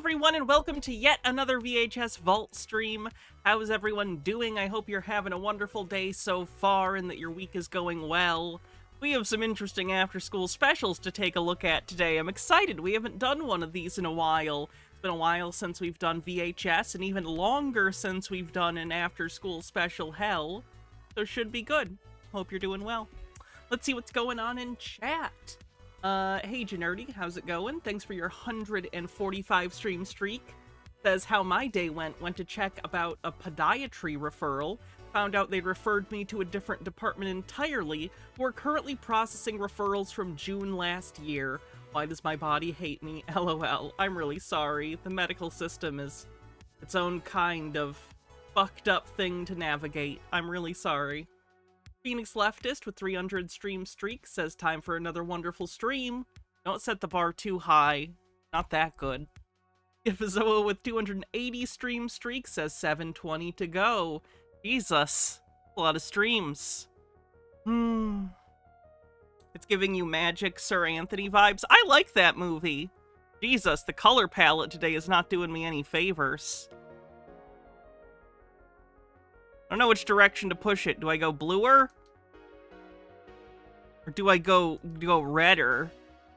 everyone, and welcome to yet another VHS Vault stream. How is everyone doing? I hope you're having a wonderful day so far and that your week is going well. We have some interesting after-school specials to take a look at today. I'm excited. We haven't done one of these in a while. It's been a while since we've done VHS, and even longer since we've done an after-school special hell. So it should be good. Hope you're doing well. Let's see what's going on in chat. Hey Janerdy, how's it going? Thanks for your 145 stream streak. Says how my day went to check about a podiatry referral. Found out they'd referred me to a different department entirely. We're currently processing referrals from June last year. Why does my body hate me? LOL. I'm really sorry. The medical system is its own kind of fucked up thing to navigate. I'm really sorry. Phoenix Leftist with 300 stream streak says time for another wonderful stream. Don't set the bar too high. Not that good. Ifazoa with 280 stream streak says 720 to go. Jesus. A lot of streams. It's giving you Magic Sir Anthony vibes. I like that movie. Jesus, the color palette today is not doing me any favors. I don't know which direction to push it. Do I go bluer? Or do I go redder?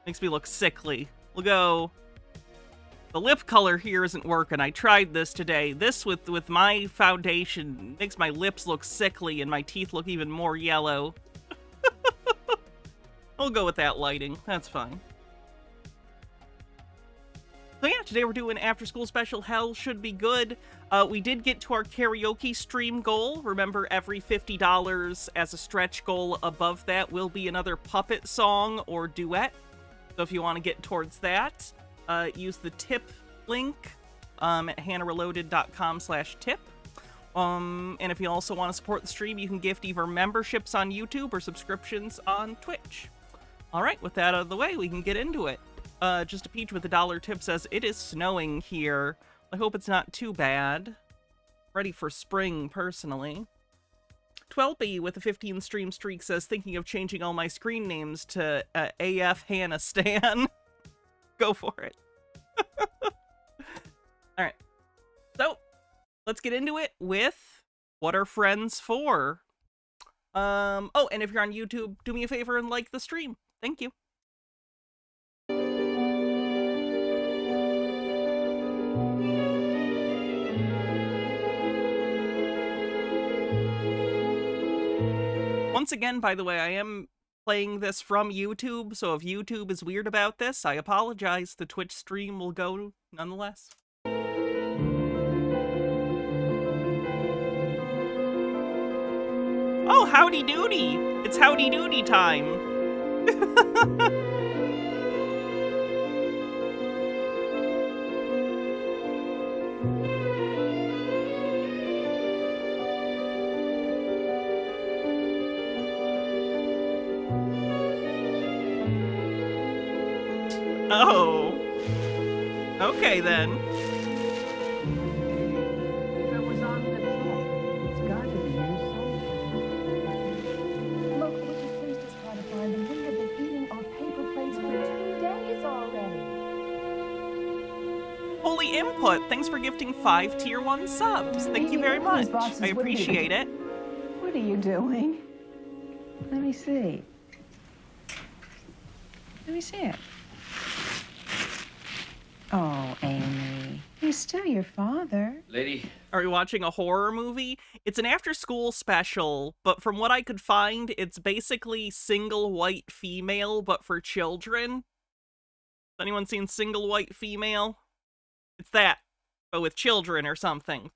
Makes me look sickly. We'll go... The lip color here isn't working. I tried this today. This with my foundation makes my lips look sickly and my teeth look even more yellow. We'll go with that lighting. That's fine. So yeah, today we're doing after school special Hell Should Be Good. We did get to our karaoke stream goal. Remember, every $50 as a stretch goal above that will be another puppet song or duet. So if you want to get towards that, use the tip link at hannahreloaded.com/tip. And if you also want to support the stream, you can gift either memberships on YouTube or subscriptions on Twitch. All right, with that out of the way, we can get into it. Just a Peach with a $1 tip says, it is snowing here. I hope it's not too bad. Ready for spring, personally. 12B with a 15 stream streak says, thinking of changing all my screen names to AF Hannah Stan. Go for it. Alright. So, let's get into it with What Are Friends For? Oh, and if you're on YouTube, do me a favor and like the stream. Thank you. Once again, by the way, I am playing this from YouTube, so if YouTube is weird about this, I apologize. The Twitch stream will go nonetheless. Oh, howdy doody! It's howdy doody time! Oh. Okay, then. That was on the top. It's got to be new song. Look, would you please just try to find them? We have been eating our paper plates for 2 days already. Holy Input, thanks for gifting 5 tier 1 subs. Thank you very much. I appreciate it. What are you doing? Let me see. Let me see it. Oh, Amy, he's still your father. Lady. Are we watching a horror movie? It's an after-school special, but from what I could find, it's basically Single White Female, but for children. Has anyone seen Single White Female? It's that, but with children or something.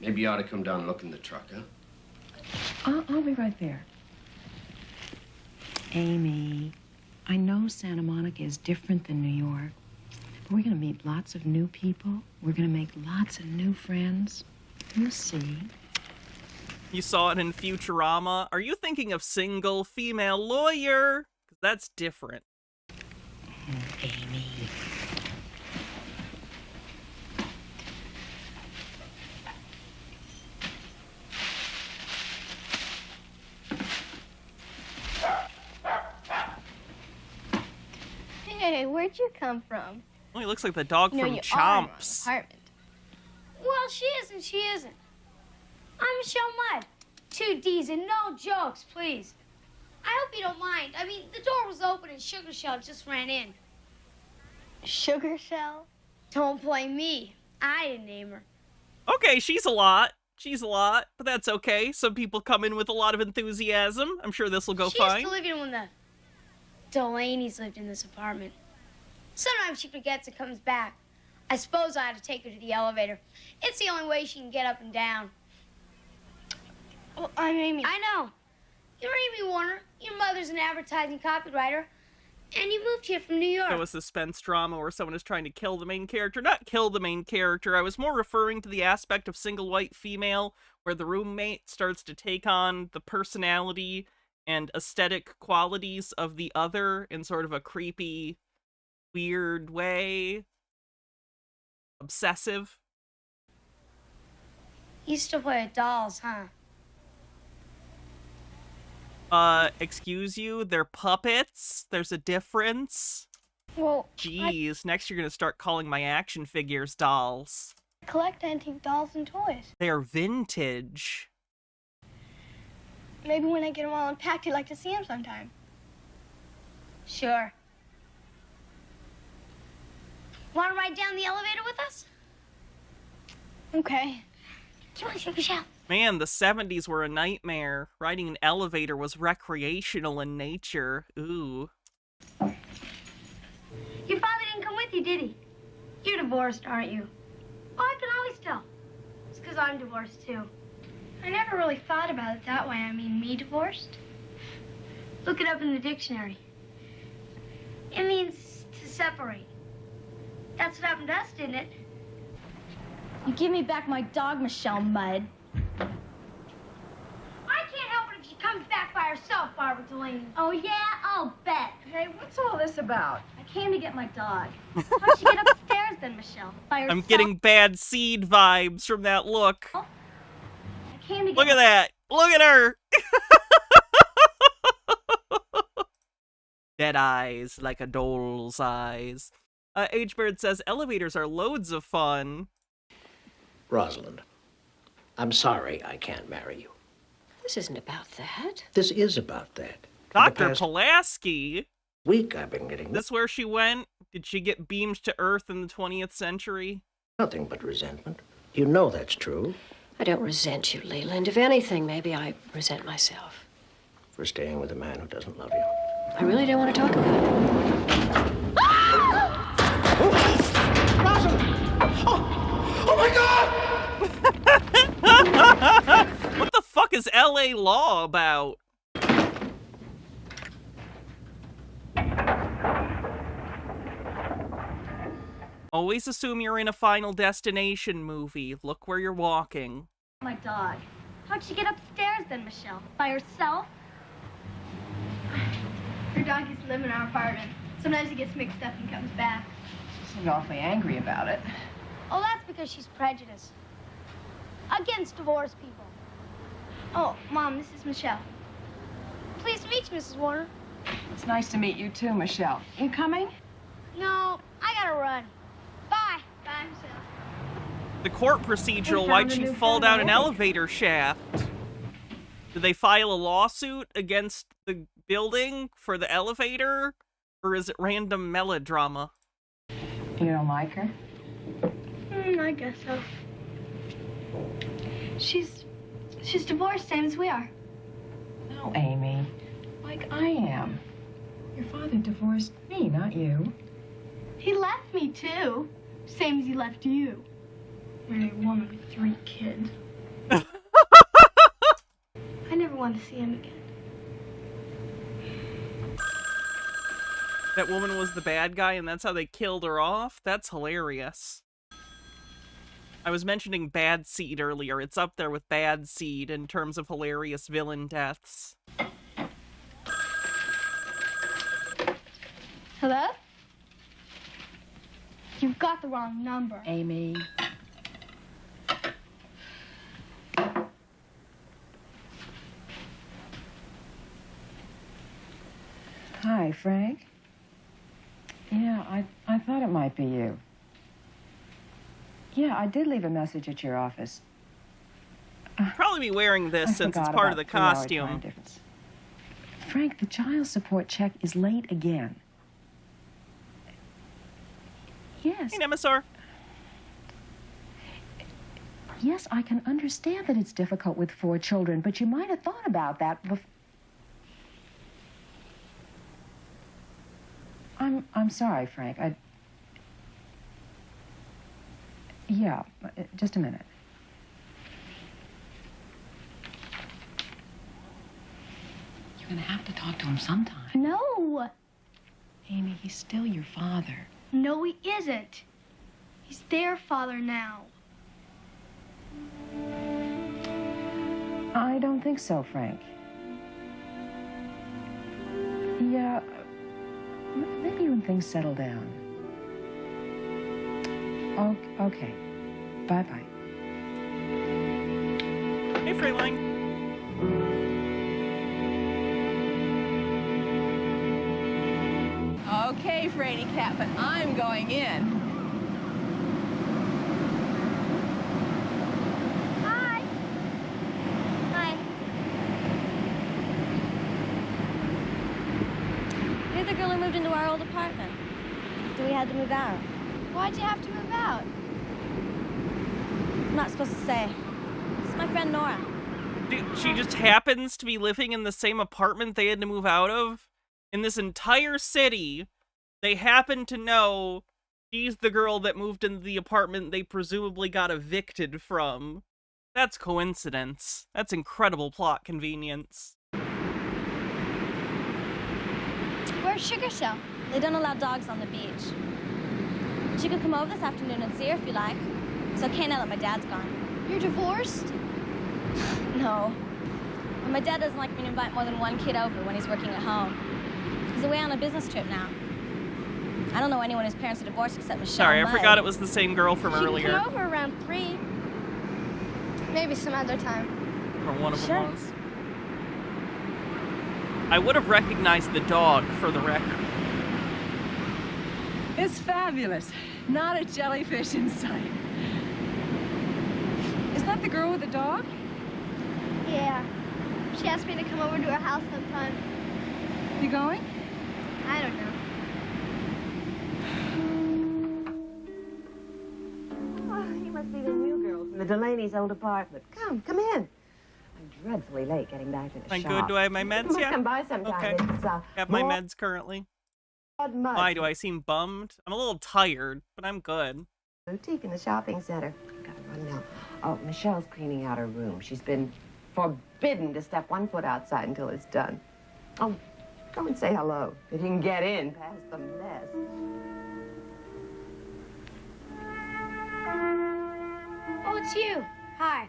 Maybe you ought to come down and look in the truck, huh? I'll be right there. Amy, I know Santa Monica is different than New York. But we're going to meet lots of new people. We're going to make lots of new friends. You'll see. You saw it in Futurama. Are you thinking of Single Female Lawyer? Because that's different. Amy. Hey, where'd you come from? Oh, he looks like the dog You know, from you are in the wrong Chomps. apartment. Well, she isn't. I'm Michelle Mudd. 2 D's and no jokes, please. I hope you don't mind. I mean, the door was open and Sugar Shell just ran in. Sugar Shell? Don't blame me. I didn't name her. Okay, she's a lot. She's a lot, but that's okay. Some people come in with a lot of enthusiasm. I'm sure this will go She fine. used to live in when the Delaney's lived in this apartment. Sometimes she forgets and comes back. I suppose I had to take her to the elevator. It's the only way she can get up and down. Oh, I'm Amy. I know. You're Amy Warner. Your mother's an advertising copywriter. And you moved here from New York. So a suspense drama where someone is trying to kill the main character. Not kill the main character. I was more referring to the aspect of single white female where the roommate starts to take on the personality and aesthetic qualities of the other in sort of a creepy, weird way. Obsessive. You used to play with dolls, huh? Excuse you? They're puppets? There's a difference? Well, Jeez, next you're gonna start calling my action figures dolls. I collect antique dolls and toys. They're vintage. Maybe when I get them all unpacked, you'd like to see them sometime. Sure. Want to ride down the elevator with us? Okay. Come on, Sugar Shell. Man, the 70s were a nightmare. Riding an elevator was recreational in nature. Ooh. Your father didn't come with you, did he? You're divorced, aren't you? Oh, I can always tell. It's because I'm divorced, too. I never really thought about it that way. I mean, me divorced? Look it up in the dictionary. It means to separate. That's what happened to us, didn't it? You give me back my dog, Michelle Mudd. I can't help it if she comes back by herself, Barbara Delaney. Oh, yeah? I'll bet. Hey, what's all this about? I came to get my dog. How'd she get upstairs then, Michelle? By herself? I'm getting bad seed vibes from that look. I came to get Look at that! Look at her! Dead eyes, like a doll's eyes. H-Bird says, elevators are loads of fun. Rosalind, I'm sorry I can't marry you. This isn't about that. This is about that. Dr. The past Pulaski! week I've been getting This where she went? Did she get beamed to Earth in the 20th century? nothing but resentment. You know that's true. I don't resent you, Leland. If anything, maybe I resent myself. For staying with a man who doesn't love you. I really don't want to talk about it. Oh my God! What the fuck is LA Law about? Always assume you're in a Final Destination movie. Look where you're walking. my dog. How'd she get upstairs then, Michelle? By herself? Her dog used to live in our apartment. Sometimes he gets mixed up and comes back. She seemed awfully angry about it. Oh, that's because she's prejudiced. Against divorced people. Oh, Mom, this is Michelle. Pleased to meet you, Mrs. Warner. It's nice to meet you too, Michelle. You coming? No, I gotta run. Bye. Bye, Michelle. The court procedural, We why'd found a she new fall friend down an already. elevator shaft? Did they file a lawsuit against the building for the elevator? Or is it random melodrama? You don't like her? I guess so. She's divorced, same as we are. No, Amy. Like I am. Your father divorced me, not you. He left me, too. Same as he left you. Married a woman with 3 kids. I never want to see him again. That woman was the bad guy and that's how they killed her off? That's hilarious. I was mentioning Bad Seed earlier. It's up there with Bad Seed in terms of hilarious villain deaths. Hello? You've got the wrong number. Amy. Hi, Frank. Yeah, I thought it might be you. Yeah, I did leave a message at your office. Probably be wearing this since it's part of the costume. Frank, the child support check is late again. Yes. Hey, Nemesaur. Yes, I can understand that it's difficult with 4 children, but you might have thought about that before. I'm sorry, Frank. Yeah, just a minute. You're gonna have to talk to him sometime. No. Amy, he's still your father. No, he isn't. He's their father now. I don't think so, Frank. Yeah, maybe when things settle down. Okay. Bye-bye. Hey, Freyline. Okay, Fraidy Cat, but I'm going in. Hi. Hi. You're the girl who moved into our old apartment. So we had to move out. Why'd you have to move out? I'm not supposed to say. This is my friend Nora. Dude, she just happens to be living in the same apartment they had to move out of? In this entire city, they happen to know she's the girl that moved into the apartment they presumably got evicted from. That's coincidence. That's incredible plot convenience. Where's Sugar Shell? They don't allow dogs on the beach. But you could come over this afternoon and see her if you like. It's okay now that my dad's gone. You're divorced? No. But my dad doesn't like me to invite more than one kid over when he's working at home. He's away on a business trip now. I don't know anyone whose parents are divorced except Michelle. Sorry, I Mudd. forgot it was the same girl from She earlier. can come over around 3. Maybe some other time. Or one of Sure. them was. I would have recognized the dog, for the record. It's fabulous. Not a jellyfish in sight. Is that the girl with the dog? Yeah. She asked me to come over to her house sometime. You going? I don't know. Oh, you must be the new girl from the Delaney's old apartment. Come in. I'm dreadfully late getting back to the I'm shop. good. Do I have my meds You yet? come by sometime. Okay. It's, Have my more meds currently. mud. Why do I seem bummed? I'm a little tired, but I'm good. Boutique in the shopping center. Gotta run now. Oh, Michelle's cleaning out her room. She's been forbidden to step 1 foot outside until it's done. Oh, go and say hello. If you can get in past the mess. Oh, it's you. Hi.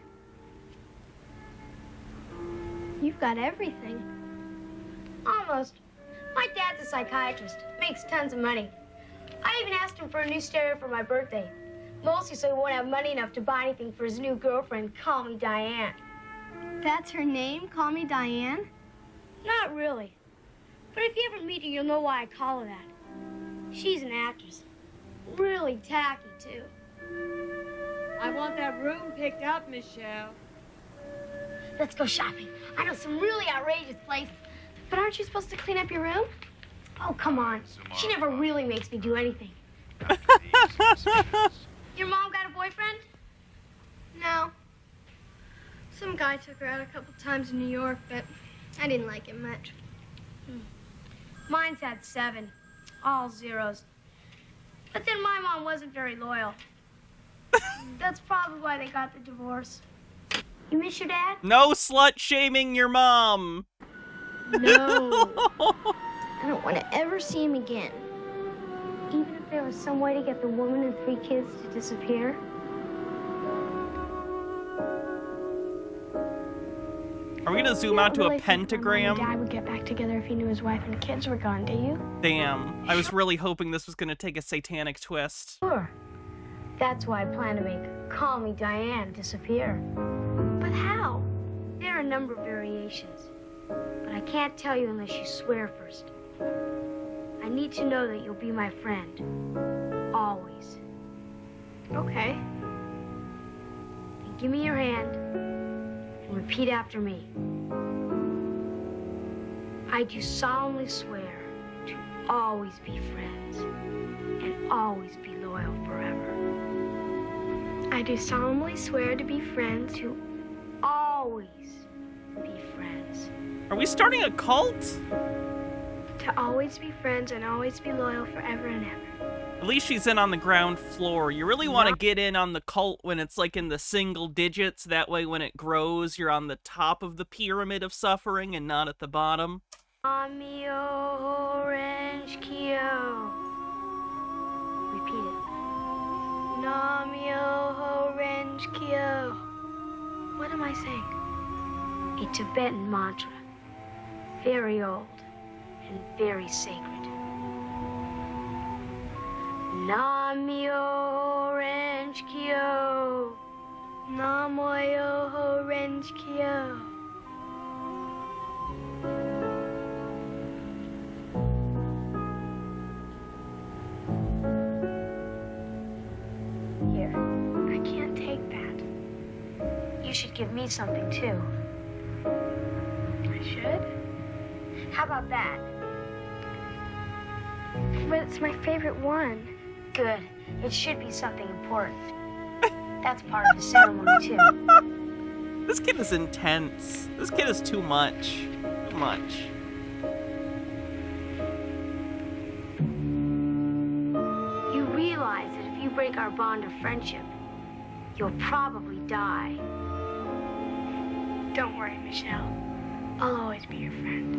You've got everything. Almost. My dad's a psychiatrist. Makes tons of money. I even asked him for a new stereo for my birthday. Mostly so he won't have money enough to buy anything for his new girlfriend, Call Me Diane. That's her name? Call Me Diane? Not really. But if you ever meet her, you'll know why I call her that. She's an actress. Really tacky, too. I want that room picked up, Michelle. Let's go shopping. I know some really outrageous places. But aren't you supposed to clean up your room? Oh, come on. She never really makes me do anything. Your mom got a boyfriend? No. Some guy took her out a couple times in New York, but I didn't like him much. Mine's had 7. All zeros. But then my mom wasn't very loyal. That's probably why they got the divorce. You miss your dad? No slut shaming your mom. No. I don't want to ever see him again. Even if there was some way to get the woman and 3 kids to disappear. Are we gonna zoom out to a pentagram? Dad would get back together if he knew his wife and kids were gone, do you? Damn. I was really hoping this was gonna take a satanic twist. Sure. That's why I plan to make Call Me Diane disappear. But how? There are a number of variations. But I can't tell you unless you swear first. I need to know that you'll be my friend. Always. Okay. Then give me your hand and repeat after me. I do solemnly swear to always be friends and always be loyal forever. I do solemnly swear to be friends To always be friends. Are we starting a cult? to always be friends and always be loyal forever and ever. At least she's in on the ground floor. You really want to get in on the cult when it's like in the single digits. That way when it grows, you're on the top of the pyramid of suffering and not at the bottom. Namio Orange Kyo. Repeat it. Namyo Orange Kyo. What am I saying? A Tibetan mantra. Very old and very sacred. Namyo Orange Kyo. Namoyo Orange Kyo. Here, I can't take that. you should give me something too. I should? How about that? But it's my favorite one. Good. It should be something important. That's part of the ceremony too. This kid is intense. This kid is too much. Too much. You realize that if you break our bond of friendship, you'll probably die. Don't worry, Michelle. I'll always be your friend.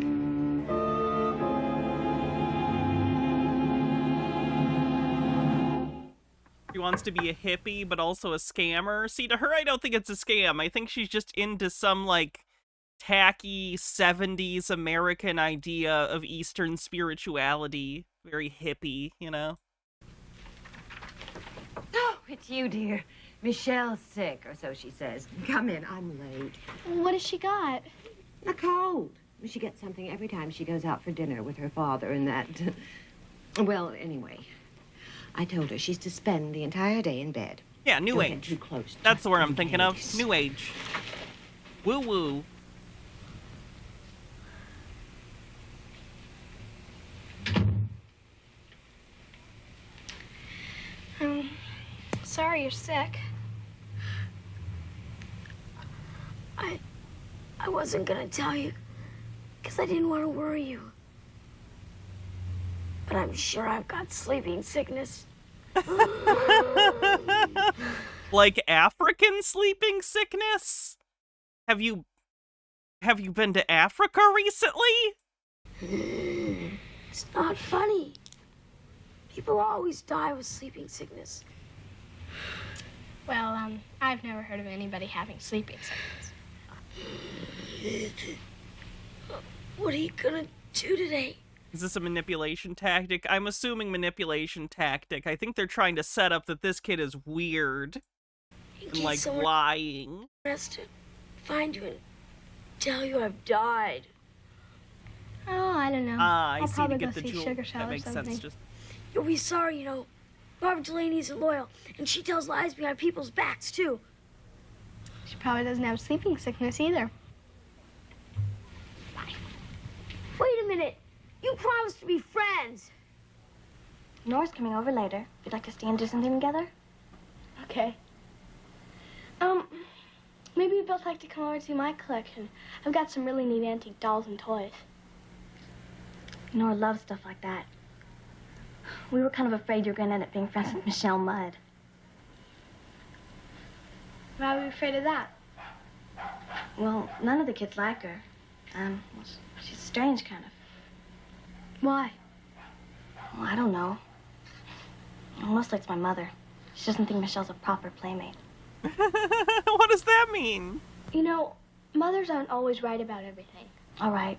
She wants to be a hippie, but also a scammer. See, to her, I don't think it's a scam. I think she's just into some, like, tacky 70s American idea of Eastern spirituality. Very hippie, you know? Oh, it's you, dear. Michelle's sick, or so she says. Come in, I'm late. What has she got? A cold. She gets something every time she goes out for dinner with her father and that... Well, anyway, I told her she's to spend the entire day in bed. Yeah, New Don't Age. get too close. That's the word I'm thinking of. Ladies. New Age. Woo-woo. Sorry you're sick. I wasn't gonna tell you, because I didn't want to worry you. But I'm sure I've got sleeping sickness. Like African sleeping sickness? Have you been to Africa recently? It's not funny. People always die with sleeping sickness. Well, I've never heard of anybody having sleeping sickness. What are you gonna do today? Is this a manipulation tactic? I'm assuming manipulation tactic. I think they're trying to set up that this kid is weird. And, like, someone lying. has to find you and tell you I've died. Oh, I don't know. Ah, I I'll see, to probably get go the see jewel. Sugar Shell That or makes something. sense. Just You'll be sorry, you know. Barbara Delaney isn't loyal, and she tells lies behind people's backs, too. She probably doesn't have sleeping sickness either. Wait a minute. You promised to be friends. Nora's coming over later. You'd like to stay and do something together? Okay. Maybe we'd both like to come over to my collection. I've got some really neat antique dolls and toys. Nora loves stuff like that. We were kind of afraid you were going to end up being friends with Michelle Mudd. Why are we afraid of that? Well, none of the kids like her. Well, she's strange, kind of. Why? Well, I don't know. Mostly it's my mother. She doesn't think Michelle's a proper playmate. what does that mean? You know, mothers aren't always right about everything. All right.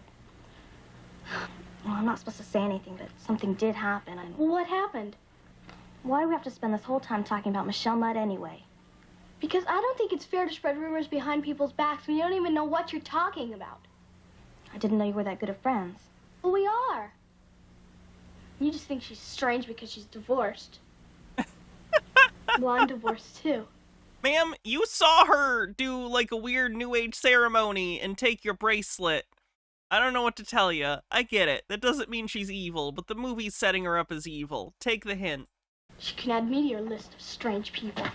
Well, I'm not supposed to say anything, but something did happen. Well, what happened? Why do we have to spend this whole time talking about Michelle Mudd anyway? Because I don't think it's fair to spread rumors behind people's backs when you don't even know what you're talking about. I didn't know you were that good of friends. Well, we are. You just think she's strange because she's divorced. Well, I'm divorced too. Ma'am, you saw her do like a weird New Age ceremony and take your bracelet. I don't know what to tell you. I get it. That doesn't mean she's evil, but the movie's setting her up as evil. Take the hint. She can add me to your list of strange people.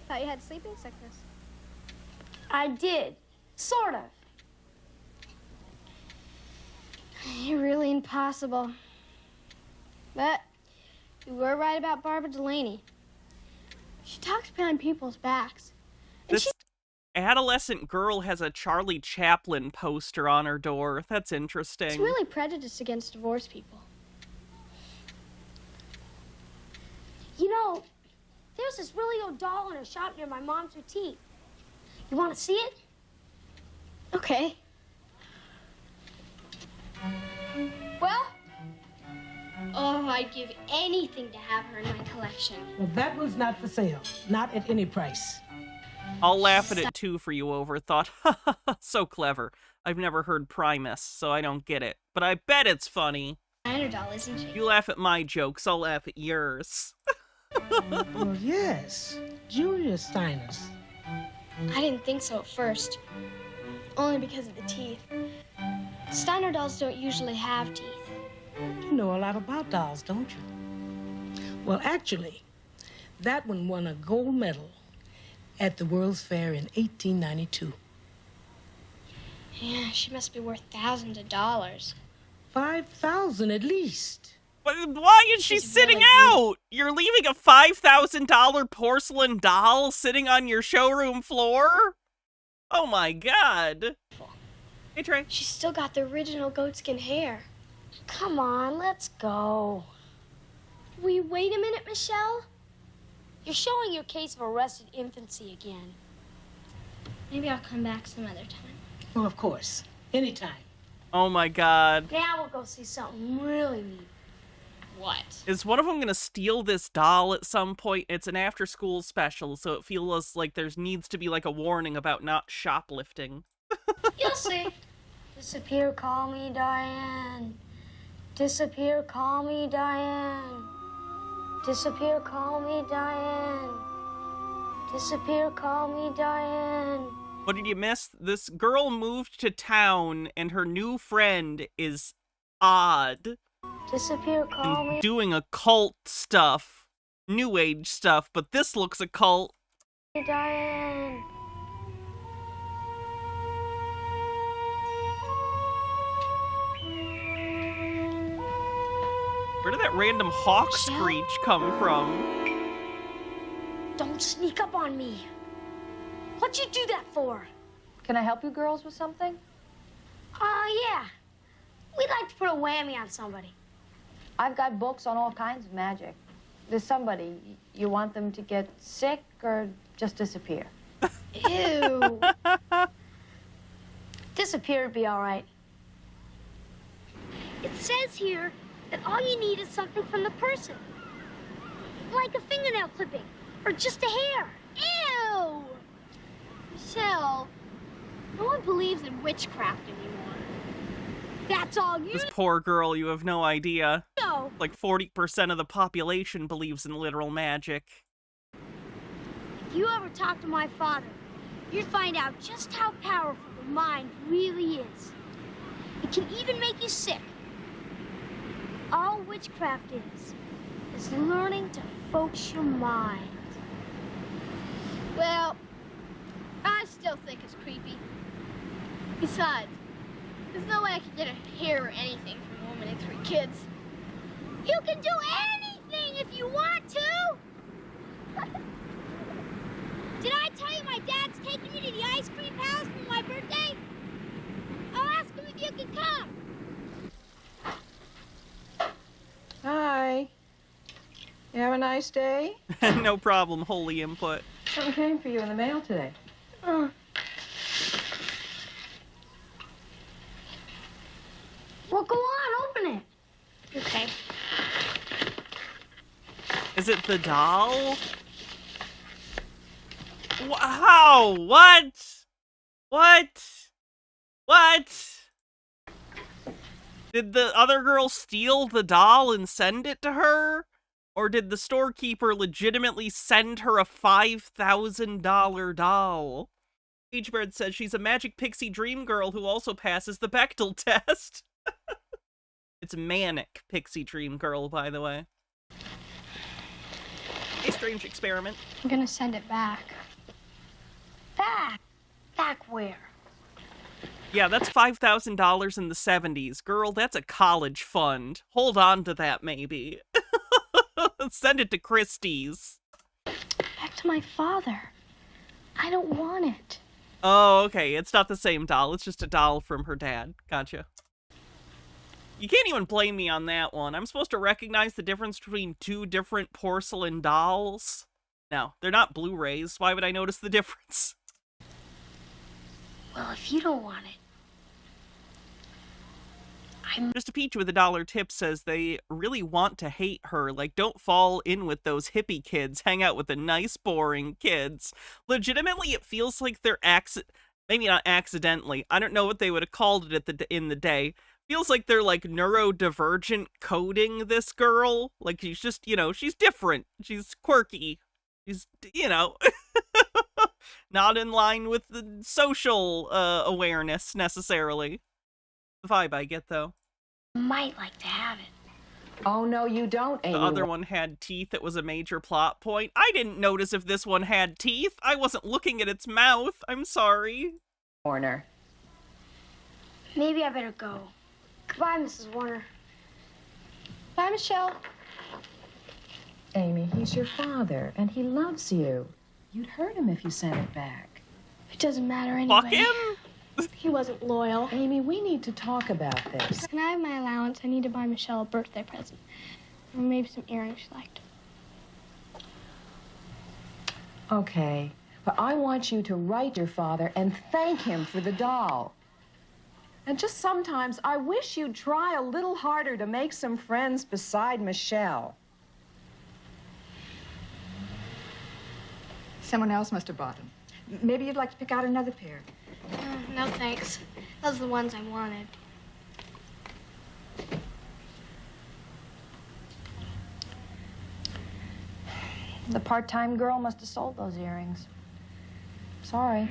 Thought you had sleeping sickness. I did. Sort of. You're really impossible. But you were right about Barbara Delaney. She talks behind people's backs. And This adolescent girl has a Charlie Chaplin poster on her door. That's interesting. she's really prejudiced against divorced people. You know, there's this really old doll in a shop near my mom's boutique. You want to see it? Okay. Well, oh, I'd give anything to have her in my collection. Well, that one's not for sale. Not at any price. I'll laugh at it too for you, Overthought. So clever. I've never heard Primus, so I don't get it. But I bet it's funny. Steiner doll, isn't she? You laugh at my jokes, I'll laugh at yours. Well, yes. Julia Steiner's. I didn't think so at first. Only because of the teeth. Steiner dolls don't usually have teeth. You know a lot about dolls, don't you? Well, actually, that one won a gold medal at the World's Fair in 1892. Yeah, she must be worth thousands of dollars. 5,000 at least. But why is she She's sitting really out? You're leaving a $5,000 porcelain doll sitting on your showroom floor? Oh my god. Hey, Trey. She's still got the original goatskin hair. Come on, let's go. Will you wait a minute, Michelle? You're showing your case of arrested infancy again. Maybe I'll come back some other time. Well, of course. Anytime. Oh my god. Now we'll go see something really neat. What? Is one of them gonna steal this doll at some point? It's an after-school special, so it feels like there needs to be like a warning about not shoplifting. You'll see. Disappear, call me Diane. Disappear, call me Diane. Disappear, call me Diane. Disappear, call me Diane. What did you miss? This girl moved to town, and her new friend is odd. Disappear, call me. Doing occult stuff. New Age stuff, but this looks occult. Diane. Where did that random hawk screech come from? Don't sneak up on me. What'd you do that for? Can I help you girls with something? Yeah. We'd like to put a whammy on somebody. I've got books on all kinds of magic. There's somebody. You want them to get sick or just disappear? Ew. Disappear would be all right. It says here that all you need is something from the person. Like a fingernail clipping or just a hair. Ew! Michelle, no one believes in witchcraft anymore. That's all you This poor girl, you have no idea. know. Like 40% of the population believes in literal magic. If you ever talk to my father, you'd find out just how powerful the mind really is. It can even make you sick. All witchcraft is learning to focus your mind. Well, I still think it's creepy. Besides, there's no way I could get a hair or anything from a woman and 3 kids. You can do anything if you want to. Did I tell you my dad's taking me to the ice cream house for my birthday? I'll ask him if you can come. Hi. You have a nice day? No problem, holy input. Something came for you in the mail today. Well, go on, open it. Okay. Is it the doll? How? What? What? What? Did the other girl steal the doll and send it to her? Or did the storekeeper legitimately send her a $5,000 doll? H-Bird says she's a magic pixie dream girl who also passes the Bechdel test. It's manic pixie dream girl, by the way. A strange experiment. I'm gonna send it back. Back? Back where? Yeah, that's $5,000 in the 70s. Girl, that's a college fund. Hold on to that, maybe. Send it to Christie's. Back to my father. I don't want it. Oh, okay. It's not the same doll. It's just a doll from her dad. Gotcha. You can't even blame me on that one. I'm supposed to recognize the difference between two different porcelain dolls. No, they're not Blu-rays. Why would I notice the difference? Well, if you don't want it, Just a Peach with a $1 tip says they really want to hate her. Like, don't fall in with those hippie kids. Hang out with the nice, boring kids. Legitimately, it feels like they're maybe not accidentally. I don't know what they would have called it in the day. Feels like they're like neurodivergent coding this girl. Like she's just, she's different. She's quirky. She's, not in line with the social awareness necessarily. The vibe I get though. might like to have it. Oh, no, you don't, Amy. The other one had teeth. It was a major plot point. I didn't notice if this one had teeth. I wasn't looking at its mouth. I'm sorry. Warner. Maybe I better go. Goodbye, Mrs. Warner. Bye, Michelle. Amy, he's your father, and he loves you. You'd hurt him if you sent it back. It doesn't matter anyway. Fuck him? He wasn't loyal. Amy, we need to talk about this. Can I have my allowance? I need to buy Michelle a birthday present. Or maybe some earrings she liked. Okay, but I want you to write your father and thank him for the doll. And just sometimes, I wish you'd try a little harder to make some friends beside Michelle. Someone else must have bought them. Maybe you'd like to pick out another pair. No, thanks. Those are the ones I wanted. The part-time girl must have sold those earrings. Sorry.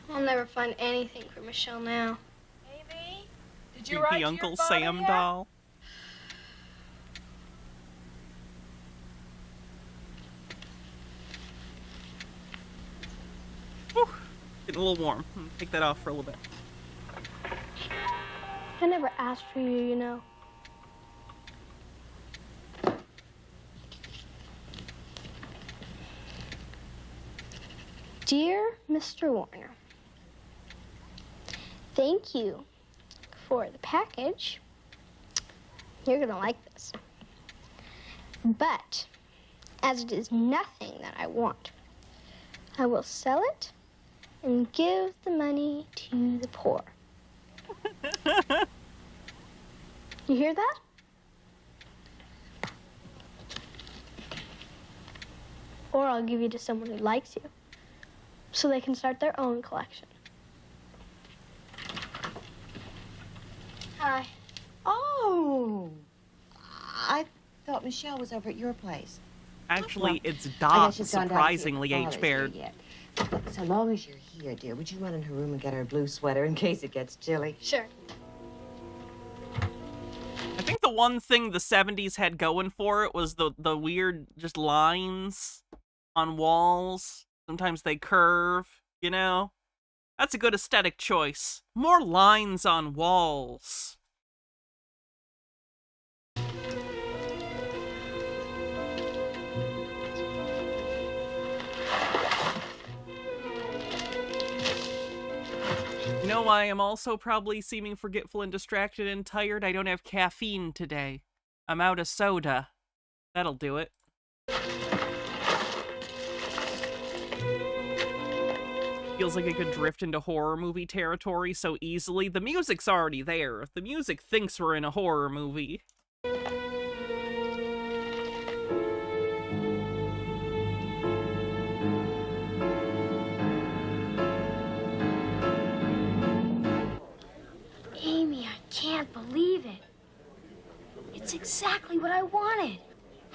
I'll never find anything for Michelle now. Amy, did The Uncle Sam doll. Whew. Getting a little warm. Take that off for a little bit. I never asked for you, you know. Dear Mr. Warner, thank you for the package. You're gonna like this. But, as it is nothing that I want, I will sell it and give the money to the poor. You hear that? Or I'll give you to someone who likes you, so they can start their own collection. Hi. Oh, I thought Michelle was over at your place. Actually, it's I Dot, guess she's gone down to see surprisingly, her father's H-Baird. yet. Look, so long as you're here, dear, would you run in her room and get her a blue sweater in case it gets chilly? Sure. I think the one thing the 70s had going for it was the weird just lines on walls. Sometimes they curve, That's a good aesthetic choice. More lines on walls. You know why I'm also probably seeming forgetful and distracted and tired? I don't have caffeine today. I'm out of soda. That'll do it. Feels like I could drift into horror movie territory so easily. The music's already there. The music thinks we're in a horror movie. It's exactly what I wanted.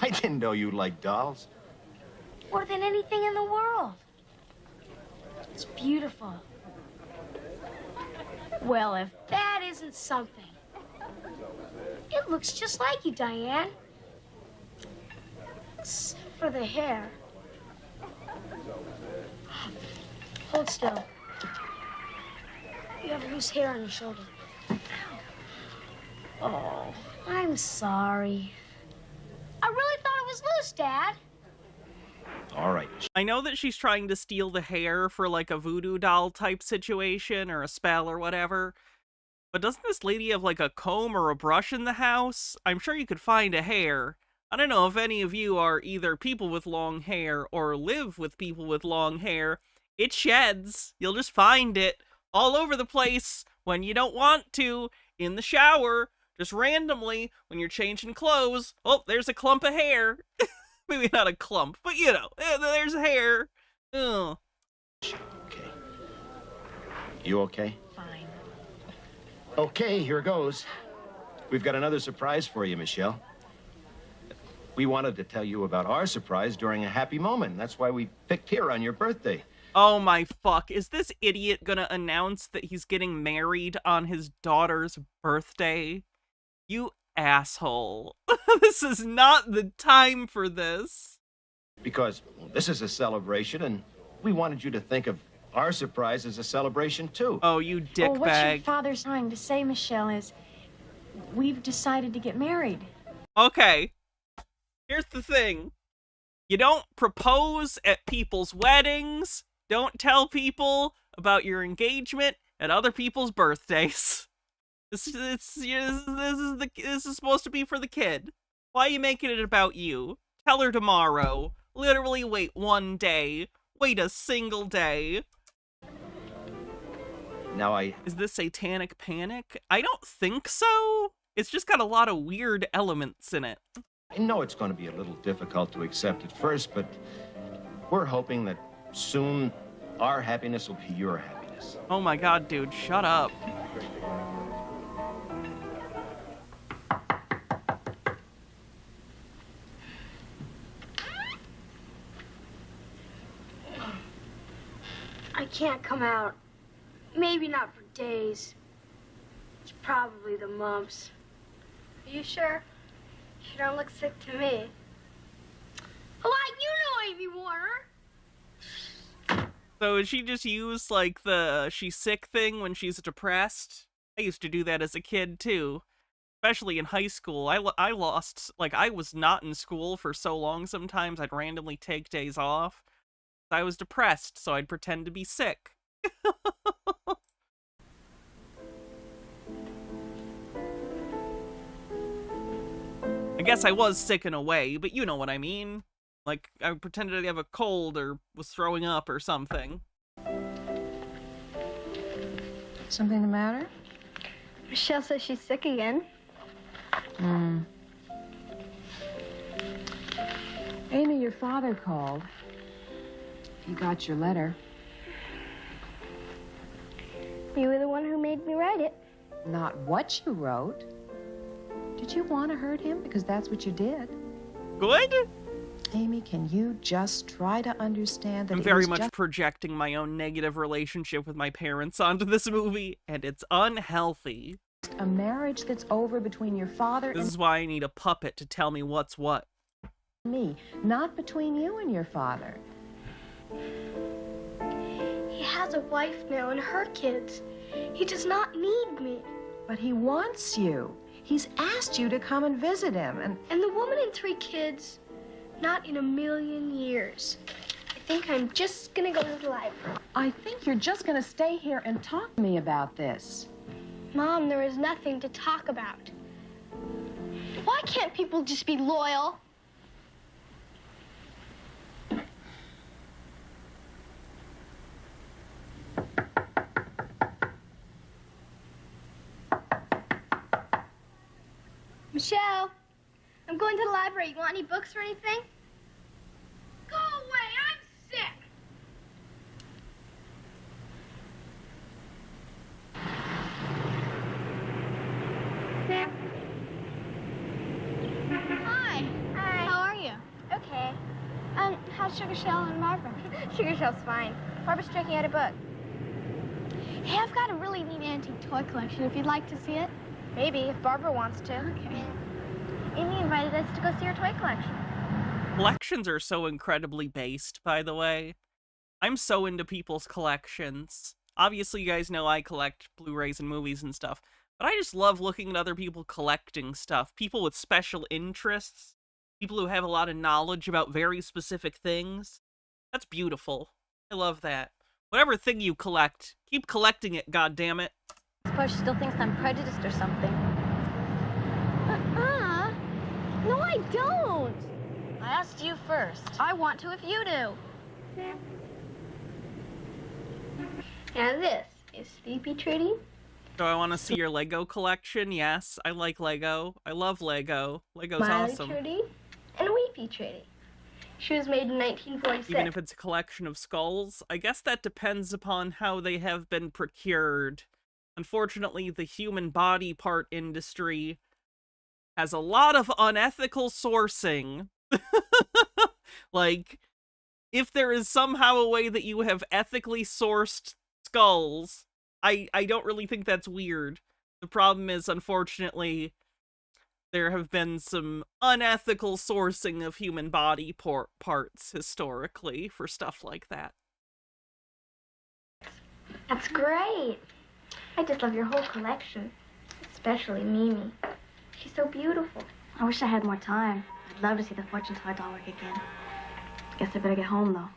I didn't know you liked dolls. More than anything in the world. It's beautiful. Well, if that isn't something. It looks just like you, Diane. Except for the hair. Hold still. You have loose hair on your shoulder. Oh, I'm sorry. I really thought it was loose, Dad. All right. I know that she's trying to steal the hair for like a voodoo doll type situation or a spell or whatever. But doesn't this lady have like a comb or a brush in the house? I'm sure you could find a hair. I don't know if any of you are either people with long hair or live with people with long hair. It sheds. You'll just find it all over the place when you don't want to, in the shower, just randomly when you're changing clothes. Oh, there's a clump of hair. Maybe not a clump, but you know, there's hair. Ugh. Okay. You okay? Fine. Okay, here goes. We've got another surprise for you, Michelle. We wanted to tell you about our surprise during a happy moment. That's why we picked here on your birthday. Oh my fuck, is this idiot gonna announce that he's getting married on his daughter's birthday? You asshole. This is not the time for this. Because this is a celebration, and we wanted you to think of our surprise as a celebration, too. Oh, you What your dickbag. father's trying to say, Michelle, is we've decided to get married. Okay. Here's the thing. You don't propose at people's weddings. Don't tell people about your engagement at other people's birthdays. This is supposed to be for the kid. Why are you making it about you? Tell her tomorrow. Literally wait one day. Wait a single day. Now Is this satanic panic? I don't think so. It's just got a lot of weird elements in it. I know it's going to be a little difficult to accept at first, but we're hoping that soon our happiness will be your happiness. Oh my god, dude, shut up. I can't come out. Maybe not for days. It's probably the mumps. Are you sure? You don't look sick to me. Why, you know Amy Warner. So she just used like the she's sick thing when she's depressed? I used to do that as a kid too. Especially in high school. I lost, like I was not in school for so long sometimes I'd randomly take days off. I was depressed, so I'd pretend to be sick. I guess I was sick in a way, but you know what I mean. Like, I pretended to have a cold or was throwing up or something. Something the matter? Michelle says she's sick again. Amy, your father called. He got your letter. You were the one who made me write it. Not what you wrote. Did you want to hurt him? Because that's what you did. Good? Amy, can you just try to understand that I'm very much projecting my own negative relationship with my parents onto this movie, and it's unhealthy. A marriage that's over between your father This is why I need a puppet to tell me what's what. me, not between you and your father. He has a wife now and her kids. He does not need me. But he wants you. He's asked you to come and visit him, and the woman and 3 kids, not in a million years. I think I'm just gonna go to the library. I think you're just gonna stay here and talk to me about this. Mom, there is nothing to talk about. Why can't people just be loyal? Michelle, I'm going to the library. You want any books or anything? Go away, I'm sick. How's Sugar Shell and Barbara? Sugar Shell's fine. Barbara's checking out a book. Hey, I've got a really neat antique toy collection if you'd like to see it. Maybe, if Barbara wants to. Okay. Amy invited us to go see her toy collection. Collections are so incredibly based, by the way. I'm so into people's collections. Obviously, you guys know I collect Blu-rays and movies and stuff, but I just love looking at other people collecting stuff. People with special interests. People who have a lot of knowledge about very specific things. That's beautiful. I love that. Whatever thing you collect, keep collecting it, goddammit. I suppose she still thinks I'm prejudiced or something. No, I don't. I asked you first. I want to if you do. And this is Sleepy Trudy. Do I want to see your Lego collection? Yes, I like Lego. I love Lego. Lego's Smiley awesome. Trudy and Weepy Trudy. She was made in 1946. Even if it's a collection of skulls? I guess that depends upon how they have been procured. Unfortunately, the human body part industry has a lot of unethical sourcing. Like, if there is somehow a way that you have ethically sourced skulls, I don't really think that's weird. The problem is, unfortunately, there have been some unethical sourcing of human body parts historically for stuff like that. That's great. I just love your whole collection, especially Mimi. She's so beautiful. I wish I had more time. I'd love to see the fortune teller doll work again. Guess I better get home, though.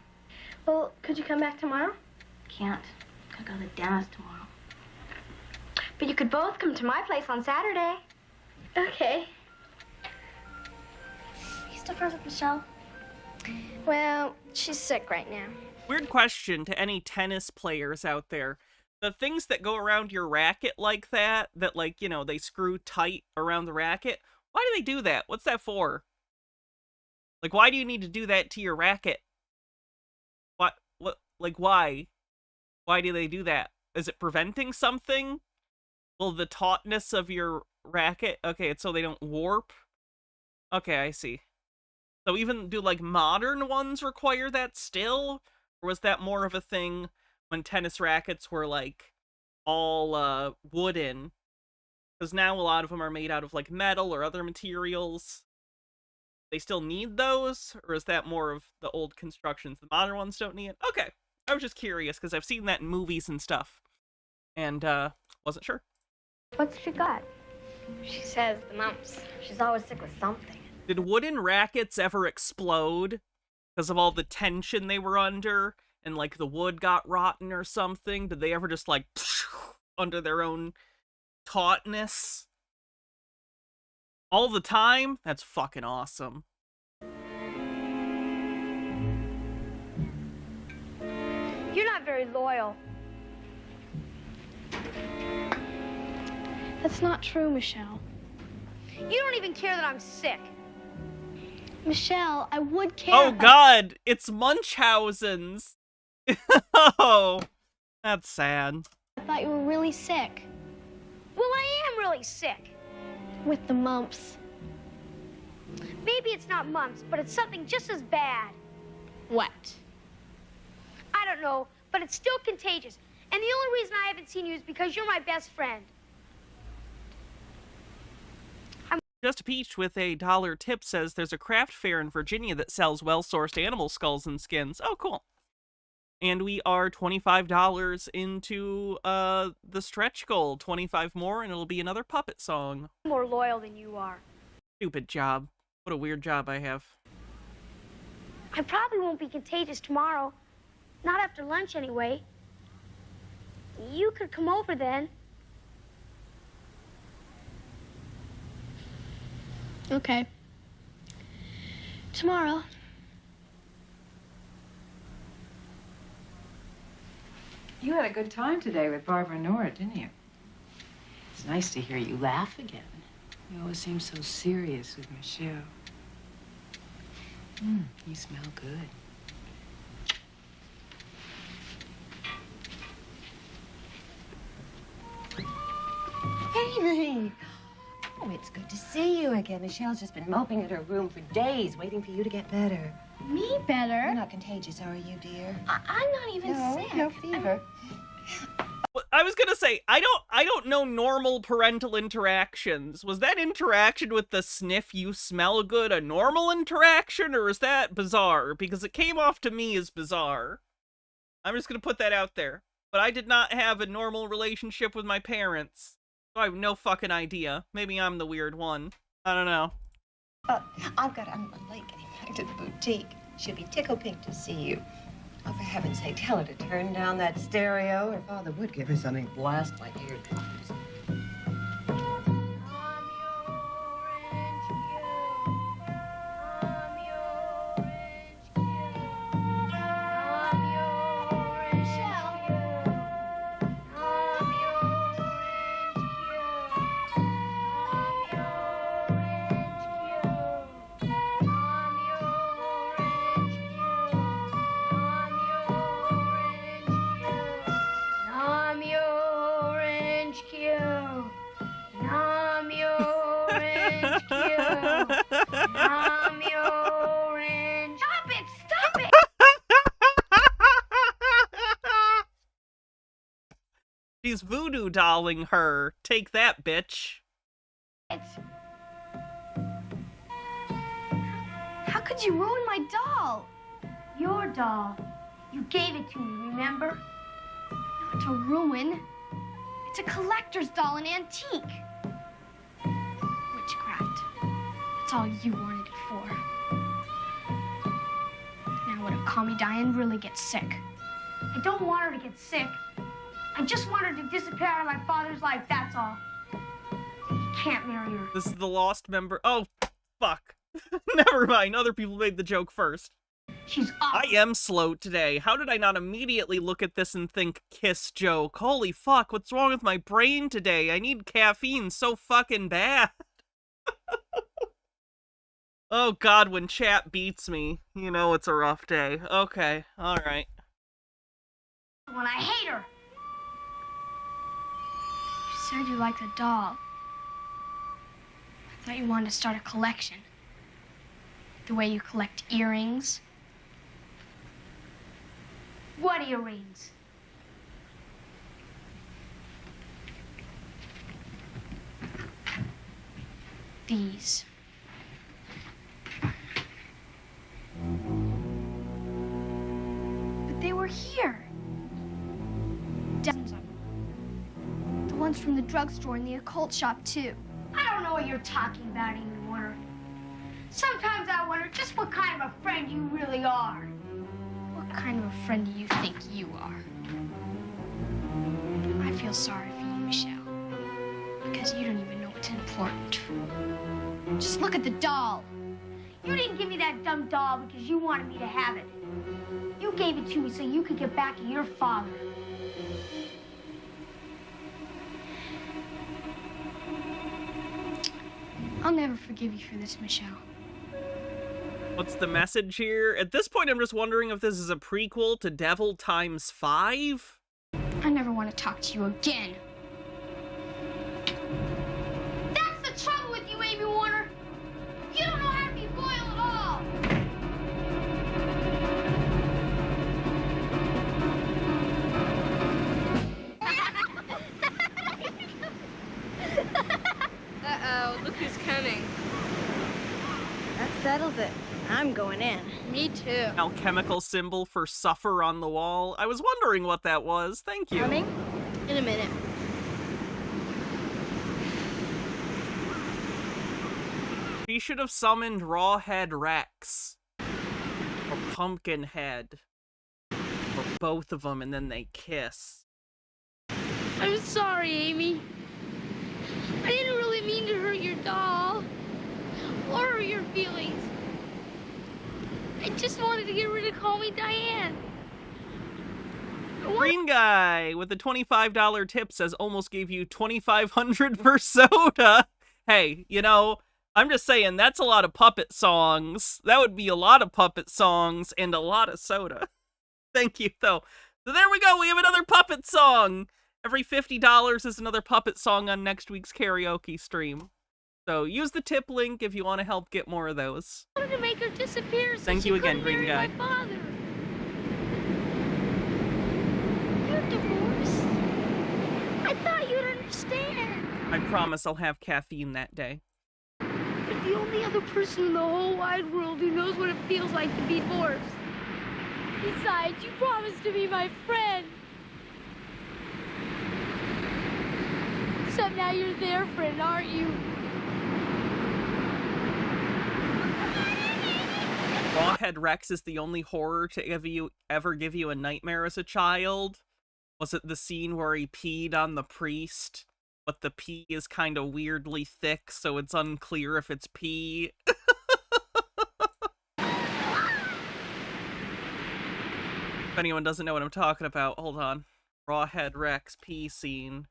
Well, could you come back tomorrow? Can't. Gotta go to the dentist tomorrow. But you could both come to my place on Saturday. Okay. You still friends with Michelle? Well, she's sick right now. Weird question to any tennis players out there. The things that go around your racket like that, like, you know, they screw tight around the racket, why do they do that? What's that for? Like, why do you need to do that to your racket? What, like, why? Why do they do that? Is it preventing something? Will the tautness of your racket, okay, it's so they don't warp? Okay, I see. So even, do, like, modern ones require that still? Or was that more of a thing when tennis rackets were, like, all, wooden? Because now a lot of them are made out of, like, metal or other materials. They still need those? Or is that more of the old constructions? The modern ones don't need it? Okay. I was just curious, because I've seen that in movies and stuff. And, wasn't sure. What's she got? She says the mumps. She's always sick with something. Did wooden rackets ever explode? Because of all the tension they were under? And, like, the wood got rotten or something? Did they ever just, like, under their own tautness? All the time? That's fucking awesome. You're not very loyal. That's not true, Michelle. You don't even care that I'm sick. Michelle, I would care. Oh god, it's Munchausen's. Oh, that's sad. I thought you were really sick. Well, I am really sick. With the mumps. Maybe it's not mumps, but it's something just as bad. What? I don't know, but it's still contagious. And the only reason I haven't seen you is because you're my best friend. Just a Peach with a $1 tip says there's a craft fair in Virginia that sells well-sourced animal skulls and skins. Oh, cool. And we are $25 into the stretch goal. 25 more and it'll be another puppet song. I'm more loyal than you are. Stupid job. What a weird job I have. I probably won't be contagious tomorrow. Not after lunch, anyway. You could come over then. Okay. Tomorrow. You had a good time today with Barbara and Nora, didn't you? It's nice to hear you laugh again. You always seem so serious with Michelle. You smell good. Amy! Oh, it's good to see you again. Michelle's just been moping at her room for days, waiting for you to get better. Me better? You're not contagious, are you, dear? I'm not even sick. No fever. I was gonna say, I don't know normal parental interactions. Was that interaction with the sniff you smell good a normal interaction, or is that bizarre? Because it came off to me as bizarre. I'm just gonna put that out there. But I did not have a normal relationship with my parents. So I have no fucking idea. Maybe I'm the weird one. I don't know. I'm late getting back to the boutique. She'll be tickled pink to see you. Oh, for heaven's sake, tell her to turn down that stereo. Her father would give her something blast my eardrums. Nom your orange cue. Nom your orange cue. Nom your orange. Stop it! Stop it! She's voodoo dolling her. Take that, bitch. How could you ruin my doll? Your doll. You gave it to me, remember? Not to ruin. It's a collector's doll, an antique. Witchcraft. That's all you wanted it for. Now when Call Me Diane really gets sick. I don't want her to get sick. I just want her to disappear out of my father's life, that's all. You can't marry her. This is the lost member. Oh, fuck. Never mind. Other people made the joke first. She's awful. I am slow today. How did I not immediately look at this and think kiss joke? Holy fuck, what's wrong with my brain today? I need caffeine so fucking bad. Oh god, when chat beats me, you know it's a rough day. Okay, alright. When I hate her. You said you liked the doll. I thought you wanted to start a collection. The way you collect earrings. What earrings? These. But they were here. Dozens of them. The ones from the drugstore and the occult shop, too. I don't know what you're talking about, Amy Warner. Sometimes I wonder just what kind of a friend you really are. What kind of a friend do you think you are? I feel sorry for you, Michelle. Because you don't even know what's important. Just look at the doll. You didn't give me that dumb doll because you wanted me to have it. You gave it to me so you could get back at your father. I'll never forgive you for this, Michelle. What's the message here? At this point, I'm just wondering if this is a prequel to Devil Times 5? I never want to talk to you again. That's the trouble with you, Amy Warner. You don't know how to be loyal at all. Uh-oh, look who's coming. That settles it. I'm going in. Me too. Alchemical symbol for suffer on the wall. I was wondering what that was. Thank you. Coming? In a minute. She should have summoned Rawhead Rex. Or Pumpkinhead. Or both of them, and then they kiss. I'm sorry, Amy. I didn't really mean to hurt your doll. Or your feelings. I just wanted to get rid of Call Me Diane. Green guy with the $25 tip says almost gave you $2,500 for soda. Hey, you know, I'm just saying that's a lot of puppet songs. That would be a lot of puppet songs and a lot of soda. Thank you, though. So there we go. We have another puppet song. Every $50 is another puppet song on next week's karaoke stream. So use the tip link if you want to help get more of those. I wanted to make her disappear so Thank she you again, couldn't Green marry Guy. my father. You're divorced? I thought you'd understand. I promise I'll have caffeine that day. You're the only other person in the whole wide world who knows what it feels like to be divorced. Besides, you promised to be my friend. Except now you're their friend, aren't you? Rawhead Rex is the only horror to ever give you a nightmare as a child. Was it the scene where he peed on the priest, but the pee is kind of weirdly thick, so it's unclear if it's pee? If anyone doesn't know what I'm talking about, hold on. Rawhead Rex pee scene.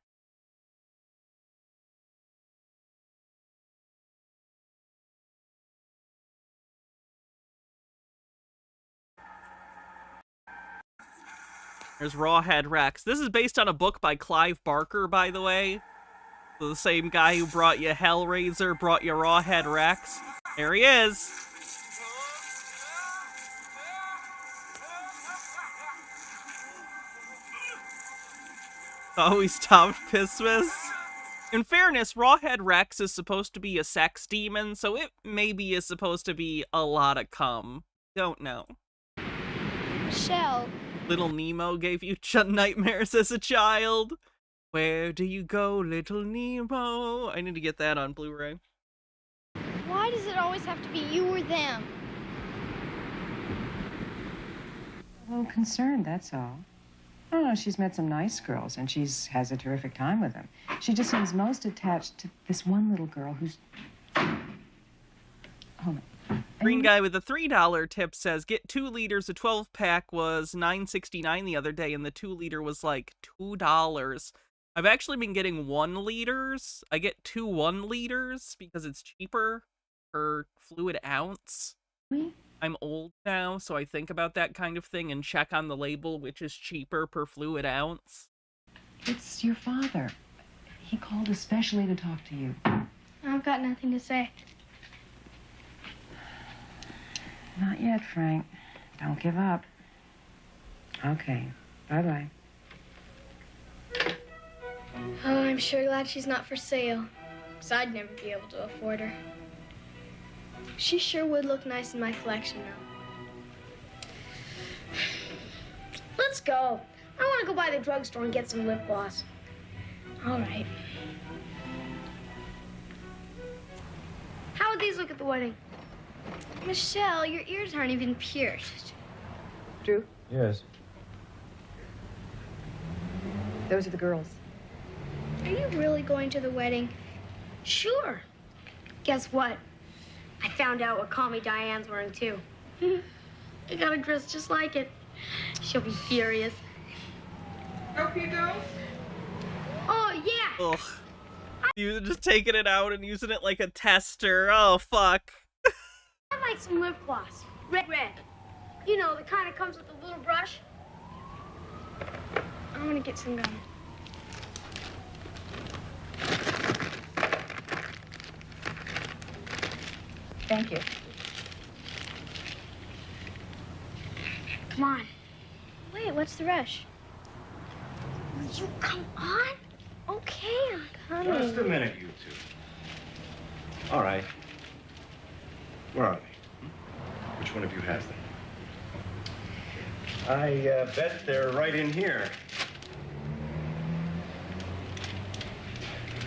There's Rawhead Rex. This is based on a book by Clive Barker, by the way. So the same guy who brought you Hellraiser brought you Rawhead Rex. There he is. Oh, he stopped Pismas. In fairness, Rawhead Rex is supposed to be a sex demon, so it maybe is supposed to be a lot of cum. Don't know. Shell. Little Nemo gave you nightmares as a child. Where do you go, Little Nemo? I need to get that on Blu-ray. Why does it always have to be you or them? A little concerned, that's all. I don't know, she's met some nice girls, and has a terrific time with them. She just seems most attached to this one little girl who's... Hold on. Green Guy with a $3 tip says, get 2 liters. A 12-pack was $9.69 the other day, and the 2-liter was like $2. I've actually been getting 1 liters. I get 2 1-liters because it's cheaper per fluid ounce. I'm old now, so I think about that kind of thing and check on the label, which is cheaper per fluid ounce. It's your father. He called especially to talk to you. I've got nothing to say. Not yet, Frank. Don't give up. Okay. Bye-bye. Oh, I'm sure glad she's not for sale. Because I'd never be able to afford her. She sure would look nice in my collection, though. Let's go. I want to go by the drugstore and get some lip gloss. All right. How would these look at the wedding? Michelle, your ears aren't even pierced. Drew, Yes. those are the girls. Are you really going to the wedding? Sure. Guess what? I found out what Call Me Diane's wearing, too. I got a dress just like it. She'll be furious. Help you, girls? Oh, yeah. Ugh. You just taking it out and using it like a tester. Oh, fuck. I'd like some lip gloss. Red. You know, the kind that comes with a little brush. I'm gonna get some gum. Thank you. Come on. Wait, what's the rush? Will you come on? Okay, I'm coming. Just a minute, you two. All right. Where are they? Which one of you has them? I bet they're right in here.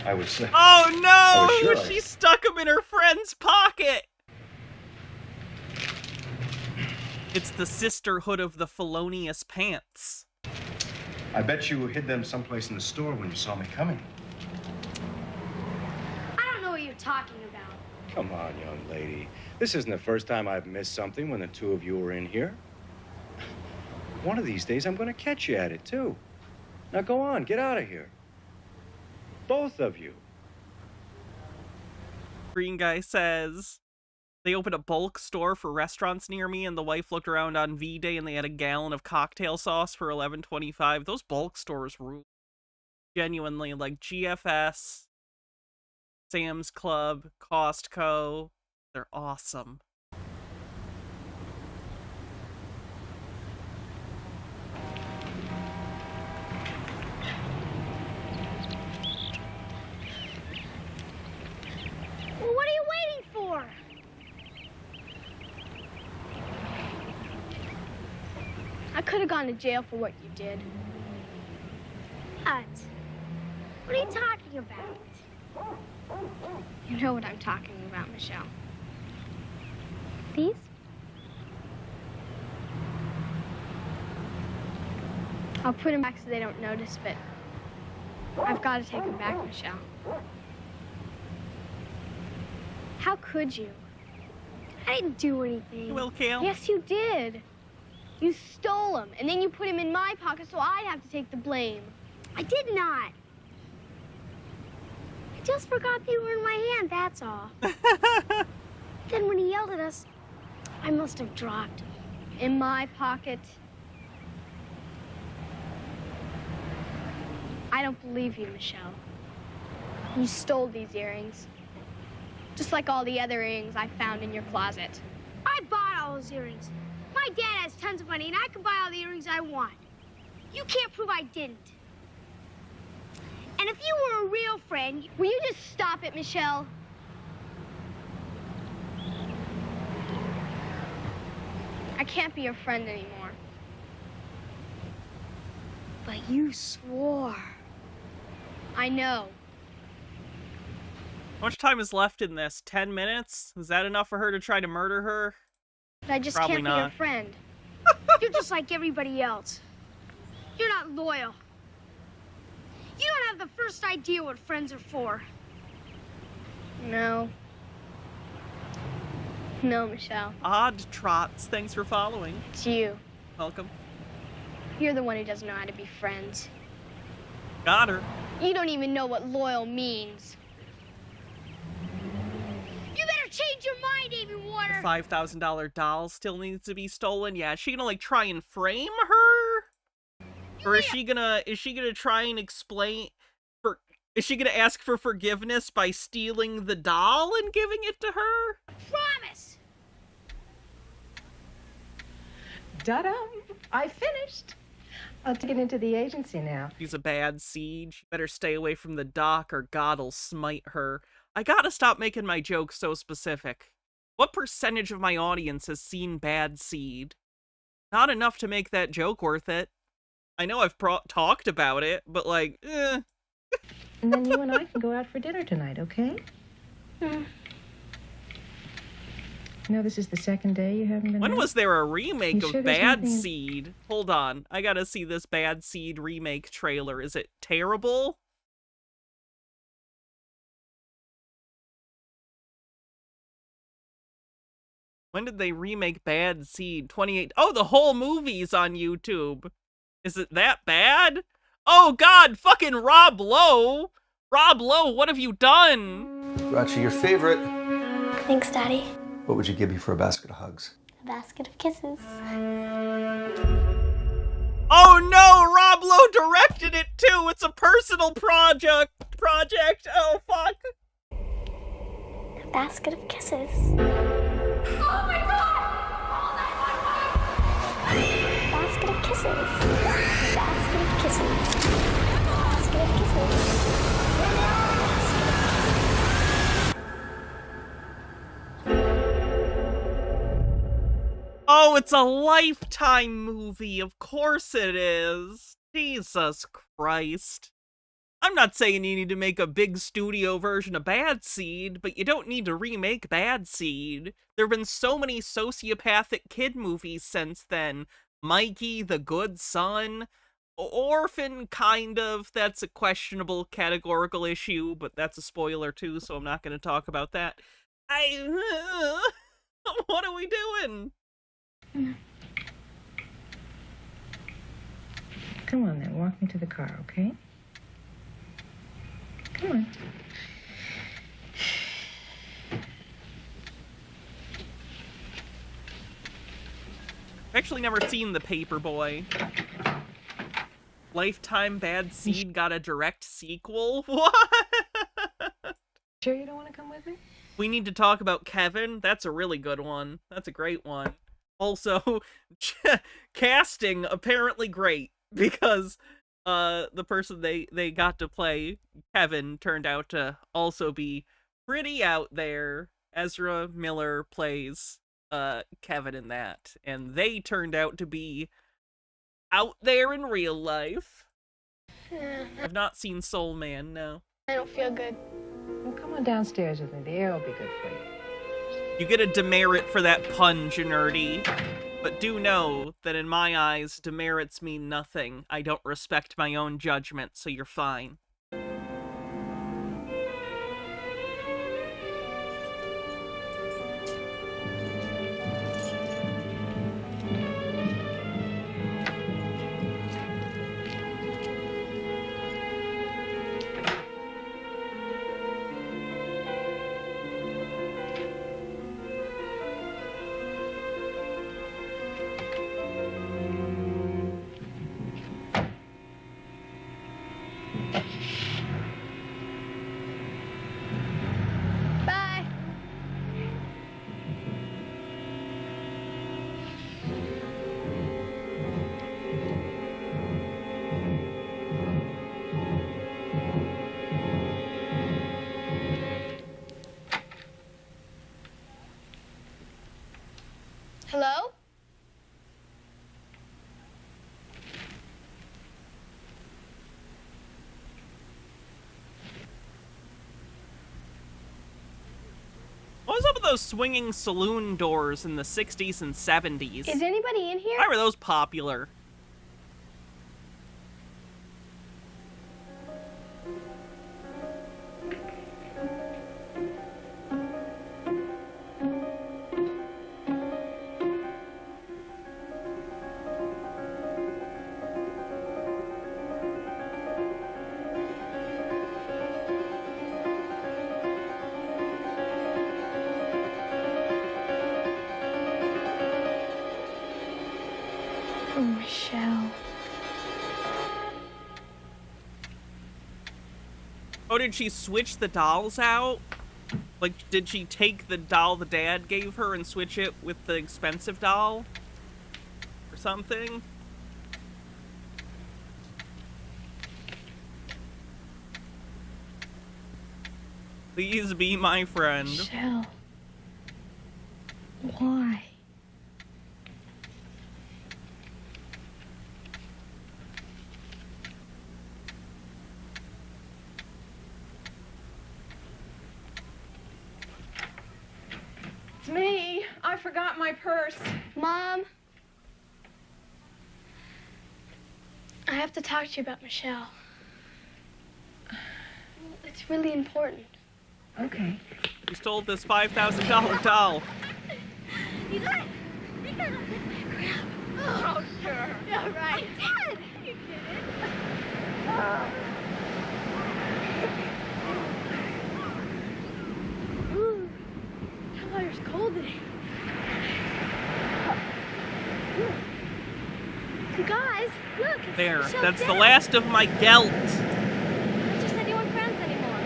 I was... Oh no! I was sure. She stuck him in her friend's pocket! It's the sisterhood of the felonious pants. I bet you hid them someplace in the store when you saw me coming. I don't know what you're talking about. Come on, young lady. This isn't the first time I've missed something when the two of you were in here. One of these days, I'm going to catch you at it, too. Now, go on. Get out of here. Both of you. Green Guy says, they opened a bulk store for restaurants near me, and the wife looked around on V-Day, and they had a gallon of cocktail sauce for $11.25. Those bulk stores rule. Genuinely, like GFS, Sam's Club, Costco. They're awesome. Well, what are you waiting for? I could have gone to jail for what you did. What? What are you talking about? You know what I'm talking about, Michelle. These? I'll put them back so they don't notice, but I've got to take them back, Michelle. How could you? I didn't do anything. You will, Kale. Yes, you did. You stole them, and then you put them in my pocket so I'd have to take the blame. I did not. I just forgot they were in my hand, that's all. Then when he yelled at us, I must have dropped them in my pocket. I don't believe you, Michelle. You stole these earrings. Just like all the other earrings I found in your closet. I bought all those earrings. My dad has tons of money, and I can buy all the earrings I want. You can't prove I didn't. And if you were a real friend, will you just stop it, Michelle? I can't be your friend anymore. But you swore. I know. How much time is left in this? 10 minutes? Is that enough for her to try to murder her? But I just Probably can't be not. your friend. You're just like everybody else. You're not loyal. You don't have the first idea what friends are for. No. No, Michelle. Odd Trots, thanks for following. It's you. Welcome. You're the one who doesn't know how to be friends. Got her. You don't even know what loyal means. You better change your mind, Amy Water. The $5,000 doll still needs to be stolen. Yeah, is she gonna like try and frame her? Or is she gonna try and is she gonna ask for forgiveness by stealing the doll and giving it to her? Promise. Ta-da! I finished. I'll take it into the agency now. She's a bad seed. She better stay away from the dock or God'll smite her. I gotta stop making my jokes so specific. What percentage of my audience has seen Bad Seed? Not enough to make that joke worth it. I know I've talked about it, but like, eh. And then you and I can go out for dinner tonight, okay? You know, this is the second day you haven't been When out? was there a remake You of sure there's Bad nothing- Seed? Hold on. I gotta see this Bad Seed remake trailer. Is it terrible? When did they remake Bad Seed? 28. Oh, the whole movie's on YouTube. Is it that bad? Oh God, fucking Rob Lowe. Rob Lowe, what have you done? Rachi, your favorite. Thanks, Daddy. What would you give me for a basket of hugs? A basket of kisses. Oh no, Rob Lowe directed it too. It's a personal project. Oh fuck. A basket of kisses. Oh my God! Basket of kisses. Basket of kisses. Basket of kisses. Oh, it's a Lifetime movie. Of course it is. Jesus Christ. I'm not saying you need to make a big studio version of Bad Seed, but you don't need to remake Bad Seed. There have been so many sociopathic kid movies since then. Mikey, The Good Son, Orphan, kind of. That's a questionable categorical issue, but that's a spoiler too, so I'm not going to talk about that. What are we doing? Come on then, walk me to the car, okay? Come on. I've actually never seen The Paperboy. Lifetime Bad Seed got a direct sequel? What? Sure you don't want to come with me? We need to talk about Kevin. That's a really good one. That's a great one. Also, casting apparently great because the person they got to play Kevin turned out to also be pretty out there. Ezra Miller plays Kevin in that, and they turned out to be out there in real life. Yeah, I've not seen Soul Man, no. I don't feel good. Well, come on downstairs with me. The air will be good for you. You get a demerit for that pun, Janurdi. But do know that in my eyes, demerits mean nothing. I don't respect my own judgment, so you're fine. Bye. Hello? What was up with those swinging saloon doors in the 60s and 70s? Is anybody in here? Why were those popular? Oh, Michelle. Oh, did she switch the dolls out? Like, did she take the doll the dad gave her and switch it with the expensive doll? Or something? Please be my friend. Michelle. Why? It's me. I forgot my purse. Mom. I have to talk to you about Michelle. It's really important. Okay. You stole this $5,000 doll. You guys don't think my crap. Oh, sure. Yeah, right. I did. You did it. Ooh, that water's cold today. You guys, look. It's There, Michelle's that's the dad. last of my gelt. You just said you weren't friends anymore.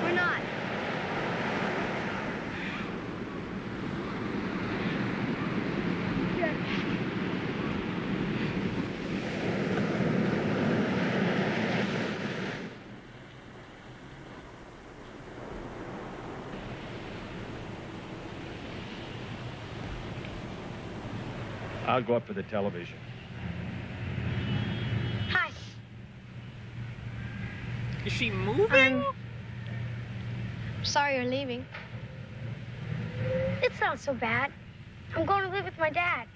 We're not. Here. I'll go up for the television. Hi. Is she moving? I'm sorry you're leaving. It's not so bad. I'm going to live with my dad.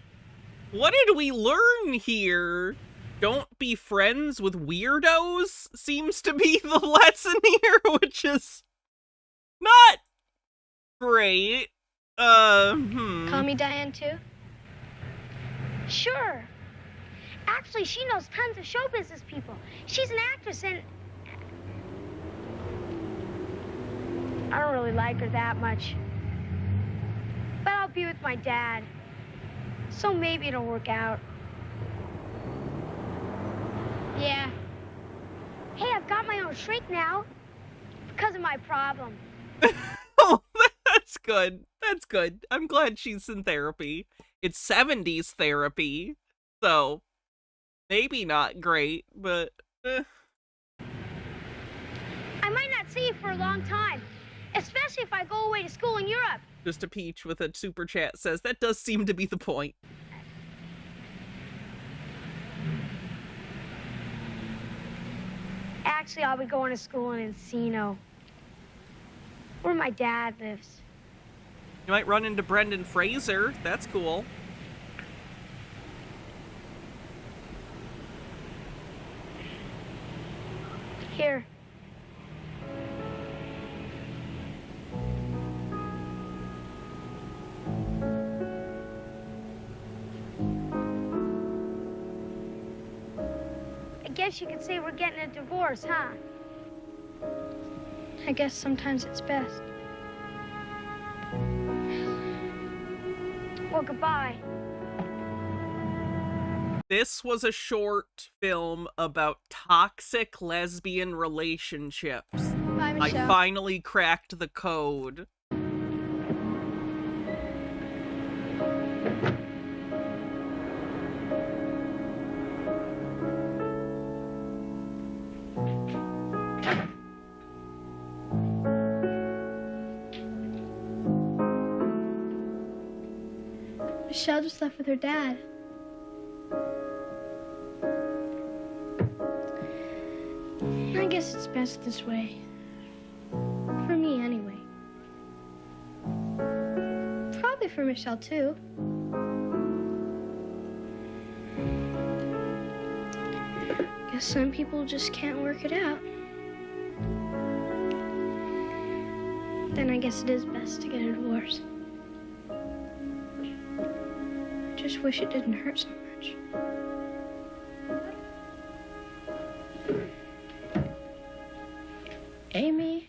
What did we learn here? Don't be friends with weirdos seems to be the lesson here, which is not great. Call me Diane, too? Sure. Actually, she knows tons of show business people. She's an actress, and I don't really like her that much. But I'll be with my dad. So maybe it'll work out. Yeah. Hey, I've got my own shrink now. because of my problem. Oh, that's good. That's good. I'm glad she's in therapy. It's 70s therapy, so maybe not great, but I might not see you for a long time, especially if I go away to school in Europe. Just a Peach with a super chat says that does seem to be the point. Actually, I'll be going to school in Encino, where my dad lives. You might run into Brendan Fraser. That's cool. Here. I guess you could say we're getting a divorce, huh? I guess sometimes it's best. Well, goodbye. This was a short film about toxic lesbian relationships. Bye, I Michelle. finally cracked the code. Michelle just left with her dad. I guess it's best this way. For me, anyway. Probably for Michelle, too. Guess some people just can't work it out. Then I guess it is best to get a divorce. Just wish it didn't hurt so much. Amy?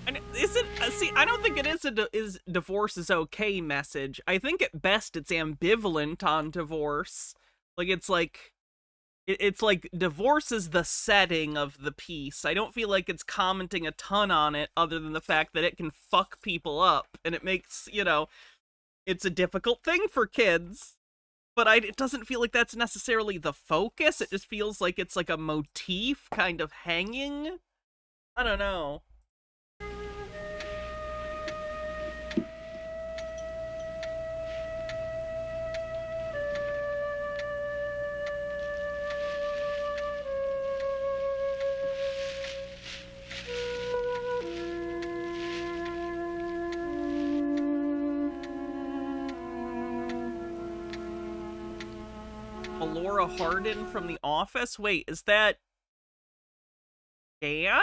And is it? See, I don't think it is is divorce is okay message. I think at best it's ambivalent on divorce. Like it's like divorce is the setting of the piece. I don't feel like it's commenting a ton on it, other than the fact that it can fuck people up, and it makes, you know, it's a difficult thing for kids. But it doesn't feel like that's necessarily the focus. It just feels like it's like a motif kind of hanging. I don't know. Laura Hardin from The Office? Wait, is that Dan?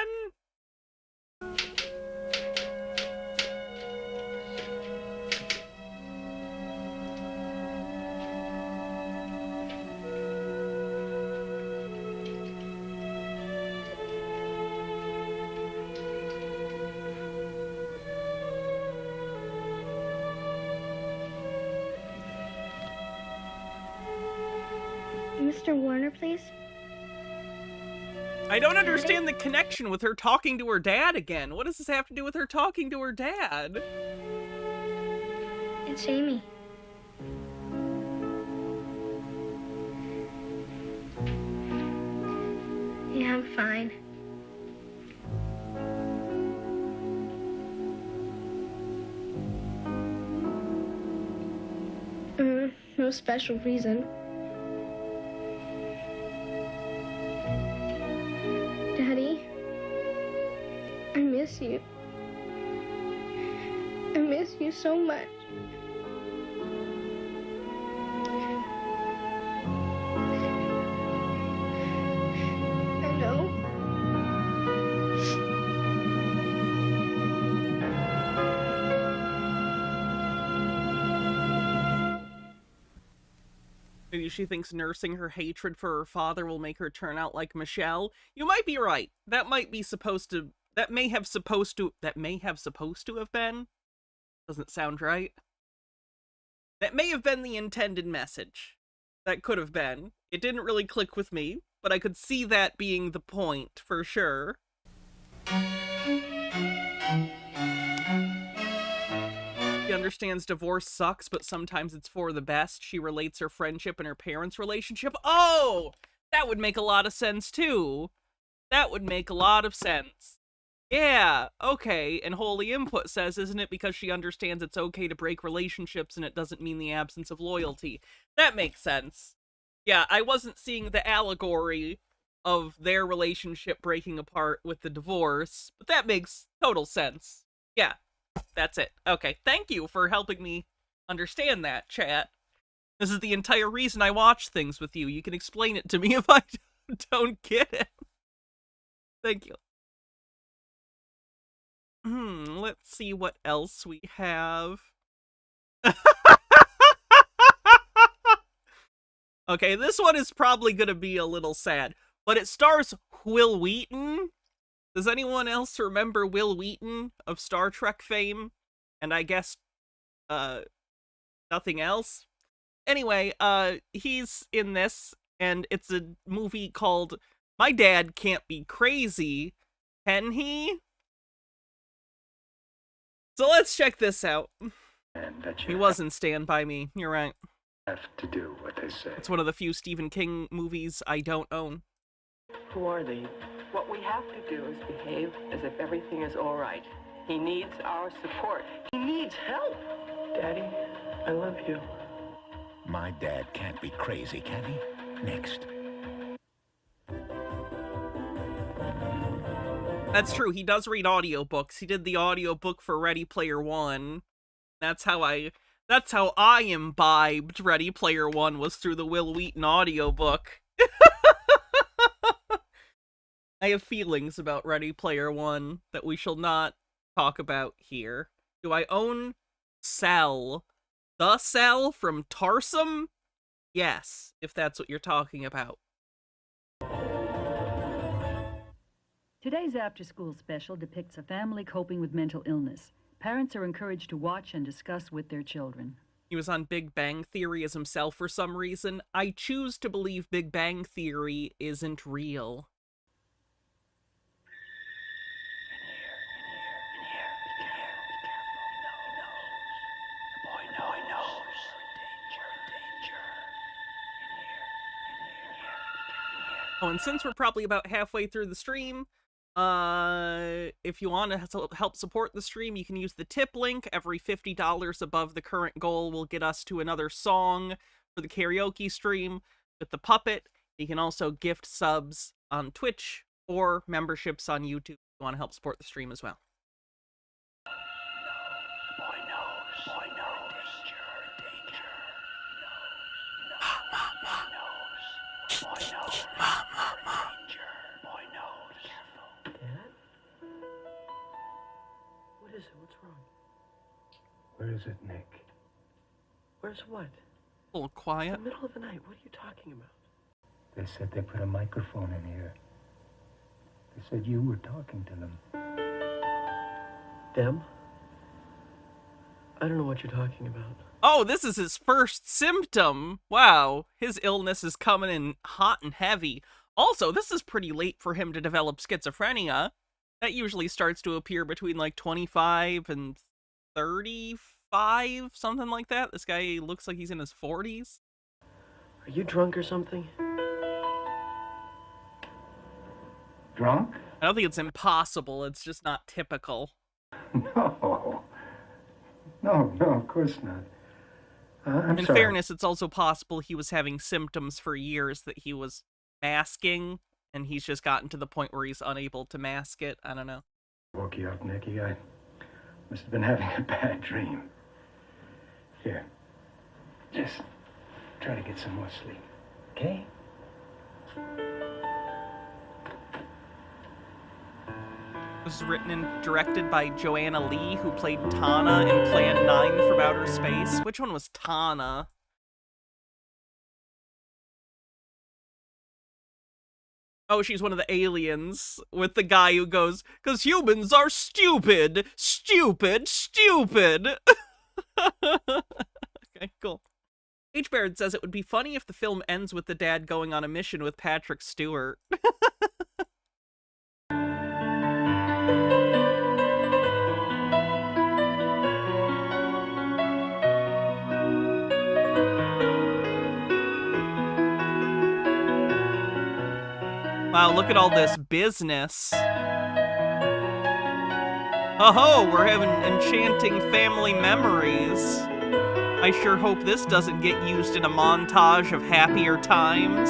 Mr. Warner, please? I don't understand the connection with her talking to her dad again. What does this have to do with her talking to her dad? It's Amy. Yeah, I'm fine. No special reason. Daddy, I miss you. I miss you so much. I know. maybe she thinks nursing her hatred for her father will make her turn out like Michelle. You might be right. That may have supposed to have been. Doesn't sound right. That may have been the intended message. That could have been. It didn't really click with me, but I could see that being the point, for sure. She understands divorce sucks, but sometimes it's for the best. She relates her friendship and her parents' relationship. Oh! That would make a lot of sense, too. That would make a lot of sense. Yeah, okay, and Holy Input says, isn't it because she understands it's okay to break relationships and it doesn't mean the absence of loyalty? That makes sense. Yeah, I wasn't seeing the allegory of their relationship breaking apart with the divorce, but that makes total sense. Yeah, that's it. Okay, thank you for helping me understand that, chat. This is the entire reason I watch things with you. You can explain it to me if I don't get it. Thank you. Let's see what else we have. Okay, this one is probably gonna be a little sad, but it stars Wil Wheaton. Does anyone else remember Wil Wheaton of Star Trek fame? And I guess, nothing else? Anyway, he's in this, and it's a movie called My Dad Can't Be Crazy, Can He? So let's check this out. And that He was in Stand By Me, you're right. have to do what they say. It's one of the few Stephen King movies I don't own. Who are they? What we have to do is behave as if everything is all right. He needs our support. He needs help. Daddy, I love you. My dad can't be crazy, can he? Next. That's true, he does read audiobooks. He did the audiobook for Ready Player One. That's how I imbibed Ready Player One, was through the Wil Wheaton audiobook. I have feelings about Ready Player One that we shall not talk about here. Do I own Cell? The Cell from Tarsum? Yes, if that's what you're talking about. Today's after-school special depicts a family coping with mental illness. Parents are encouraged to watch and discuss with their children. He was on Big Bang Theory as himself for some reason. I choose to believe Big Bang Theory isn't real. Oh, and since we're probably about halfway through the stream, if you want to help support the stream, you can use the tip link. Every $50 above the current goal will get us to another song for the karaoke stream with the puppet. You can also gift subs on Twitch or memberships on YouTube if you want to help support the stream as well. What is it? What's wrong? Where is it, Nick? Where's what? A little quiet. It's the middle of the night. What are you talking about? They said they put a microphone in here. They said you were talking to them. Them? I don't know what you're talking about. Oh, this is his first symptom. Wow, his illness is coming in hot and heavy. Also, this is pretty late for him to develop schizophrenia. That usually starts to appear between like 25 and 35, something like that. This guy looks like he's in his 40s. Are you drunk or something? Drunk? I don't think it's impossible, it's just not typical. No. No, of course not. I'm In sorry. fairness, it's also possible he was having symptoms for years that he was masking, and he's just gotten to the point where he's unable to mask it. I don't know. Woke you up, Nicky. I must have been having a bad dream. Here. Just try to get some more sleep. Okay? This is written and directed by Joanna Lee, who played Tana in Plan 9 from Outer Space. Which one was Tana? Oh, she's one of the aliens with the guy who goes, "'Cause humans are stupid, stupid, stupid." Okay, cool. H. Baird says it would be funny if the film ends with the dad going on a mission with Patrick Stewart. Wow, look at all this business. Oh, we're having enchanting family memories. I sure hope this doesn't get used in a montage of happier times.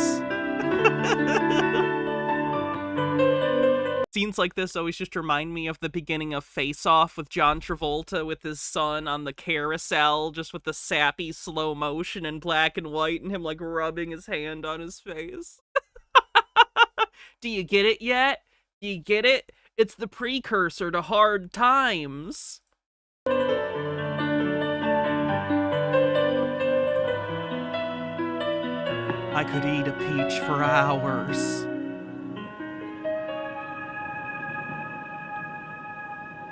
Scenes like this always just remind me of the beginning of Face Off with John Travolta with his son on the carousel, just with the sappy slow motion in black and white and him like rubbing his hand on his face. Do you get it yet? Do you get it? It's the precursor to Hard Times. I could eat a peach for hours.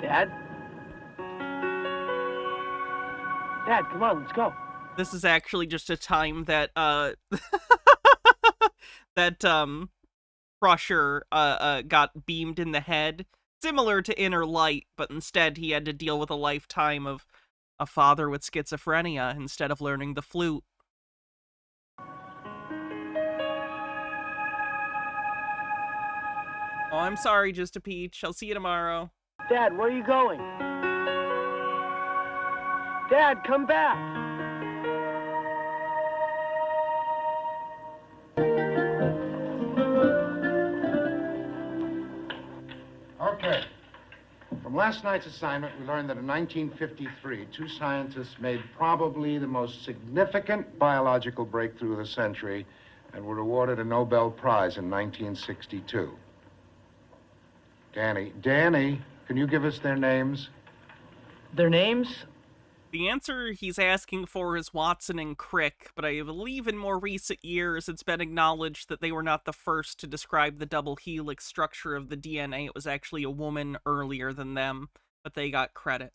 Dad? Dad, come on, let's go. This is actually just a time that, Crusher, got beamed in the head. Similar to Inner Light, but instead he had to deal with a lifetime of a father with schizophrenia instead of learning the flute. Oh, I'm sorry, Just a Peach. I'll see you tomorrow. Dad, where are you going? Dad, come back! Okay. From last night's assignment, we learned that in 1953, two scientists made probably the most significant biological breakthrough of the century and were awarded a Nobel Prize in 1962. Danny, can you give us their names? Their names? The answer he's asking for is Watson and Crick, but I believe in more recent years it's been acknowledged that they were not the first to describe the double helix structure of the DNA. It was actually a woman earlier than them, but they got credit.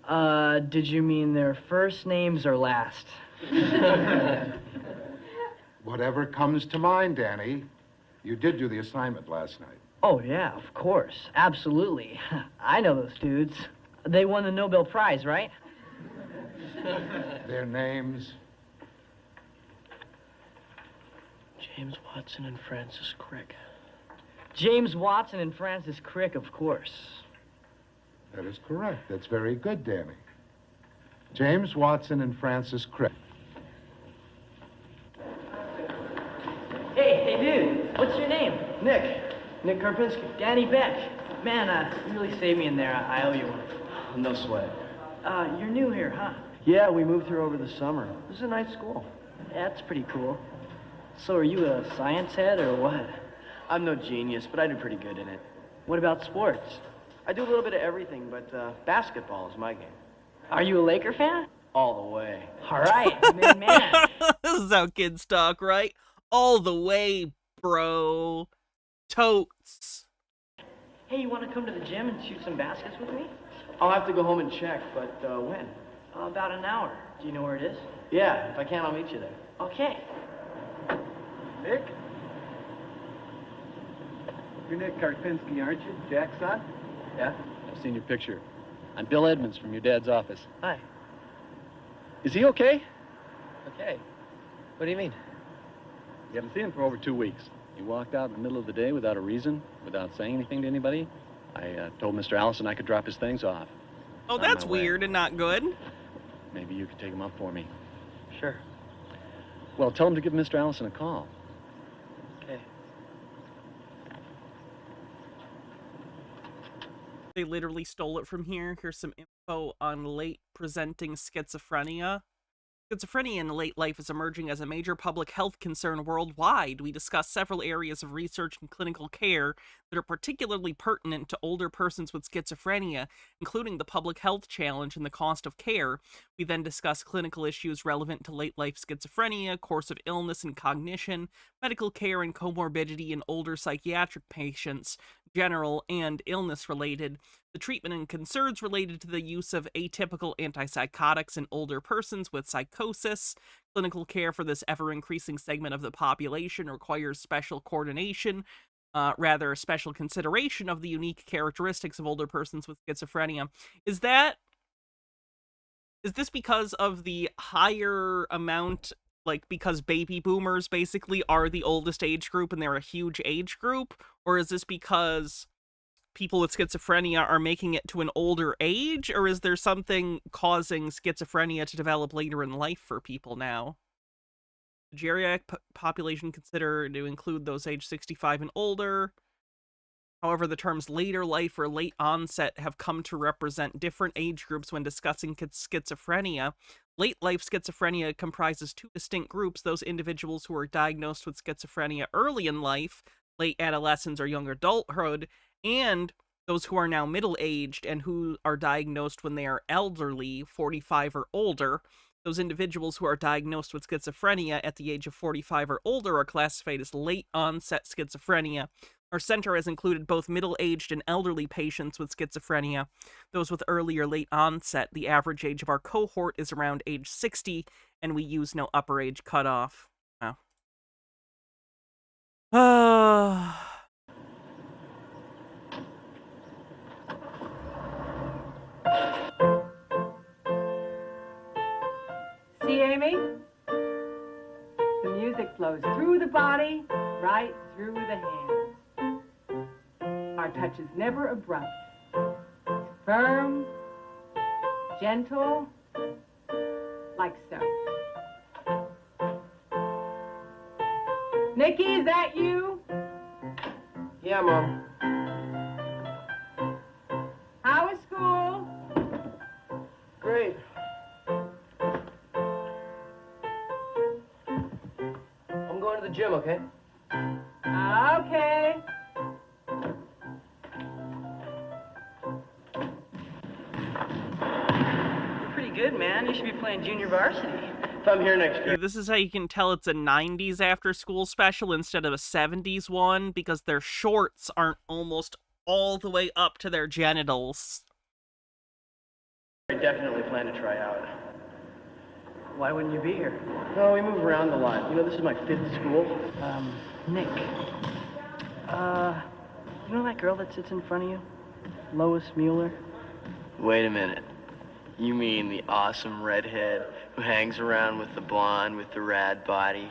Did you mean their first names or last? Whatever comes to mind, Danny. You did do the assignment last night. Oh, yeah, of course. Absolutely. I know those dudes. They won the Nobel Prize, right? Their names? James Watson and Francis Crick. James Watson and Francis Crick, of course. That is correct. That's very good, Danny. James Watson and Francis Crick. Hey, dude, what's your name? Nick Karpinski. Danny Beck. Man, you really saved me in there. I owe you one. No sweat. You're new here, huh? Yeah, we moved here over the summer. This is a nice school. That's pretty cool. So are you a science head or what? I'm no genius, but I do pretty good in it. What about sports? I do a little bit of everything, but basketball is my game. Are you a Laker fan? All the way. All right, man. This is how kids talk, right? All the way, bro. Totes. Hey, you want to come to the gym and shoot some baskets with me? I'll have to go home and check, but when? About an hour. Do you know where it is? Yeah, if I can, I'll meet you there. Okay. Nick? You're Nick Karpinski, aren't you? Jack's son? Yeah? I've seen your picture. I'm Bill Edmonds from your dad's office. Hi. Is he okay? Okay. What do you mean? You haven't seen him for over 2 weeks. He walked out in the middle of the day without a reason, without saying anything to anybody. I told Mr. Allison I could drop his things off. Oh, that's weird and not good. Maybe you could take him up for me. Sure. Well, tell him to give Mr. Allison a call. Okay. They literally stole it from here. Here's some info on late presenting schizophrenia. Schizophrenia in late life is emerging as a major public health concern worldwide. We discuss several areas of research and clinical care that are particularly pertinent to older persons with schizophrenia, including the public health challenge and the cost of care. We then discuss clinical issues relevant to late life schizophrenia, course of illness and cognition, medical care and comorbidity in older psychiatric patients, general and illness related, the treatment and concerns related to the use of atypical antipsychotics in older persons with psychosis. Clinical care for this ever-increasing segment of the population requires special coordination, special consideration of the unique characteristics of older persons with schizophrenia. Is this because of the higher amount, like because baby boomers basically are the oldest age group and they're a huge age group? Or is this because people with schizophrenia are making it to an older age? Or is there something causing schizophrenia to develop later in life for people now? The geriatric population considered to include those age 65 and older. However, the terms later life or late onset have come to represent different age groups when discussing schizophrenia. Late life schizophrenia comprises two distinct groups: those individuals who are diagnosed with schizophrenia early in life, late adolescence or young adulthood, and those who are now middle-aged and who are diagnosed when they are elderly, 45 or older. Those individuals who are diagnosed with schizophrenia at the age of 45 or older are classified as late-onset schizophrenia. Our center has included both middle-aged and elderly patients with schizophrenia. Those with early or late onset, the average age of our cohort is around age 60, and we use no upper age cutoff. Oh. See, Amy? The music flows through the body, right through the hands. Our touch is never abrupt. It's firm, gentle, like so. Nikki, is that you? Yeah, Mom. How was school? Great. I'm going to the gym, okay? Okay. You're pretty good, man. You should be playing junior varsity. If I'm here next year. This is how you can tell it's a 90s after-school special instead of a 70s one, because their shorts aren't almost all the way up to their genitals. I definitely plan to try out. Why wouldn't you be here? No, we move around a lot. You know, this is my 5th school. Nick. You know that girl that sits in front of you? Lois Mueller? Wait a minute. You mean the awesome redhead who hangs around with the blonde with the rad body?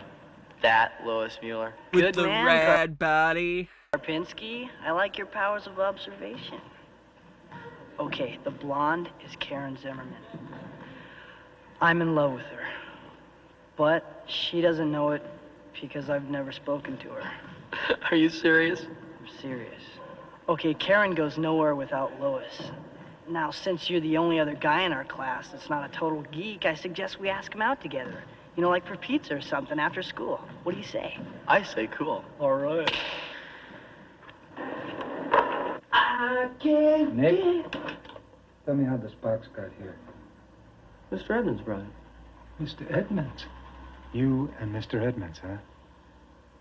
That Lois Mueller? With Good the man, rad body. Karpinski, I like your powers of observation. Okay, the blonde is Karen Zimmerman. I'm in love with her. But she doesn't know it because I've never spoken to her. Are you serious? I'm serious. Okay, Karen goes nowhere without Lois. Now, since you're the only other guy in our class that's not a total geek, I suggest we ask him out together. You know, like for pizza or something after school. What do you say? I say cool. All right. I can't Nick, tell me how this box got here. Mr. Edmonds brought it. Mr. Edmonds? You and Mr. Edmonds, huh?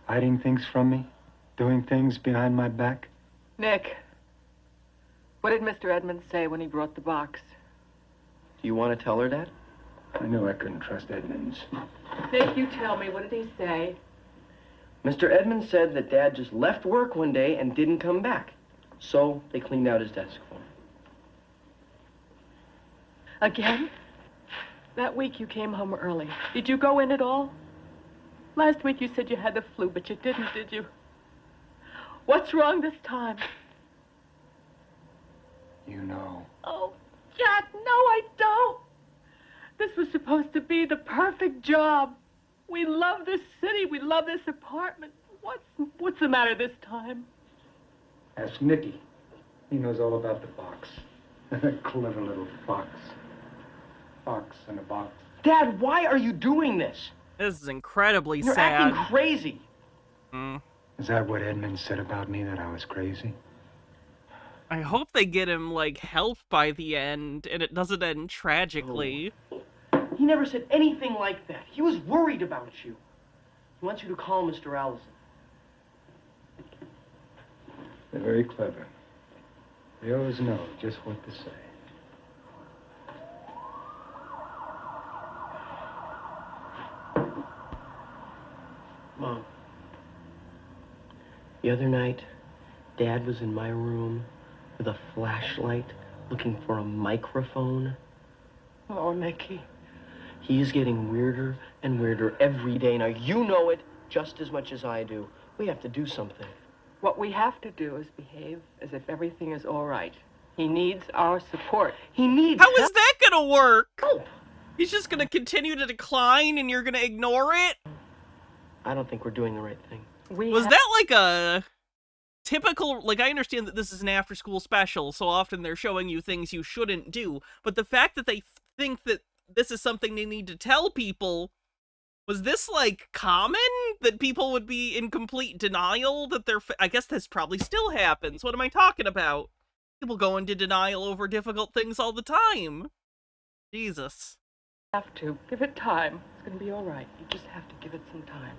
Hiding things from me? Doing things behind my back? Nick, what did Mr. Edmonds say when he brought the box? Do you want to tell her, Dad? I knew I couldn't trust Edmonds. Nick, you tell me, what did he say? Mr. Edmonds said that Dad just left work one day and didn't come back. So they cleaned out his desk for him. Again? That week you came home early. Did you go in at all? Last week you said you had the flu, but you didn't, did you? What's wrong this time? You know. Oh, Jack, no, I don't. This was supposed to be the perfect job. We love this city. We love this apartment. What's the matter this time? Ask Nicky. He knows all about the box. Clever little fox. Fox in a box. Dad, why are you doing this? This is incredibly You're sad. acting crazy. Is that what Edmund said about me, that I was crazy? I hope they get him, like, help by the end, and it doesn't end tragically. He never said anything like that. He was worried about you. He wants you to call Mr. Allison. They're very clever. They always know just what to say. Mom, the other night, Dad was in my room with a flashlight looking for a microphone. Oh, Nicky. He's getting weirder and weirder every day. Now, you know it just as much as I do. We have to do something. What we have to do is behave as if everything is all right. He needs our support. He needs How is that gonna work? He's just gonna continue to decline and you're gonna ignore it? I don't think we're doing the right thing. Was that like a typical, like, I understand that this is an after-school special, so often they're showing you things you shouldn't do, but the fact that they think that this is something they need to tell people, was this, like, common? That people would be in complete denial that they're, I guess this probably still happens. What am I talking about? People go into denial over difficult things all the time. Jesus. Have to. Give it time. It's going to be all right. You just have to give it some time.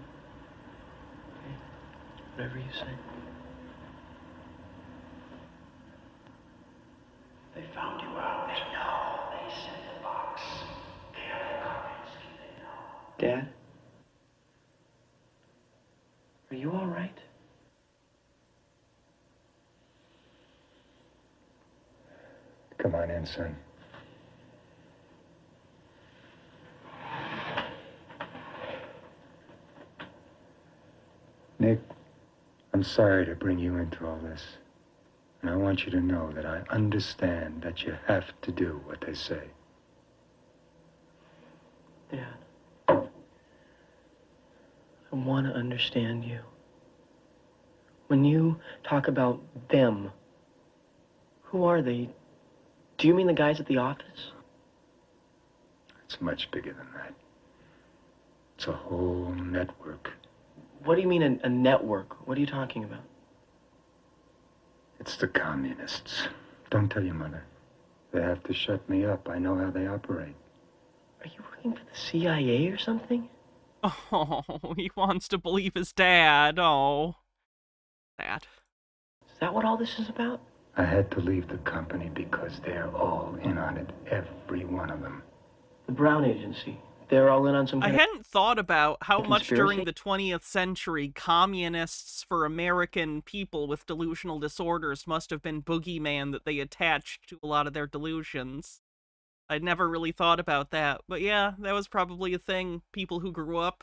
Okay. Whatever you say. They found you out. They know. They sent the box. Careful, Kaminsky, they know. Dad? Are you all right? Come on in, son. Nick, I'm sorry to bring you into all this. And I want you to know that I understand that you have to do what they say. Dad. I want to understand you. When you talk about them, who are they? Do you mean the guys at the office? It's much bigger than that. It's a whole network. What do you mean a network? What are you talking about? It's the communists. Don't tell your mother. They have to shut me up. I know how they operate. Are you working for the CIA or something? Oh, he wants to believe his dad. Oh. Sad. Is that what all this is about? I had to leave the company because they're all in on it. Every one of them. The Brown Agency. They're all in on some I kind of hadn't thought about how much during conspiracy? the 20th century communists for American people with delusional disorders must have been boogeyman that they attached to a lot of their delusions. I'd never really thought about that, but yeah, that was probably a thing. People who grew up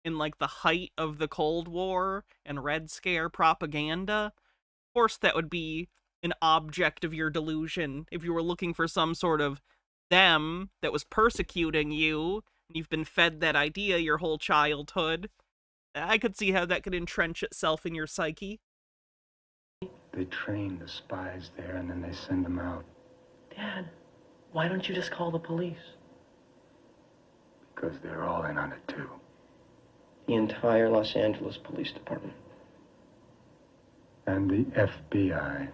in, like, the height of the Cold War and Red Scare propaganda, of course that would be an object of your delusion if you were looking for some sort of them that was persecuting you. You've been fed that idea your whole childhood. I could see how that could entrench itself in your psyche. They train the spies there and then they send them out. Dad, why don't you just call the police? Because they're all in on it too. The entire Los Angeles Police Department. And the FBI.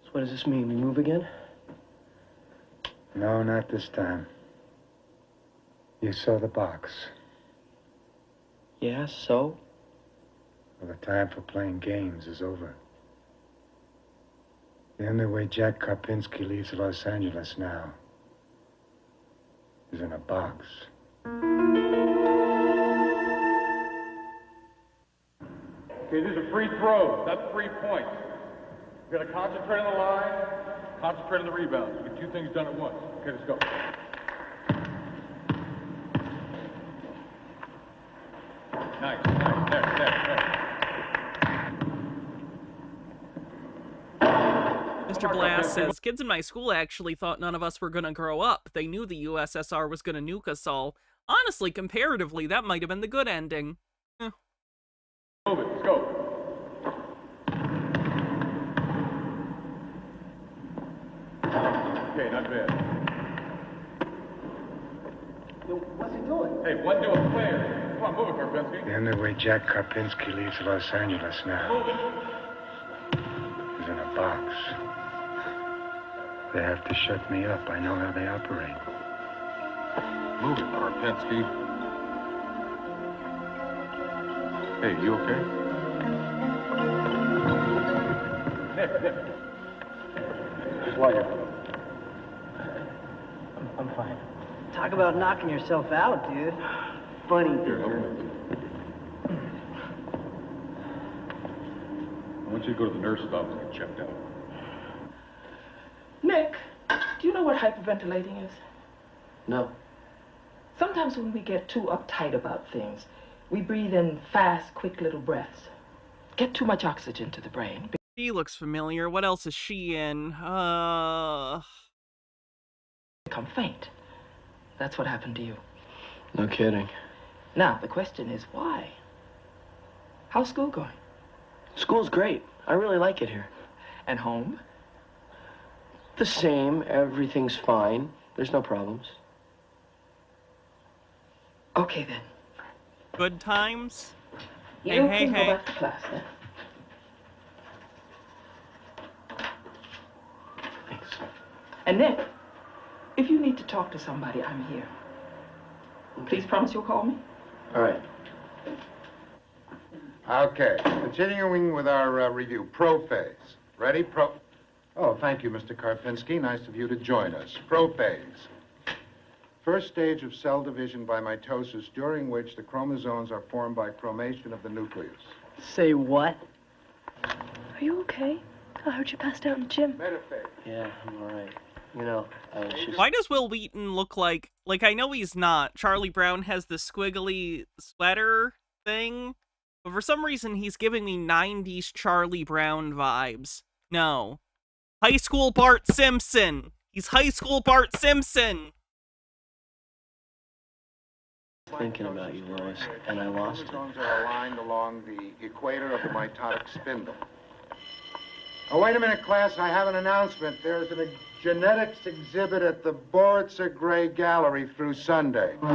So what does this mean? We move again? No, not this time. You saw the box. Yeah, so? Well, the time for playing games is over. The only way Jack Karpinski leaves Los Angeles now is in a box. Okay, these are free throws. That's 3 points. We're going to concentrate on the line, concentrate on the rebounds. Get two things done at once. Okay, let's go. Nice, nice. There. Mr. Blass says, kids in my school actually thought none of us were going to grow up. They knew the USSR was going to nuke us all. Honestly, comparatively, that might have been the good ending. Eh. Move it, let's go. Okay, not bad. What's he doing? Hey, one to a player. Come on, move it, Karpinski. The only way Jack Karpinski leaves Los Angeles now Move it. is in a box. They have to shut me up. I know how they operate. Move it, Karpinski. Hey, you okay? Nick. Just lie here. I'm fine. Talk about knocking yourself out, dude. Funny. Here, help me. I want you to go to the nurse's office and get checked out. Nick, do you know what hyperventilating is? No. Sometimes when we get too uptight about things, we breathe in fast, quick little breaths. Get too much oxygen to the brain. She looks familiar. What else is she in? Become faint. That's what happened to you. No kidding. Now, the question is why? How's school going? School's great. I really like it here. And home? The same. Everything's fine. There's no problems. Okay, then. Good times? You Hey. can go back to class, then. Thanks. And Nick, if you need to talk to somebody, I'm here. Please promise you'll call me? All right. Okay, continuing with our review. Prophase. Ready? Oh, thank you, Mr. Karpinski. Nice of you to join us. Prophase. First stage of cell division by mitosis, during which the chromosomes are formed by chromation of the nucleus. Say what? Are you okay? I heard you passed out in the gym. Metaphase. Yeah, I'm all right. You know, I was just... Why does Will Wheaton look like I know he's not. Charlie Brown has the squiggly sweater thing, but for some reason he's giving me 90s Charlie Brown vibes. No. High school Bart Simpson. He's high school Bart Simpson. Thinking about you, Lois, and I lost it. Chromosomes are aligned along the equator of the mitotic spindle. Oh, wait a minute, class. I have an announcement. There's a genetics exhibit at the Boritzer Gray Gallery through Sunday. A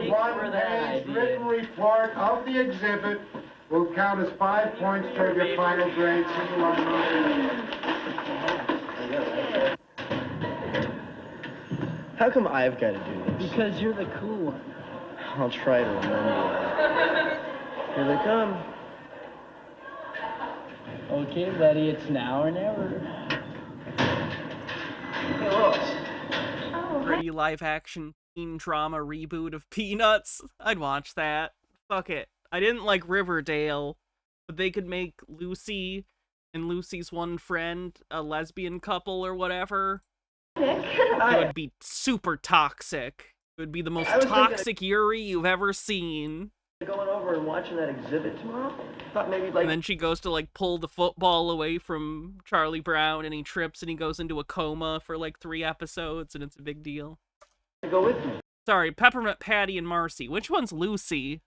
one-page written report of the exhibit will count as 5 points toward your final grade. See you on Monday. How come I've got to do this? Because you're the cool one. I'll try to remember that. Here they come. Okay, buddy, it's now or never. Hey, Lois. Pretty live action teen drama reboot of Peanuts. I'd watch that. Fuck it. I didn't like Riverdale, but they could make Lucy and Lucy's one friend a lesbian couple or whatever. It would be super toxic. It would be the most toxic Yuri you've ever seen. Going over and watching that exhibit tomorrow? Thought maybe like... And then she goes to pull the football away from Charlie Brown and he trips and he goes into a coma for 3 episodes and it's a big deal. Go with me. Sorry, Peppermint Patty and Marcy. Which one's Lucy?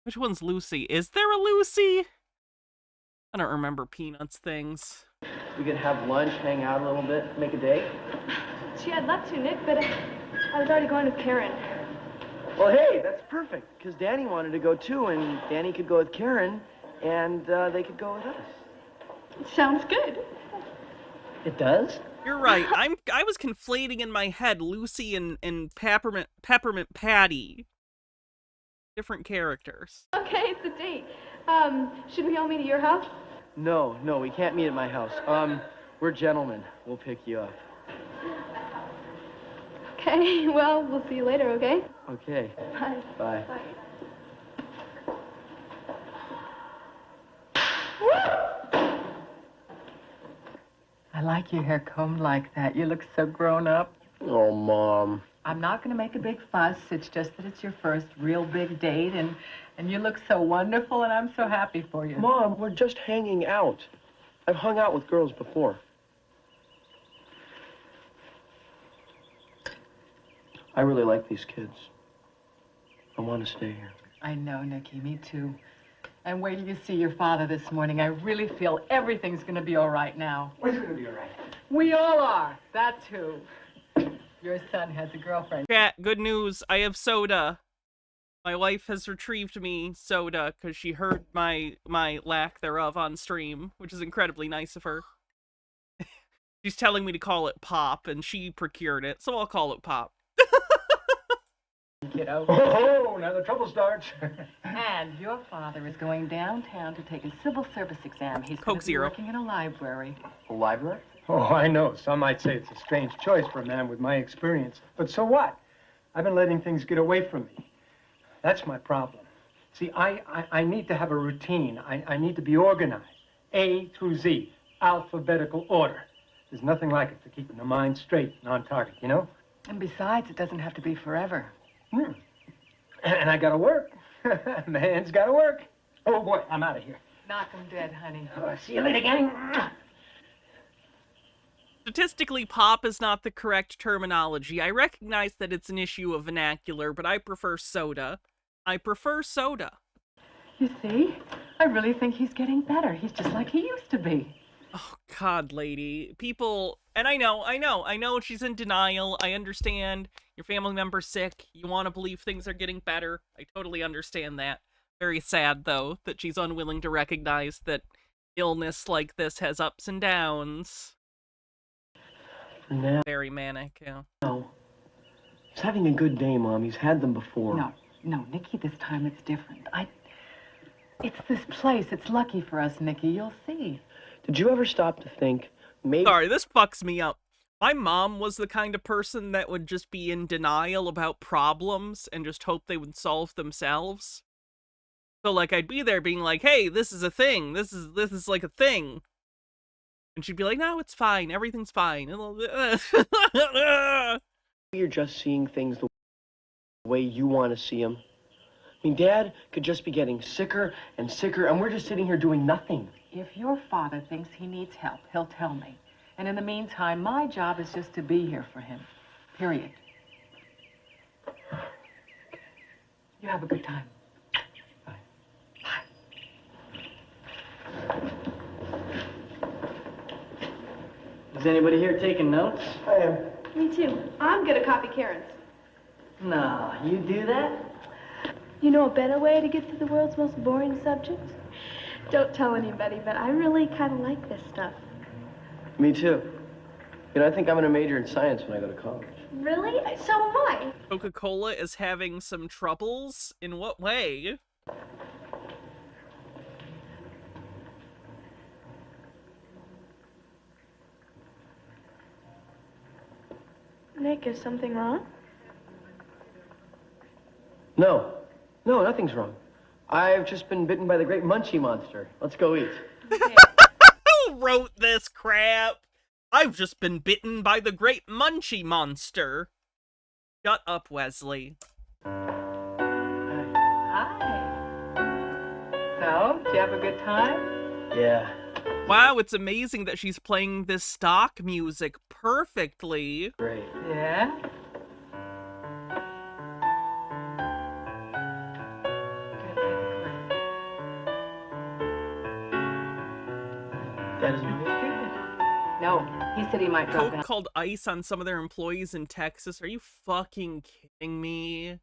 Which one's Lucy? Is there a Lucy? I don't remember Peanuts things. We could have lunch, hang out a little bit, make a date. Gee, I'd love to, Nick, but I was already going with Karen. Well, hey, that's perfect, because Danny wanted to go too, and Danny could go with Karen, and they could go with us. Sounds good. It does? You're right. I was conflating in my head Lucy and Peppermint Patty. Different characters. Okay, it's a date. Should we all meet at your house? No, we can't meet at my house. We're gentlemen. We'll pick you up. Okay, well, we'll see you later, okay? Okay. Bye. Bye. I like your hair combed like that. You look so grown up. Oh, Mom. I'm not going to make a big fuss. It's just that it's your first real big date, and you look so wonderful, and I'm so happy for you. Mom, we're just hanging out. I've hung out with girls before. I really like these kids. I want to stay here. I know, Nikki. Me too. And wait till you see your father this morning. I really feel everything's going to be all right now. What's going to be all right? We all are. That's who. Your son has a girlfriend. Chat, good news. I have soda. My wife has retrieved me soda because she heard my lack thereof on stream, which is incredibly nice of her. She's telling me to call it Pop, and she procured it, so I'll call it Pop. Kiddo. Oh, now the trouble starts. And your father is going downtown to take a civil service exam. He's Coke going to be Zero. working in a library. A library? Oh, I know. Some might say it's a strange choice for a man with my experience. But so what? I've been letting things get away from me. That's my problem. See, I need to have a routine. I need to be organized. A through Z, alphabetical order. There's nothing like it for keeping the mind straight and on target, you know? And besides, it doesn't have to be forever. And I gotta work. Man's gotta work. Oh, boy, I'm out of here. Knock 'em dead, honey. See you later, gang. Statistically, pop is not the correct terminology. I recognize that it's an issue of vernacular, but I prefer soda. I prefer soda. You see? I really think he's getting better. He's just like he used to be. Oh, God, lady. People, and I know she's in denial. I understand your family member's sick. You want to believe things are getting better. I totally understand that. Very sad, though, that she's unwilling to recognize that illness like this has ups and downs. Now, very manic, yeah. No. He's having a good day, Mom. He's had them before. No, Nikki, this time it's different. It's this place. It's lucky for us, Nikki. You'll see. Did you ever stop to think, maybe... Sorry, this fucks me up. My mom was the kind of person that would just be in denial about problems and just hope they would solve themselves. So, like, I'd be there being like, hey, this is a thing. This is like a thing. And she'd be like, no, it's fine. Everything's fine. You're just seeing things the way you want to see them. I mean, Dad could just be getting sicker and sicker, and we're just sitting here doing nothing. If your father thinks he needs help, he'll tell me. And in the meantime, my job is just to be here for him. Period. You have a good time. Is anybody here taking notes? I am. Me too. I'm gonna copy Karen's. No, you do that? You know a better way to get through the world's most boring subject? Don't tell anybody, but I really kind of like this stuff. Me too. You know, I think I'm going to major in science when I go to college. Really? So am I. Coca-Cola is having some troubles? In what way? Nick, is something wrong? No, nothing's wrong. I've just been bitten by the great munchie monster. Let's go eat. Who wrote this crap? I've just been bitten by the great munchie monster. Shut up, Wesley. Hi. So, did you have a good time? Yeah. Wow, it's amazing that she's playing this stock music perfectly. Great. Yeah? That is No, he said he might drop Coke in. called ice on some of their employees in Texas. Are you fucking kidding me?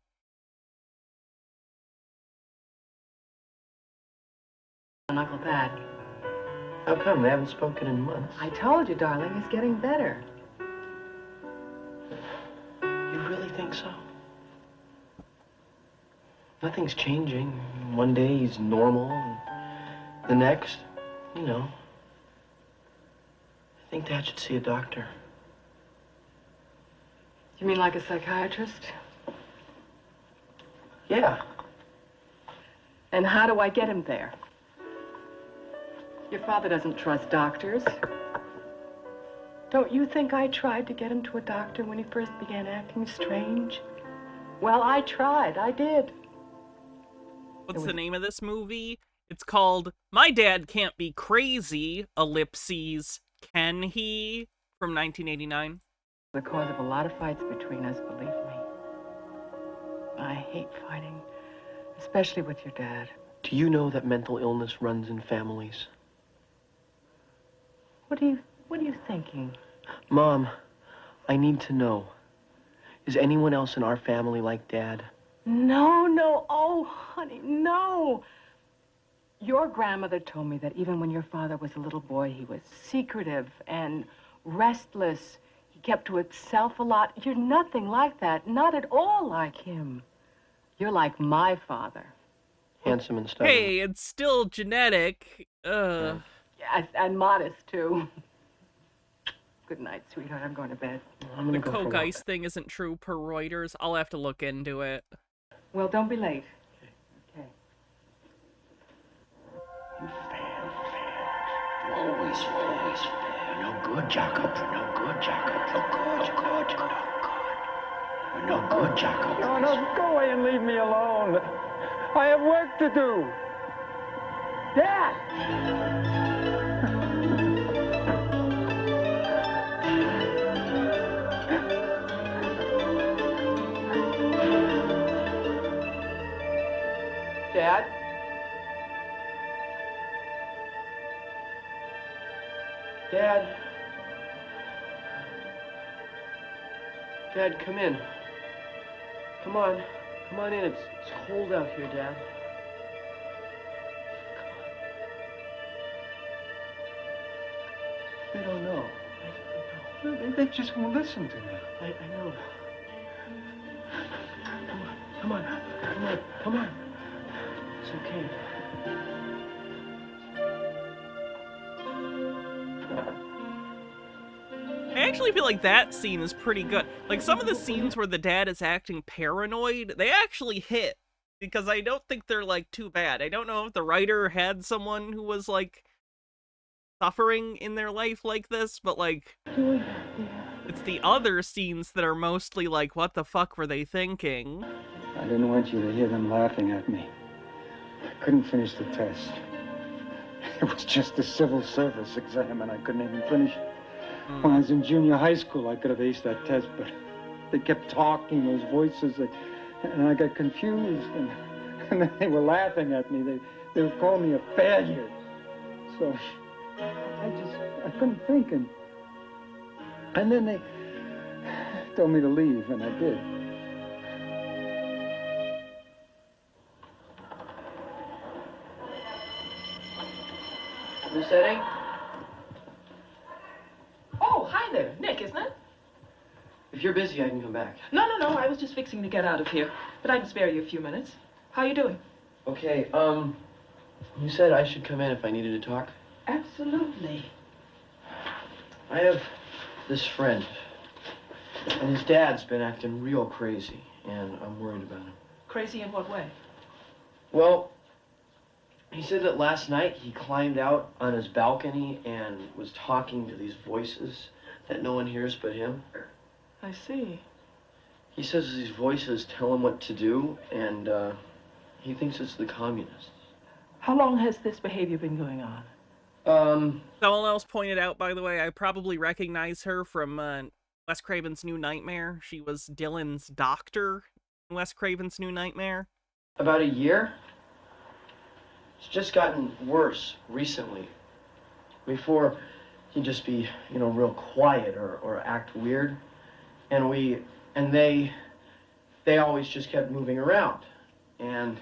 Uncle Pat. How come? They haven't spoken in months. I told you, darling, he's getting better. You really think so? Nothing's changing. One day he's normal, and the next, you know. I think Dad should see a doctor. You mean like a psychiatrist? Yeah. And how do I get him there? Your father doesn't trust doctors. Don't you think I tried to get him to a doctor when he first began acting strange? Well, I tried. I did. What's the name of this movie? It's called My Dad Can't Be Crazy, ellipses, Can He? From 1989. The cause of a lot of fights between us, believe me. I hate fighting, especially with your dad. Do you know that mental illness runs in families? What are you thinking? Mom, I need to know. Is anyone else in our family like Dad? No, no. Oh, honey, no. Your grandmother told me that even when your father was a little boy, he was secretive and restless. He kept to himself a lot. You're nothing like that. Not at all like him. You're like my father. Handsome and stubborn. Hey, it's still genetic. Yes, and modest, too. Good night, sweetheart. I'm going to bed. I'm The gonna go for a coke walk. ice thing isn't true per Reuters. I'll have to look into it. Well, don't be late. Okay. Always fair. No good, Jacob. No good, Jacob. No good. No good, Jacob. No, no, go away and leave me alone. I have work to do. Dad! Dad? Dad. Dad, come in. Come on. Come on in. It's cold out here, Dad. They don't know. They just won't listen to me. I know. Come on. Come on. Come on. It's okay. I actually feel like that scene is pretty good. Like, some of the scenes where the dad is acting paranoid, they actually hit. Because I don't think they're, like, too bad. I don't know if the writer had someone who was, like, suffering in their life like this, but, like, it's the other scenes that are mostly like, what the fuck were they thinking? I didn't want you to hear them laughing at me. I couldn't finish the test. It was just a civil service exam, and I couldn't even finish it. When I was in junior high school, I could have aced that test, but they kept talking, those voices, and I got confused, and then they were laughing at me. They would call me a failure. So I couldn't think, and then they told me to leave, and I did. Miss Eddie? Oh, hi there. Nick, isn't it? If you're busy, I can come back. No. I was just fixing to get out of here. But I can spare you a few minutes. How you doing? Okay, you said I should come in if I needed to talk? Absolutely. I have this friend, and his dad's been acting real crazy, and I'm worried about him. Crazy in what way? Well, he said that last night he climbed out on his balcony and was talking to these voices that no one hears but him. I see. He says these voices tell him what to do, and he thinks it's the communists. How long has this behavior been going on? Someone else pointed out, by the way, I probably recognize her from Wes Craven's New Nightmare. She was Dylan's doctor in Wes Craven's New Nightmare. About a year. It's just gotten worse recently. Before, he'd just be, real quiet or act weird. And they always just kept moving around. And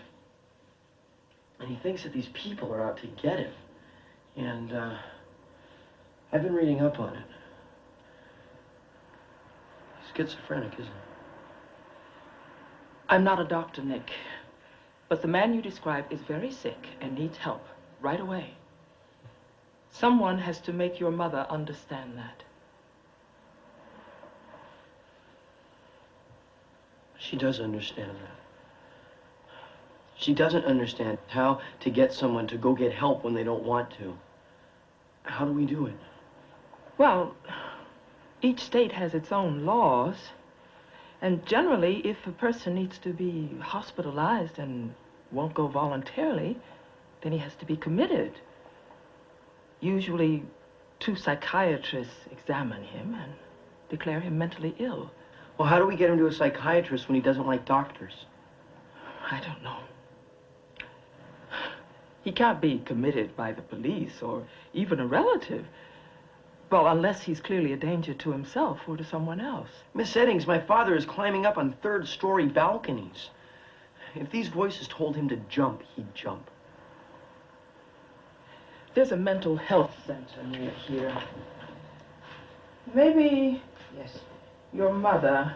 he thinks that these people are out to get him. And I've been reading up on it. He's schizophrenic, isn't he? I'm not a doctor, Nick. But the man you describe is very sick and needs help right away. Someone has to make your mother understand that. She does understand that. She doesn't understand how to get someone to go get help when they don't want to. How do we do it? Well, each state has its own laws. And generally, if a person needs to be hospitalized and won't go voluntarily, then he has to be committed. Usually, 2 psychiatrists examine him and declare him mentally ill. Well, how do we get him to a psychiatrist when he doesn't like doctors? I don't know. He can't be committed by the police or even a relative. Well, unless he's clearly a danger to himself or to someone else. Miss Eddings, my father is climbing up on third-story balconies. If these voices told him to jump, he'd jump. There's a mental health center near here. Maybe, yes, your mother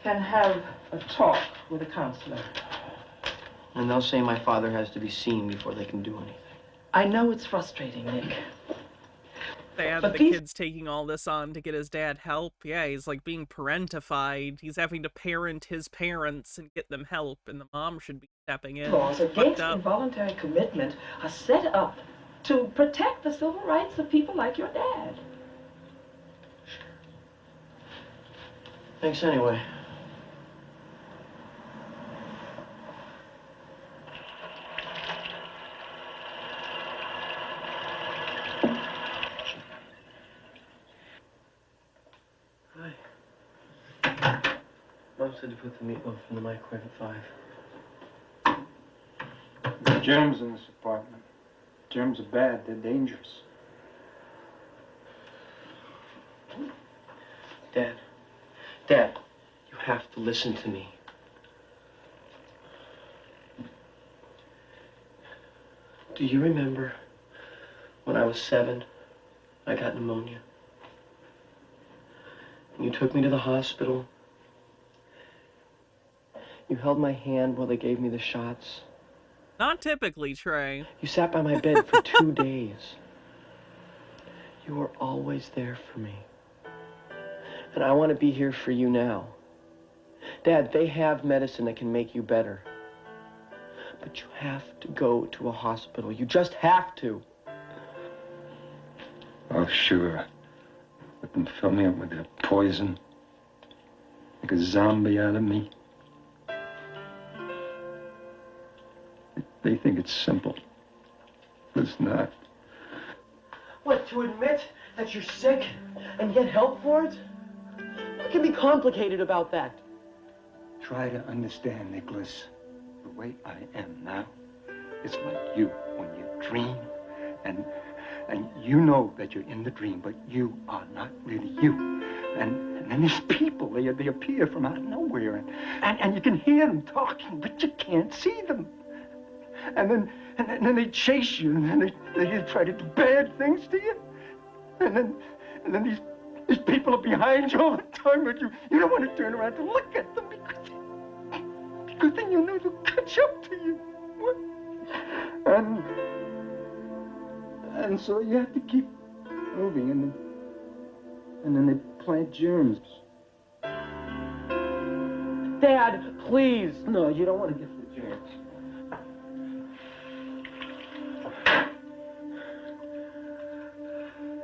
can have a talk with a counselor. And they'll say my father has to be seen before they can do anything. I know it's frustrating, Nick. Sad But the these- kid's taking all this on to get his dad help. Yeah, he's like being parentified. He's having to parent his parents and get them help, and the mom should be stepping in. Laws It's fucked against up. involuntary commitment are set up to protect the civil rights of people like your dad. Thanks anyway. Hi. Mom said to put the meatloaf in the microwave at 5. There's germs in this apartment. Germs are bad. They're dangerous. Dad, you have to listen to me. Do you remember when I was 7, I got pneumonia? And you took me to the hospital. You held my hand while they gave me the shots. Not typically, Trey. You sat by my bed for 2 days. You were always there for me. And I want to be here for you now. Dad, they have medicine that can make you better. But you have to go to a hospital. You just have to. Oh, sure. Let them fill me up with their poison. Make a zombie out of me. They think it's simple. But it's not. What, to admit that you're sick and get help for it? What can be complicated about that? Try to understand, Nicholas. The way I am now, it's like you when you dream, and you know that you're in the dream, but you are not really you. And then these people, they appear from out of nowhere, and you can hear them talking, but you can't see them. And then they chase you, and then they try to do bad things to you. And then these people are behind you all the time, but you don't want to turn around to look at them because then you know they'll catch up to you. And so you have to keep moving, and then they plant germs. Dad, please. No, you don't want to get the germs.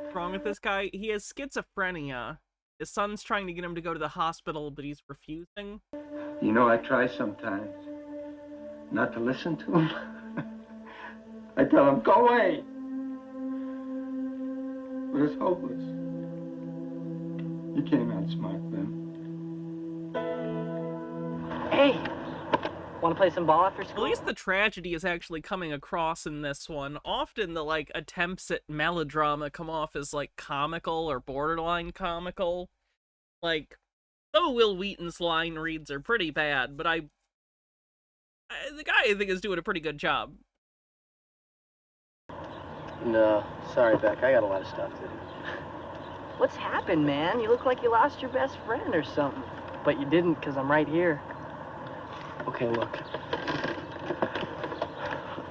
What's wrong with this guy? He has schizophrenia. His son's trying to get him to go to the hospital, but he's refusing. You know, I try sometimes not to listen to him. I tell him, go away. But it's hopeless. You came out smart then. Hey, want to play some ball after school? At least the tragedy is actually coming across in this one. Often the, like, attempts at melodrama come off as, like, comical or borderline comical. Like, though Will Wheaton's line reads are pretty bad, but the guy, I think, is doing a pretty good job. No, sorry, Beck. I got a lot of stuff to do. What's happened, man? You look like you lost your best friend or something. But you didn't, because I'm right here. Okay, look.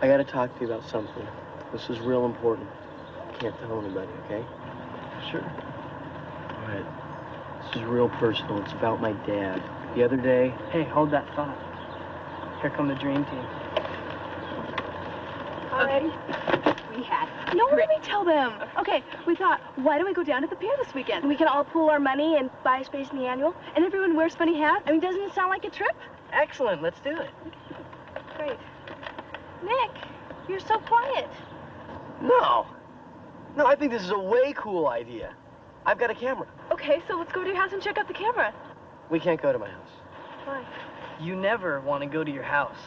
I gotta talk to you about something. This is real important. Can't tell anybody, okay? Sure. All right. This is real personal. It's about my dad. The other day... Hey, hold that thought. Here come the dream team. Already? We had. No, let me tell them. Okay, we thought, why don't we go down to the pier this weekend? We can all pool our money and buy space in the annual, and everyone wears funny hats. I mean, doesn't it sound like a trip? Excellent, let's do it. Great. Nick, you're so quiet. No, I think this is a way cool idea. I've got a camera. Okay, so let's go to your house and check out the camera. We can't go to my house. Why? You never want to go to your house.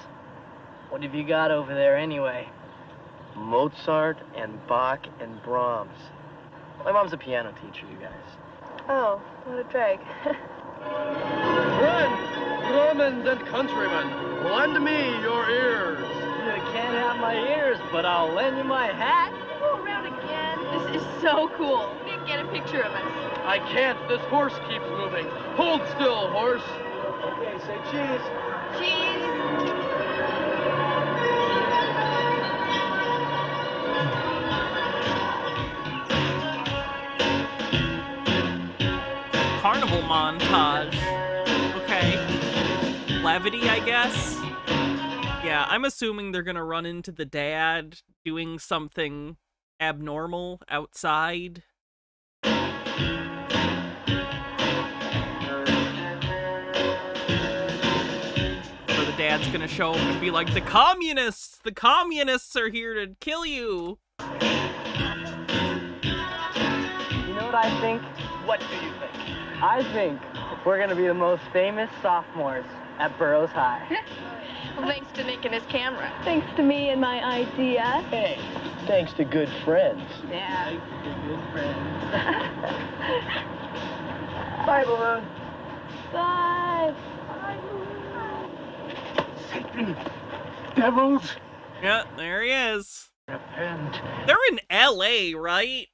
What have you got over there anyway? Mozart and Bach and Brahms. My mom's a piano teacher, you guys. Oh, what a drag. Friends, Romans, and countrymen, lend me your ears. You can't have my ears, but I'll lend you my hat. Go around again. This is so cool. Nick, get a picture of us. I can't. This horse keeps moving. Hold still, horse. Okay, say cheese. Cheese. Carnival montage. Okay. Levity, I guess? Yeah, I'm assuming they're gonna run into the dad doing something abnormal outside. Or the dad's gonna show up and be like, the communists are here to kill you! You know what I think? What do you think? I think we're gonna be the most famous sophomores at Burroughs High. Well, thanks to Nick and his camera. Thanks to me and my idea. Hey, thanks to good friends. Yeah. Thanks to good friends. Bye, Balloon. Bye. Satan. Devils. Yeah, there he is. Repent. They're in LA, right?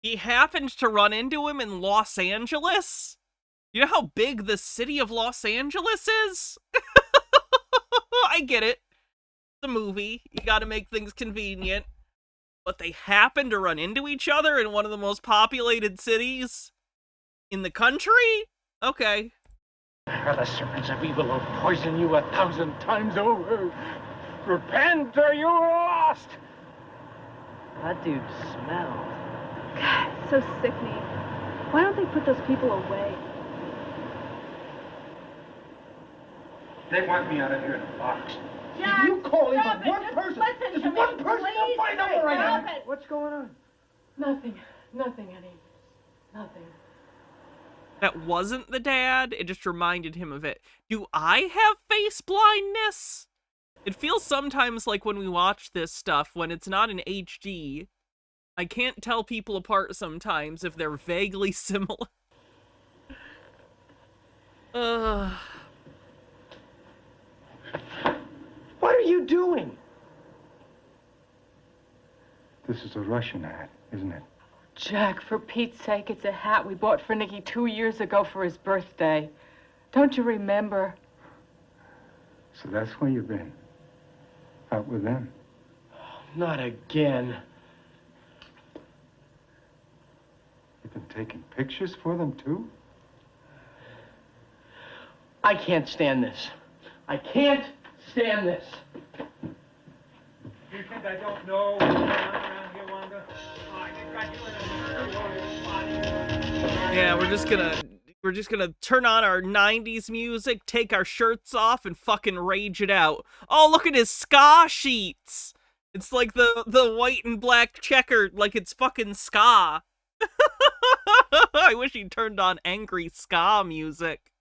He happened to run into him in Los Angeles? You know how big the city of Los Angeles is? I get it. It's a movie. You gotta make things convenient. But they happen to run into each other in one of the most populated cities in the country? Okay. The serpents of evil will poison you 1,000 times over. Repent or you're lost. That dude smelled. God, it's so sickening. Why don't they put those people away? They want me out of here in a box. Jack, you call even stop it. one Just person, listen just to me, one person to please. find out where I am. Stop it. What's going on? Nothing, Eddie. Nothing. That wasn't the dad. It just reminded him of it. Do I have face blindness? It feels sometimes like when we watch this stuff, when it's not in HD, I can't tell people apart sometimes if they're vaguely similar. What are you doing? This is a Russian hat, isn't it? Jack, for Pete's sake, it's a hat we bought for Nicky 2 years ago for his birthday. Don't you remember? So that's where you've been. Out with them. Not again. You've been taking pictures for them, too? I can't stand this. I can't stand this. You think I don't know what's going on around here, Wanda? Yeah, we're just gonna turn on our 90s music, take our shirts off, and fucking rage it out. Oh, look at his ska sheets! It's like the white and black checkered, like it's fucking ska. I wish he turned on angry ska music.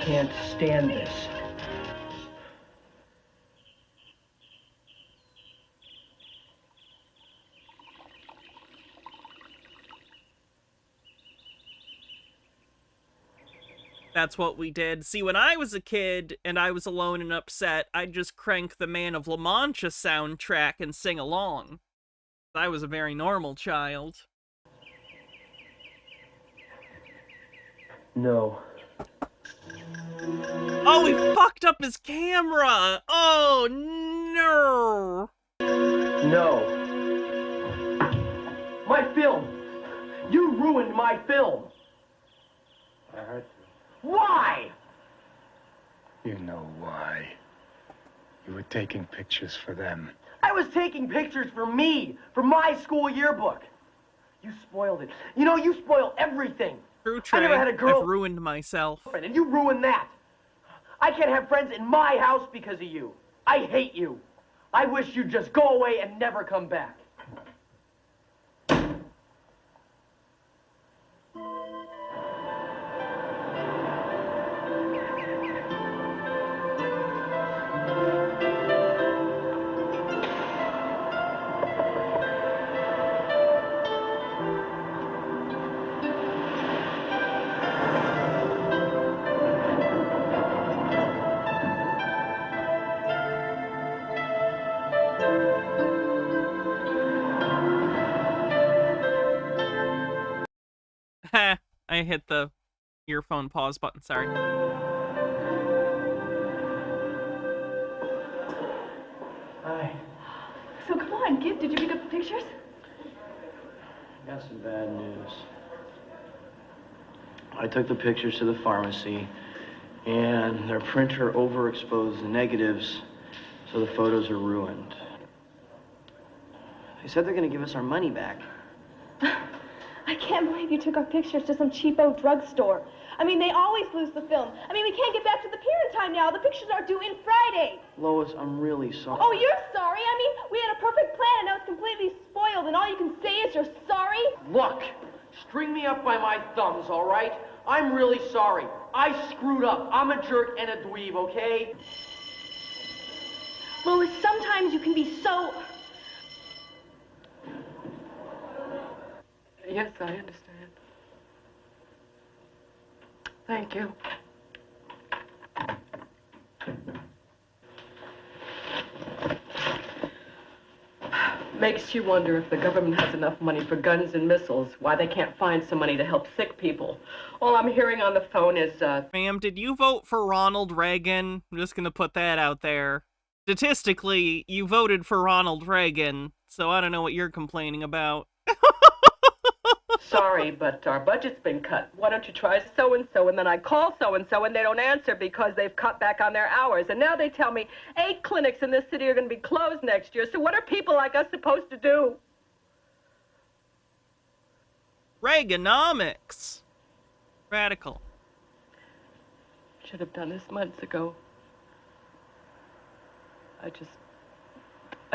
Can't stand this. That's what we did. See, when I was a kid and I was alone and upset, I'd just crank the Man of La Mancha soundtrack and sing along. I was a very normal child. No. Oh, he fucked up his camera! Oh, no! No. My film! You ruined my film! I heard Why? you. You know why. You were taking pictures for them. I was taking pictures for me, for my school yearbook. You spoiled it. You know, you spoil everything. True, Trey. I never had a girl I've ruined myself. and you ruined that. I can't have friends in my house because of you. I hate you. I wish you'd just go away and never come back. I hit the earphone pause button, sorry. Hi. So come on, kid, did you pick up the pictures? Got some bad news. I took the pictures to the pharmacy, and their printer overexposed the negatives, so the photos are ruined. They said they're gonna give us our money back. I can't believe you took our pictures to some cheapo drugstore. I mean, they always lose the film. I mean, we can't get back to the pier in time now. The pictures are due in Friday. Lois, I'm really sorry. Oh, you're sorry? I mean, we had a perfect plan and now it's completely spoiled and all you can say is you're sorry? Look, string me up by my thumbs, all right? I'm really sorry. I screwed up. I'm a jerk and a dweeb, okay? Lois, sometimes you can be so... Yes, I understand. Thank you. Makes you wonder if the government has enough money for guns and missiles, why they can't find some money to help sick people. All I'm hearing on the phone is, Ma'am, did you vote for Ronald Reagan? I'm just gonna put that out there. Statistically, you voted for Ronald Reagan, so I don't know what you're complaining about. sorry, but our budget's been cut. Why don't you try so-and-so? And then I call so-and-so and they don't answer because they've cut back on their hours. And now they tell me 8 clinics in this city are going to be closed next year. So what are people like us supposed to do? Reaganomics. Radical. Should have done this months ago. I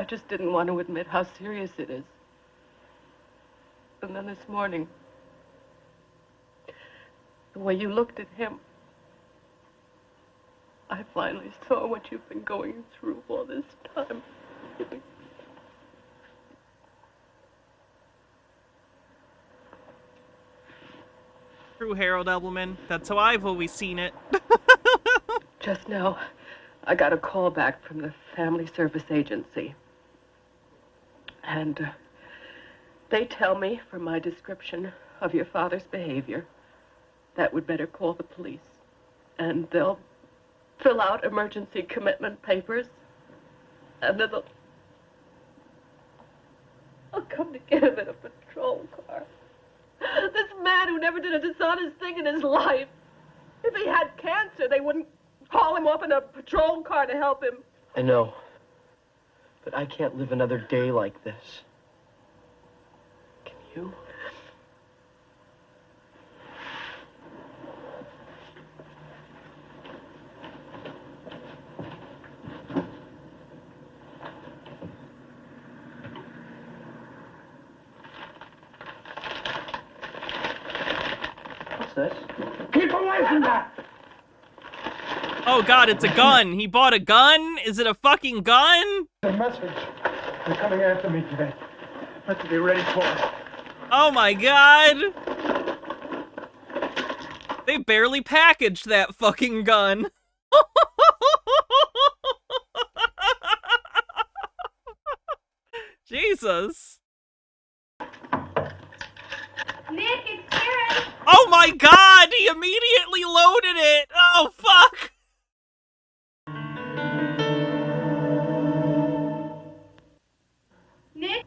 just didn't want to admit how serious it is. And then this morning, the way you looked at him, I finally saw what you've been going through all this time. True, Harold Edelman. That's how I've always seen it. Just now, I got a call back from the Family Service Agency. And they tell me, from my description of your father's behavior, that we'd better call the police. And they'll fill out emergency commitment papers. And then I'll come to get him in a patrol car. This man who never did a dishonest thing in his life. If he had cancer, they wouldn't haul him off in a patrol car to help him. I know. But I can't live another day like this. Can you? What's this? Keep away from that! Oh god, it's a gun! He bought a gun? Is it a fucking gun? The message. They're coming after me today. Have to be ready for it. Oh my god! They barely packaged that fucking gun. Jesus. Nick, it's Karen! Oh my god! He immediately loaded it! Oh fuck! Nick?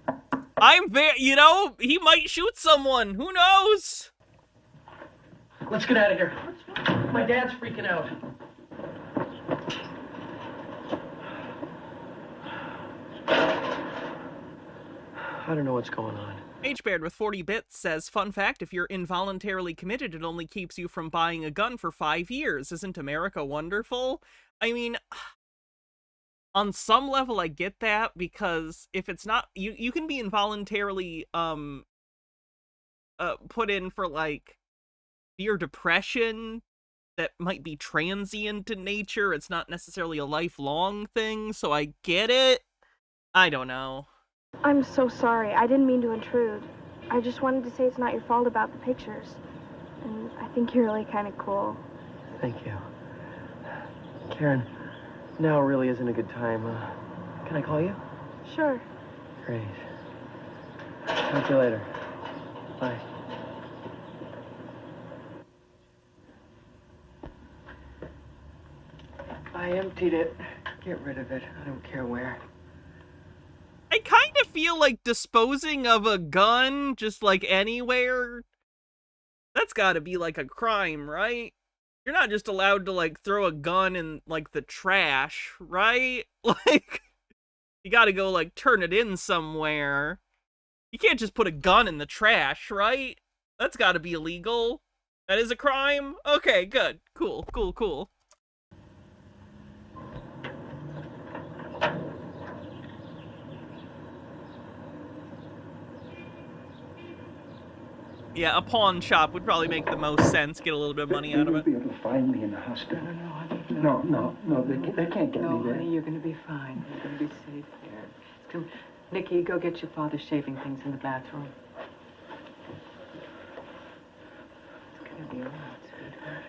I'm very, you know, he might shoot someone. Who knows? Let's get out of here. My dad's freaking out. I don't know what's going on. H-Baird with 40 bits says, fun fact, if you're involuntarily committed, it only keeps you from buying a gun for 5 years. Isn't America wonderful? I mean, on some level I get that, because if it's not, you can be involuntarily put in for like severe depression that might be transient in nature. It's not necessarily a lifelong thing, so I get it. I don't know. I'm so sorry. I didn't mean to intrude. I just wanted to say it's not your fault about the pictures. And I think you're really kind of cool. Thank you. Karen, now really isn't a good time. Can I call you? Sure. Great. Talk to you later. Bye. I emptied it. Get rid of it. I don't care where. I kind of feel like disposing of a gun just like anywhere, that's gotta be like a crime, right? You're not just allowed to like throw a gun in like the trash, right? Like, you gotta go like turn it in somewhere. You can't just put a gun in the trash, right? That's gotta be illegal. That is a crime? Okay, good. Cool, cool, cool. Yeah, a pawn shop would probably make the most sense. Get a little bit of money out of it. They will be able to find me in the hospital. No, they can't get me there. Honey, you're going to be fine. You're going to be safe there. Nikki, go get your father shaving things in the bathroom. It's going to be all right, sweetheart.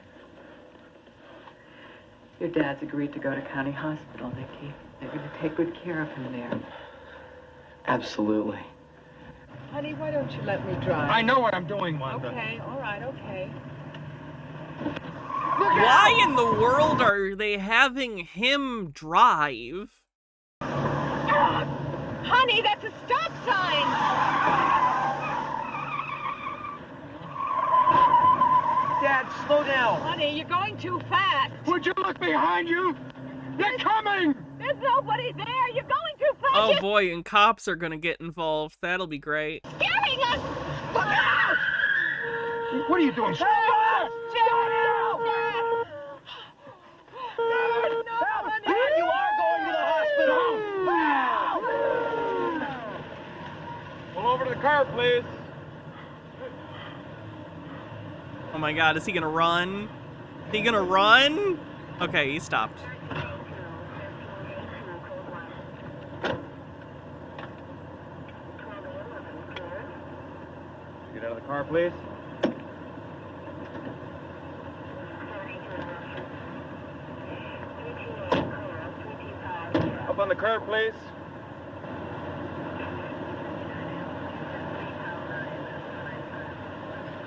Your dad's agreed to go to county hospital, Nikki. They're going to take good care of him there. Absolutely. Honey, why don't you let me drive? I know what I'm doing, Wanda. Okay, all right, okay. Why in the world are they having him drive? Honey, that's a stop sign! Dad, slow down. Honey, you're going too fast. Would you look behind you? They're coming! There's nobody there. You're going too fast. Oh boy, and cops are gonna get involved. That'll be great. Scaring us! Look out! What are you doing? Dad! Dad, you are going to the hospital! Pull over to the car, please. Oh my god, is he gonna run? Is he gonna run? Okay, he stopped. Get out of the car, please. Up on the curb, please.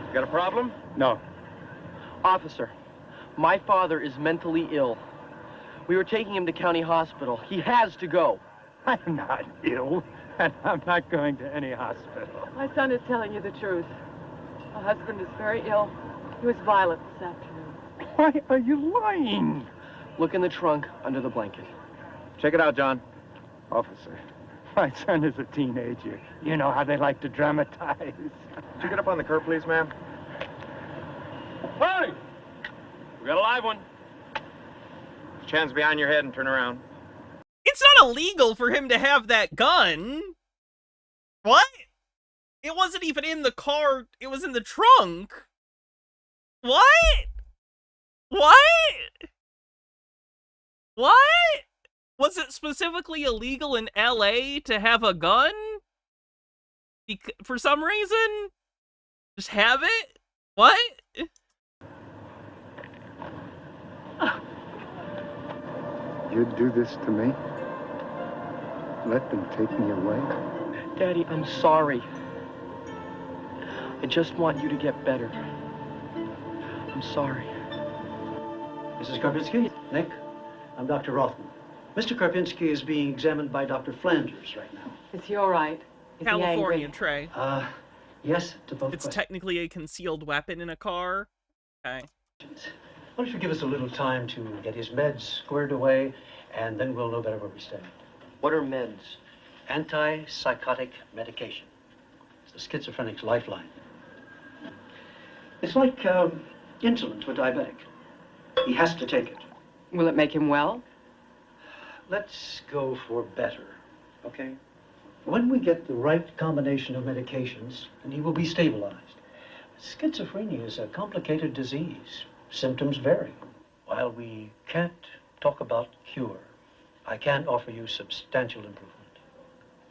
You got a problem? No. Officer, my father is mentally ill. We were taking him to county hospital. He has to go. I'm not ill, and I'm not going to any hospital. My son is telling you the truth. My husband is very ill. He was violent this afternoon. Why are you lying? Look in the trunk under the blanket. Check it out, John. Officer, my son is a teenager. You know how they like to dramatize. Could you get up on the curb, please, ma'am? Hey! We got a live one. Put your hands behind your head and turn around. It's not illegal for him to have that gun. What? It wasn't even in the car. It was in the trunk. What? What? What? Was it specifically illegal in LA to have a gun? For some reason? Just have it? What? You'd do this to me? Let them take me away? Daddy, I'm sorry. I just want you to get better. I'm sorry. Mrs. Karpinski? Nick, I'm Dr. Rothman. Mr. Karpinski is being examined by Dr. Flanders right now. Is he all right? Is California, he angry? Trey. Yes, to both It's questions. technically a concealed weapon in a car. Okay. Why don't you give us a little time to get his meds squared away, and then we'll know better where we stand. What are meds? Antipsychotic medication. It's the schizophrenic's lifeline. It's like insulin to a diabetic. He has to take it. Will it make him well? Let's go for better, okay? When we get the right combination of medications, then he will be stabilized. Schizophrenia is a complicated disease. Symptoms vary. While we can't talk about cure, I can offer you substantial improvement.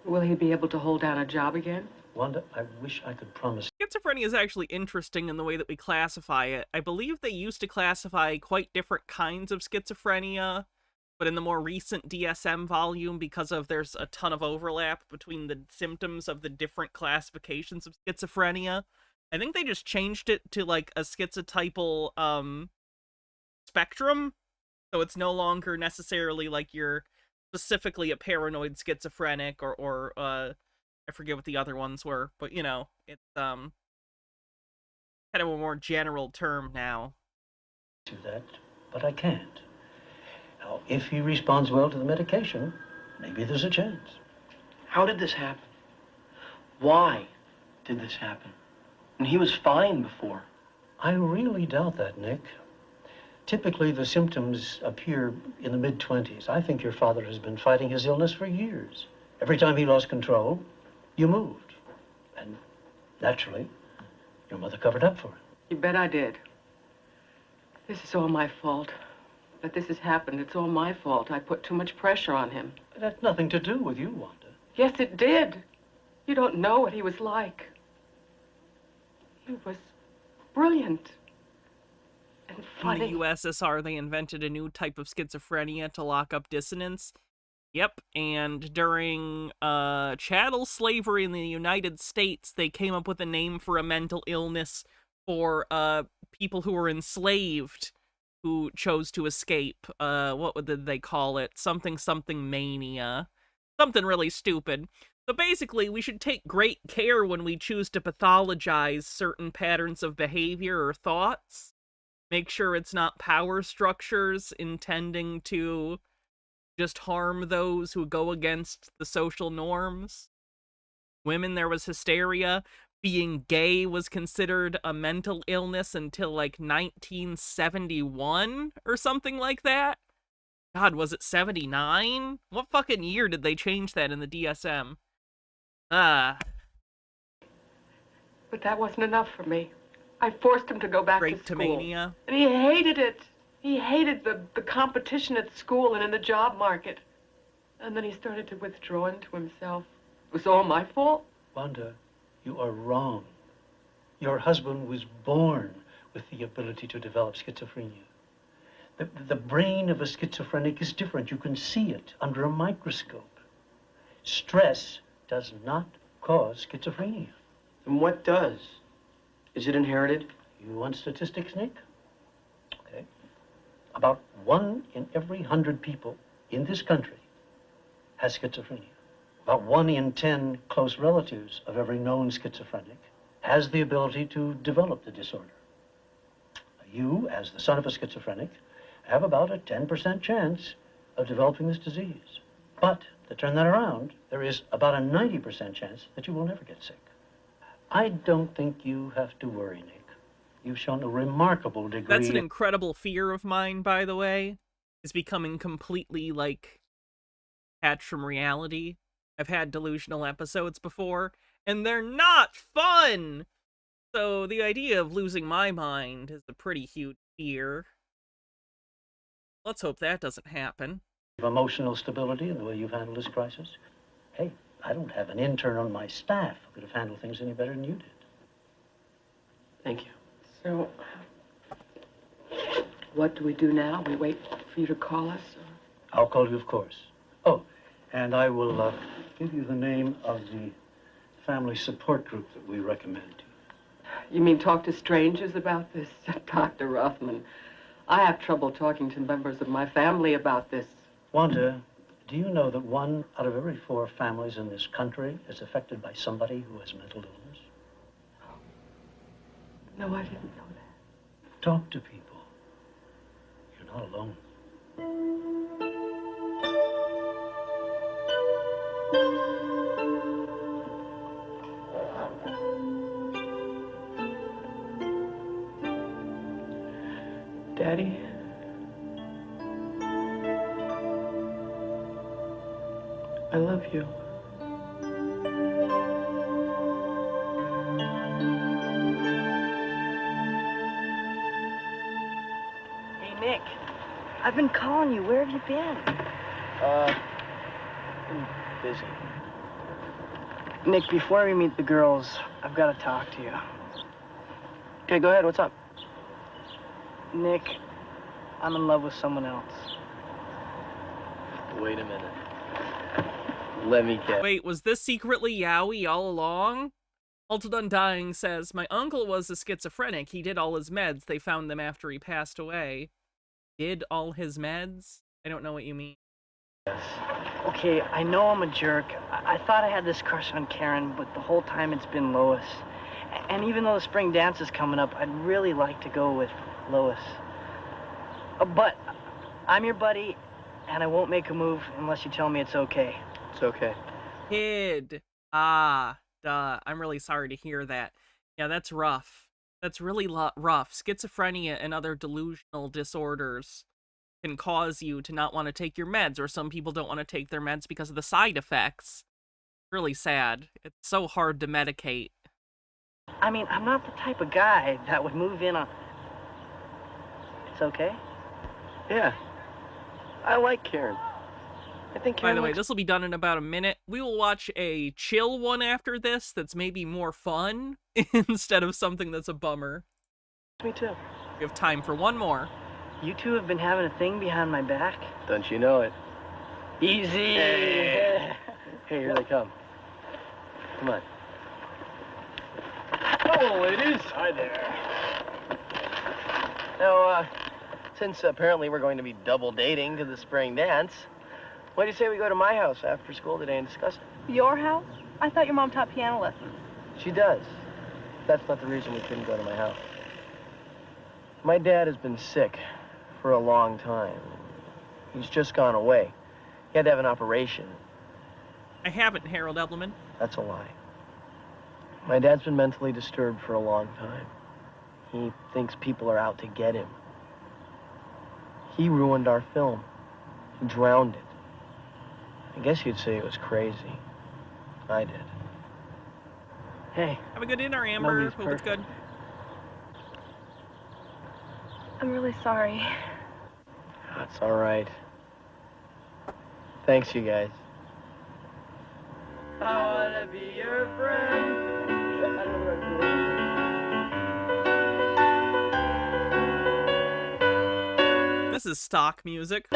Will he be able to hold down a job again? Wanda, I wish I could promise. Schizophrenia is actually interesting in the way that we classify it. I believe they used to classify quite different kinds of schizophrenia, but in the more recent DSM volume, because of there's a ton of overlap between the symptoms of the different classifications of schizophrenia, I think they just changed it to like a schizotypal spectrum. So it's no longer necessarily like you're specifically a paranoid schizophrenic or I forget what the other ones were, but you know, it's kind of a more general term now. Do that, but I can't. Now, if he responds well to the medication, maybe there's a chance. How did this happen? Why did this happen? And he was fine before. I really doubt that, Nick. Typically, the symptoms appear in the mid-20s. I think your father has been fighting his illness for years. Every time he lost control, you moved. And naturally, your mother covered up for it. You bet I did. This is all my fault. That this has happened, it's all my fault. I put too much pressure on him. It had nothing to do with you, Wanda. Yes, it did. You don't know what he was like. He was brilliant and funny. In the USSR, they invented a new type of schizophrenia to lock up dissonance. Yep, and during chattel slavery in the United States, they came up with a name for a mental illness for people who were enslaved who chose to escape. What did they call it? Something mania. Something really stupid. So basically, we should take great care when we choose to pathologize certain patterns of behavior or thoughts. Make sure it's not power structures intending to just harm those who go against the social norms. Women, there was hysteria. Being gay was considered a mental illness until like 1971 or something like that. God, was it 79? What fucking year did they change that in the DSM? But that wasn't enough for me. I forced him to go back to school. Mania. And he hated it. He hated the competition at school and in the job market. And then he started to withdraw into himself. It was all my fault. Wanda, you are wrong. Your husband was born with the ability to develop schizophrenia. The brain of a schizophrenic is different. You can see it under a microscope. Stress does not cause schizophrenia. And what does? Is it inherited? You want statistics, Nick? Okay. About 1 in every 100 people in this country has schizophrenia. About 1 in 10 close relatives of every known schizophrenic has the ability to develop the disorder. You, as the son of a schizophrenic, have about a 10% chance of developing this disease. But to turn that around, there is about a 90% chance that you will never get sick. I don't think you have to worry, Nick. You've shown a remarkable degree. That's an incredible fear of mine, by the way, is becoming completely, like, detached from reality. I've had delusional episodes before, and they're not fun! So the idea of losing my mind is a pretty huge fear. Let's hope that doesn't happen. Emotional stability in the way you've handled this crisis. Hey, I don't have an intern on my staff who could have handled things any better than you did. Thank you. So, what do we do now? We wait for you to call us? Or... I'll call you, of course. Oh, and I will give you the name of the family support group that we recommend. You mean talk to strangers about this? Dr. Rothman, I have trouble talking to members of my family about this. Wanda, do you know that 1 out of every 4 families in this country is affected by somebody who has mental illness? No, I didn't know that. Talk to people. You're not alone. Daddy? I love you. Hey, Nick. I've been calling you. Where have you been? I'm busy. Nick, before we meet the girls, I've got to talk to you. Okay, go ahead. What's up? Nick, I'm in love with someone else. Wait a minute. Let me guess. Wait, was this secretly Yowie all along? Alton Undying says, my uncle was a schizophrenic. He did all his meds. They found them after he passed away. did all his meds? I don't know what you mean. Okay, I know I'm a jerk. I thought I had this crush on Karen, but the whole time it's been Lois. And even though the spring dance is coming up, I'd really like to go with Lois. But I'm your buddy, and I won't make a move unless you tell me it's okay. It's okay. Kid. Ah, duh. I'm really sorry to hear that. Yeah, that's rough. That's really rough. Schizophrenia and other delusional disorders can cause you to not want to take your meds, or some people don't want to take their meds because of the side effects. Really sad. It's so hard to medicate. I mean, I'm not the type of guy that would move in on... It's okay? Yeah. I like Karen. I think By Karen the way, looks... this will be done in about a minute. We will watch a chill one after this that's maybe more fun instead of something that's a bummer. Me too. We have time for one more. You two have been having a thing behind my back? Don't you know it? Easy! Hey, here they come. Come on. Hello, ladies. Hi there. Now, since apparently we're going to be double dating to the spring dance, what do you say we go to my house after school today and discuss it? Your house? I thought your mom taught piano lessons. She does. That's not the reason we couldn't go to my house. My dad has been sick for a long time. He's just gone away. He had to have an operation. I haven't, Harold Edelman. That's a lie. My dad's been mentally disturbed for a long time. He thinks people are out to get him. He ruined our film. He drowned it. I guess you'd say it was crazy. I did. Hey. Have a good dinner, Amber. Nobody's Hope it's good. I'm really sorry. That's all right. Thanks, you guys. I wanna be your friend. This is stock music.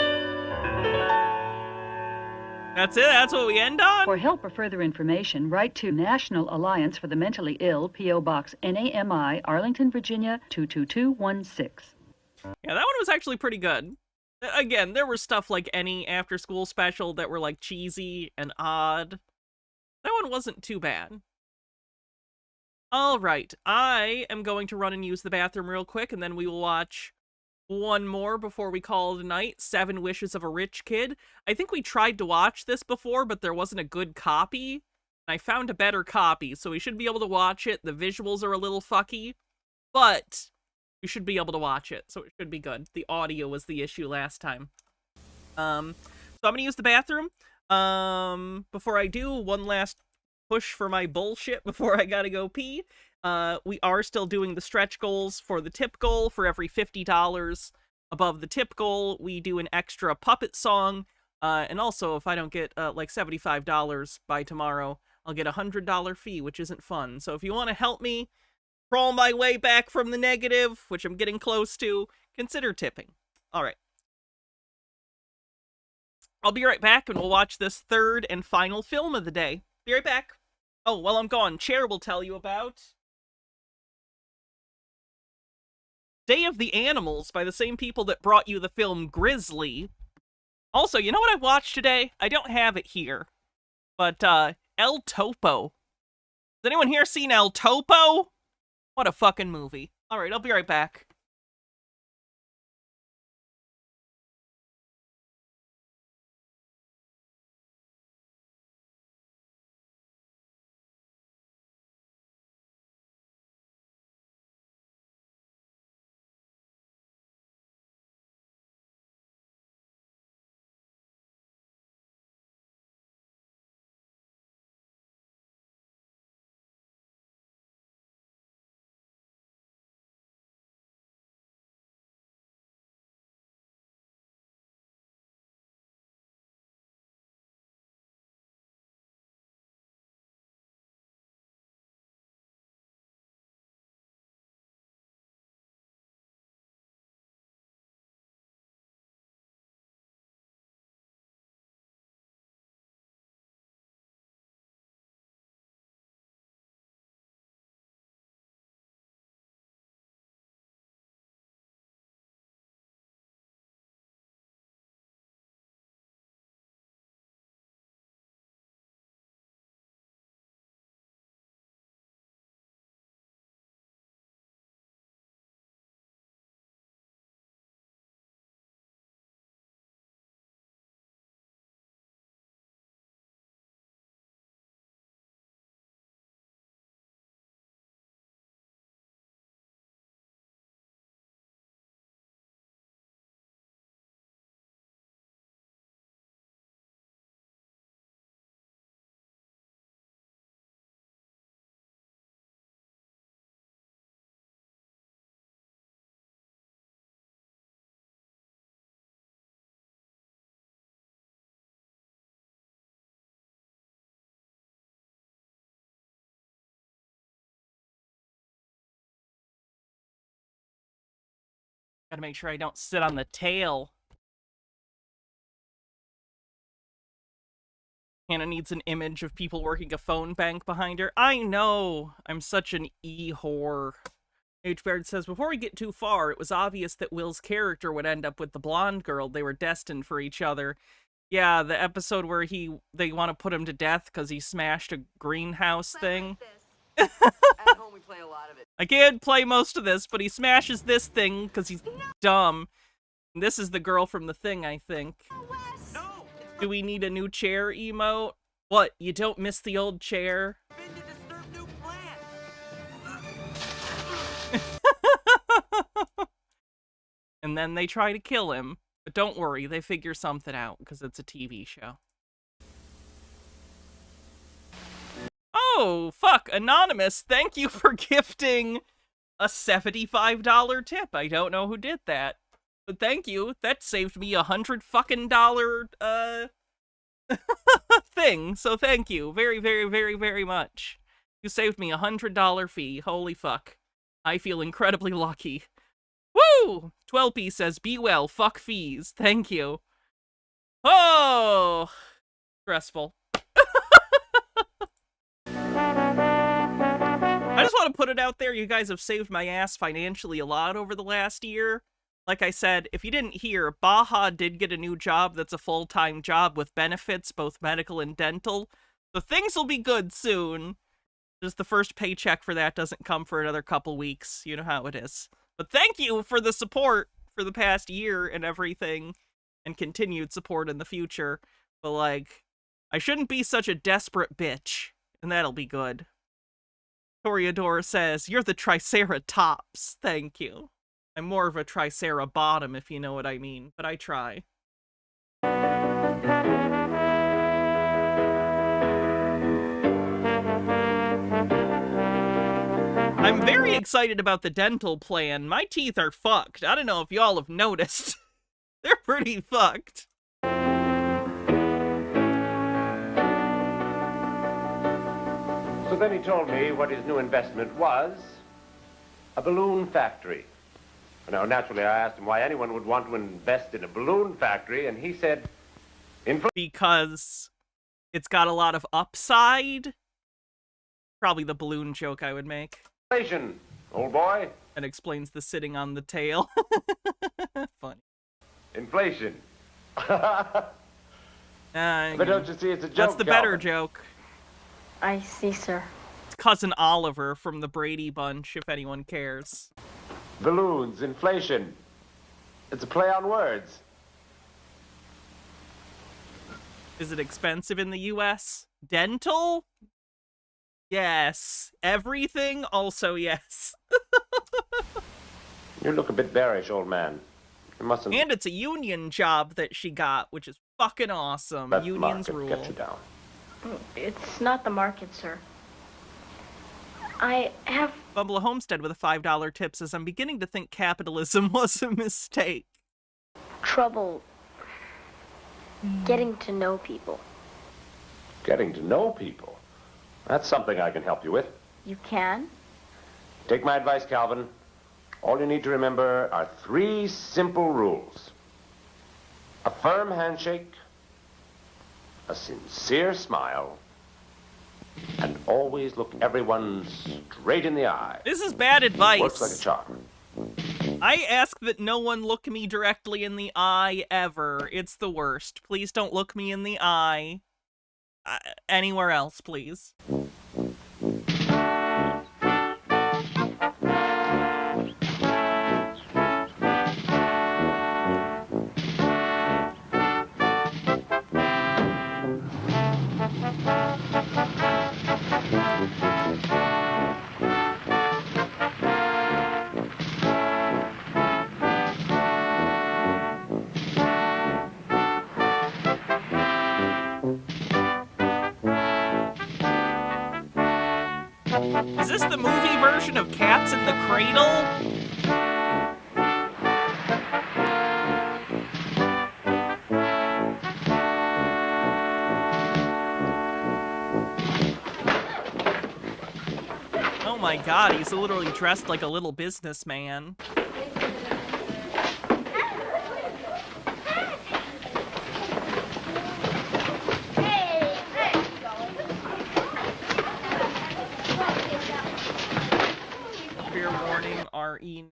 That's it? That's what we end on? For help or further information, write to National Alliance for the Mentally Ill, P.O. Box NAMI, Arlington, Virginia, 22216. Yeah, that one was actually pretty good. Again, there was stuff like any after-school special that were, like, cheesy and odd. That one wasn't too bad. All right, I am going to run and use the bathroom real quick, and then we will watch one more before we call it a night. 7 Wishes of a Rich Kid. I think we tried to watch this before, but there wasn't a good copy. I found a better copy, so we should be able to watch it. The visuals are a little fucky, but you should be able to watch it, so it should be good. The audio was the issue last time. So I'm gonna use the bathroom. Before I do, one last push for my bullshit before I gotta go pee. We are still doing the stretch goals for the tip goal. For every $50 above the tip goal, we do an extra puppet song. And also, if I don't get like $75 by tomorrow, I'll get a $100 fee, which isn't fun. So if you want to help me crawl my way back from the negative, which I'm getting close to, consider tipping. All right. I'll be right back, and we'll watch this third and final film of the day. Be right back. Oh, while I'm gone, Chair will tell you about Day of the Animals by the same people that brought you the film Grizzly. Also, you know what I watched today? I don't have it here, but El Topo. Has anyone here seen El Topo? What a fucking movie. All right, I'll be right back. Gotta make sure I don't sit on the tail. Hannah needs an image of people working a phone bank behind her. I know! I'm such an e-whore. H. Baird says, before we get too far, it was obvious that Will's character would end up with the blonde girl. They were destined for each other. Yeah, the episode where they want to put him to death because he smashed a greenhouse thing. At home we play a lot of it. I can't play most of this, but he smashes this thing because he's dumb. And this is the girl from the thing, I think. No! Do we need a new chair emote? What, you don't miss the old chair? And then they try to kill him. But don't worry, they figure something out, because it's a TV show. Oh, fuck, Anonymous, thank you for gifting a $75 tip. I don't know who did that. But thank you, that saved me $100 fucking thing. So thank you very, very, very, very much. You saved me $100 fee. Holy fuck. I feel incredibly lucky. Woo! 12p says, be well, fuck fees. Thank you. Oh! Stressful. I just want to put it out there, you guys have saved my ass financially a lot over the last year. Like I said, if you didn't hear, Baja did get a new job that's a full-time job with benefits, both medical and dental. So things will be good soon. Just the first paycheck for that doesn't come for another couple weeks. You know how it is. But thank you for the support for the past year and everything, and continued support in the future. But, like, I shouldn't be such a desperate bitch, and that'll be good. Toreador says, you're the Triceratops. Thank you. I'm more of a Tricerabottom, if you know what I mean, but I try. I'm very excited about the dental plan. My teeth are fucked. I don't know if y'all have noticed. They're pretty fucked. So then he told me what his new investment was. A balloon factory. Now, naturally, I asked him why anyone would want to invest in a balloon factory, and he said... Because it's got a lot of upside. Probably the balloon joke I would make. Inflation, old boy. And explains the sitting on the tail. Funny. Inflation. But don't you see, it's a joke, that's the better Calvin. joke. I see, sir. It's Cousin Oliver from the Brady Bunch, if anyone cares. Balloons, inflation. It's a play on words. Is it expensive in the U.S.? Dental? Yes. Everything? Also yes. You look a bit bearish, old man. You mustn't... And it's a union job that she got, which is fucking awesome. Let Unions market rule. get you down. It's not the market, sir. I have... Bumble Homestead with a $5 tip says, I'm beginning to think capitalism was a mistake. trouble getting to know people. Getting to know people? That's something I can help you with. You can? Take my advice, Calvin. All you need to remember are 3 simple rules. A firm handshake, a sincere smile, and always look everyone straight in the eye. This is bad advice. Works like a charm. I ask that no one look me directly in the eye ever. It's the worst. Please don't look me in the eye. Anywhere else, please. Is this the movie version of Cats in the Cradle? Oh my god, he's literally dressed like a little businessman.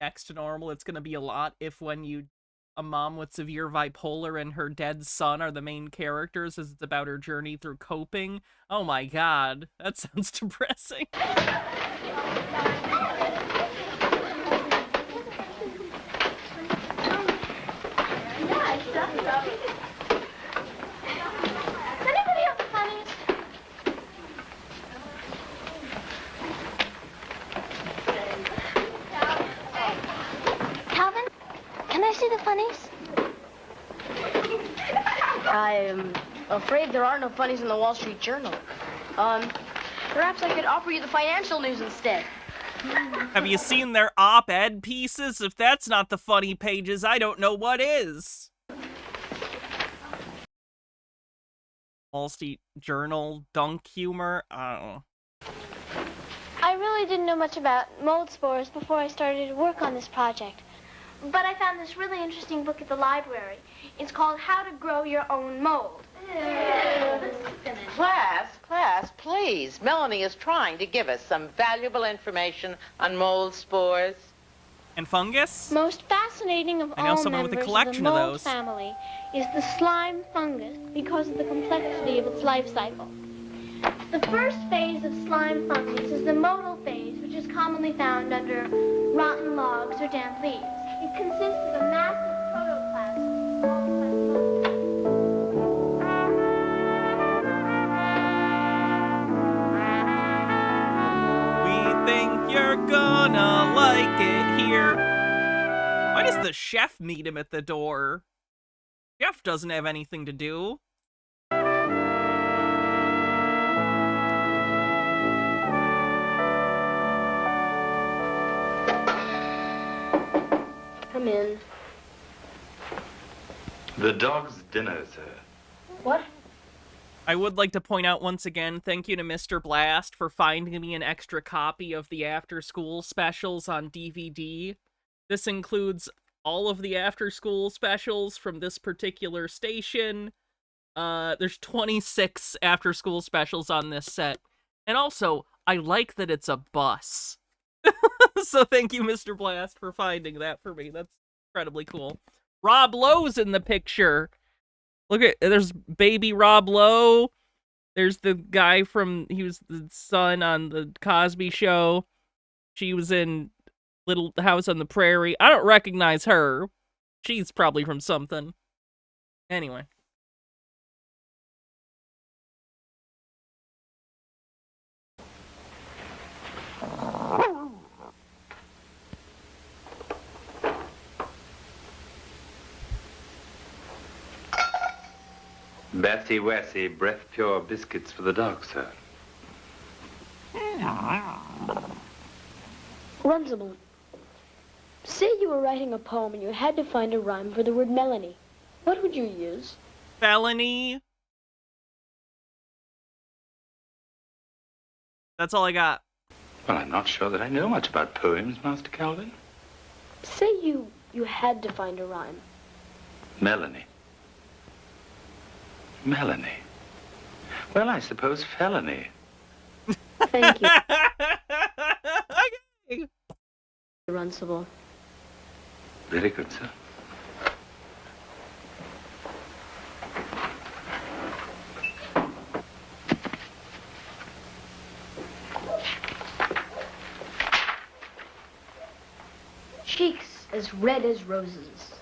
next to normal. It's gonna be a lot if a mom with severe bipolar and her dead son are the main characters, as it's about her journey through coping. Oh my god, that sounds depressing. Calvin, can I see the funnies? I'm afraid there are no funnies in the Wall Street Journal. Perhaps I could offer you the financial news instead. Have you seen their op-ed pieces? If that's not the funny pages, I don't know what is. Wall Street Journal, dunk humor, I don't know. I really didn't know much about mold spores before I started to work on this project. But I found this really interesting book at the library. It's called How to Grow Your Own Mold. Class, please. Melanie is trying to give us some valuable information on mold spores. And fungus? Most fascinating of I know all someone with a members collection of of the mold those. family is the slime fungus because of the complexity of its life cycle. The first phase of slime fungus is the motile phase, which is commonly found under rotten logs or damp leaves. It consists of a massive protoplasm. We think you're gonna like it here. Why does the chef meet him at the door? Chef doesn't have anything to do. Come in. The dog's dinner, sir. What? I would like to point out once again, thank you to Mr. Blast for finding me an extra copy of the after-school specials on DVD. This includes all of the after-school specials from this particular station. There's 26 after-school specials on this set. And also, I like that it's a bus. So thank you, Mr. Blast, for finding that for me. That's incredibly cool. Rob Lowe's in the picture. Look at, there's baby Rob Lowe. There's the guy he was the son on the Cosby Show. She was in Little House on the Prairie. I don't recognize her. She's probably from something. Anyway. Bessie Wessie, breath pure biscuits for the dog, sir. Runcible, say you were writing a poem and you had to find a rhyme for the word Melanie. What would you use? Felony. That's all I got. Well, I'm not sure that I know much about poems, Master Calvin. Say you had to find a rhyme. Melanie. Melanie. Well, I suppose felony. Thank you. Okay. Runcible. Very good, sir. Cheeks as red as roses.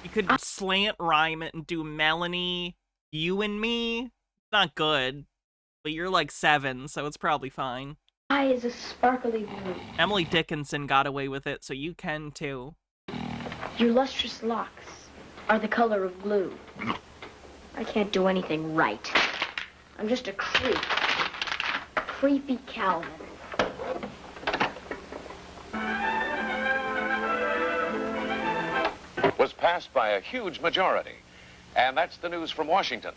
You could slant rhyme it and do Melanie, you and me. Not good. But you're like 7, so it's probably fine. Eyes a sparkly blue. Emily Dickinson got away with it, so you can too. Your lustrous locks are the color of blue. I can't do anything right. I'm just a creep. Creepy Calvin. Was passed by a huge majority. And that's the news from Washington.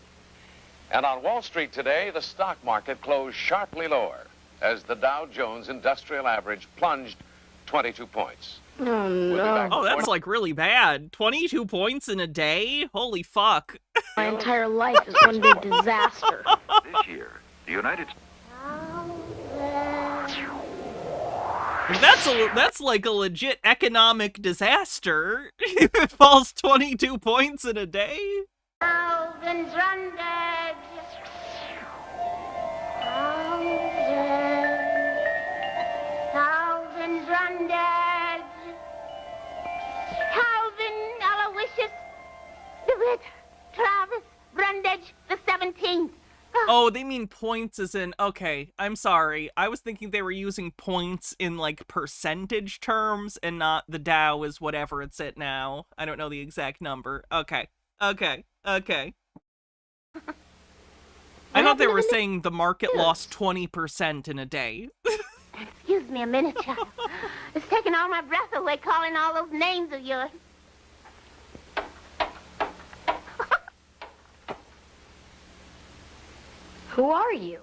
And on Wall Street today, the stock market closed sharply lower as the Dow Jones Industrial Average plunged 22 points. Oh, no. Oh, that's like really bad. 22 points in a day? Holy fuck. My entire life is one big disaster. This year, the United That's like a legit economic disaster. If it falls 22 points in a day. Alvin's Runded. Alvin's Runded. Calvin Aloysius DeWitt Travis Brundage the 17th. Oh, they mean points as in, okay, I'm sorry. I was thinking they were using points in, like, percentage terms and not the Dow is whatever it's at now. I don't know the exact number. Okay. I thought they were saying the market lost 20% in a day. Excuse me a minute, child. It's taking all my breath away calling all those names of yours. Who are you?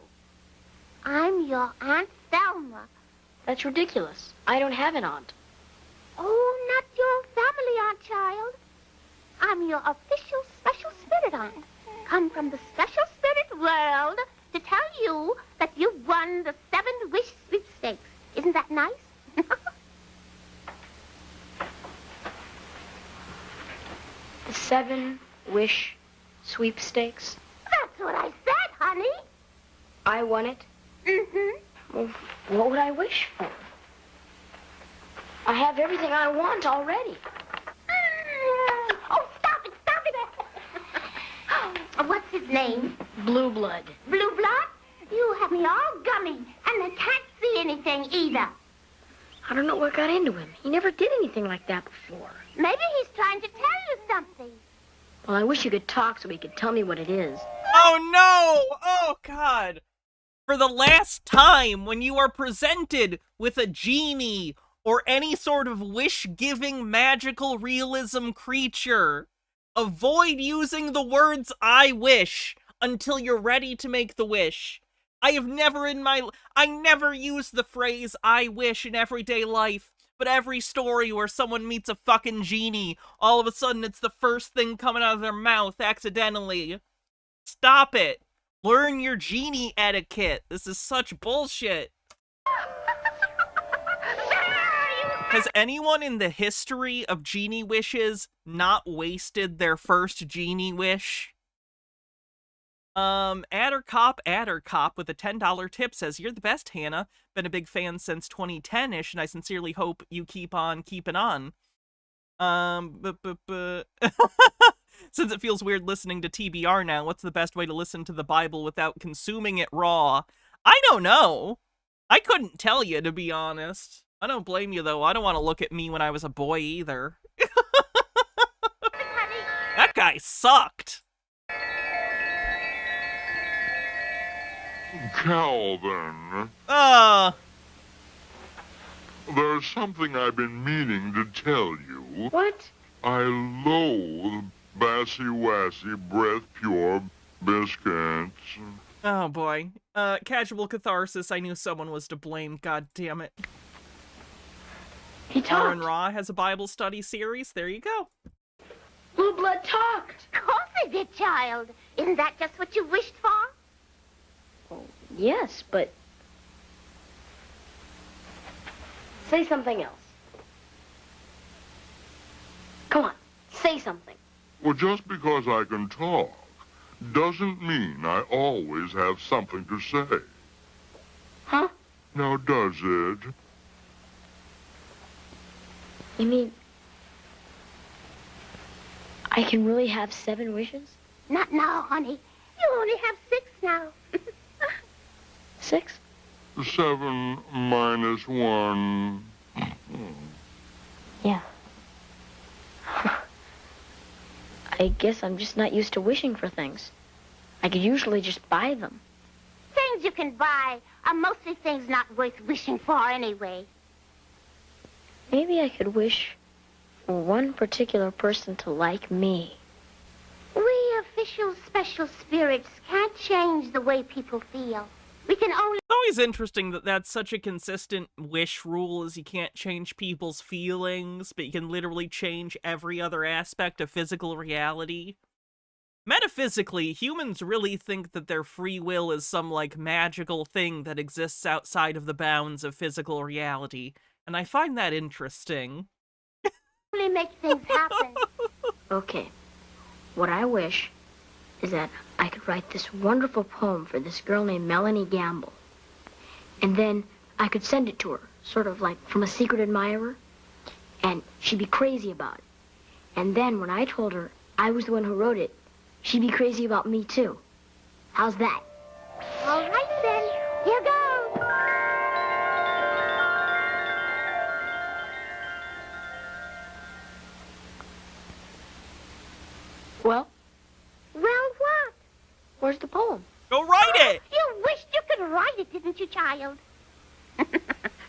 I'm your Aunt Thelma. That's ridiculous. I don't have an aunt. Oh, not your family aunt, child. I'm your official special spirit aunt. Come from the special spirit world to tell you that you've won the 7-wish sweepstakes. Isn't that nice? The 7-wish sweepstakes? That's what I said, honey. I won it? Mm-hmm. Well, what would I wish for? I have everything I want already. Oh, stop it. What's his name? Blue blood. Blue blood? You have me all gummy, and I can't see anything either. I don't know what got into him. He never did anything like that before. Maybe he's trying to tell you something. Well, I wish you could talk so he could tell me what it is. Oh no! Oh god! For the last time, when you are presented with a genie or any sort of wish-giving magical realism creature, avoid using the words "I wish" until you're ready to make the wish. I never use the phrase "I wish" in everyday life, but every story where someone meets a fucking genie, all of a sudden it's the first thing coming out of their mouth accidentally. Stop it. Learn your genie etiquette. This is such bullshit. Has anyone in the history of genie wishes not wasted their first genie wish? Addercop with a $10 tip says, "You're the best, Hannah. Been a big fan since 2010-ish, and I sincerely hope you keep on keeping on." Since it feels weird listening to TBR now, what's the best way to listen to the Bible without consuming it raw? I don't know. I couldn't tell you, to be honest. I don't blame you, though. I don't want to look at me when I was a boy, either. That guy sucked. Calvin. There's something I've been meaning to tell you. What? I loathe Bassy-wassy, breath-pure biscuits. Oh, boy. Casual catharsis. I knew someone was to blame. God damn it. He talked. Aaron Raw has a Bible study series. There you go. Blue blood talked. Of course I did, child. Isn't that just what you wished for? Well, yes, but... Say something else. Come on, say something. Well, just because I can talk doesn't mean I always have something to say. Huh? Now, does it? You mean... I can really have 7 wishes? Not now, honey. You only have 6 now. 6? 7 minus 1. Yeah. I guess I'm just not used to wishing for things. I could usually just buy them. Things you can buy are mostly things not worth wishing for anyway. Maybe I could wish for one particular person to like me. We official special spirits can't change the way people feel. We can only... It's always interesting that that's such a consistent wish rule, is you can't change people's feelings, but you can literally change every other aspect of physical reality. Metaphysically, humans really think that their free will is some, like, magical thing that exists outside of the bounds of physical reality. And I find that interesting. Really make things happen. Okay. What I wish is that I could write this wonderful poem for this girl named Melanie Gamble. And then I could send it to her, sort of like from a secret admirer. And she'd be crazy about it. And then when I told her I was the one who wrote it, she'd be crazy about me too. How's that? All right, then. Here goes. Well? Well, what? Where's the poem? Go write it! You wished you could write it, didn't you, child?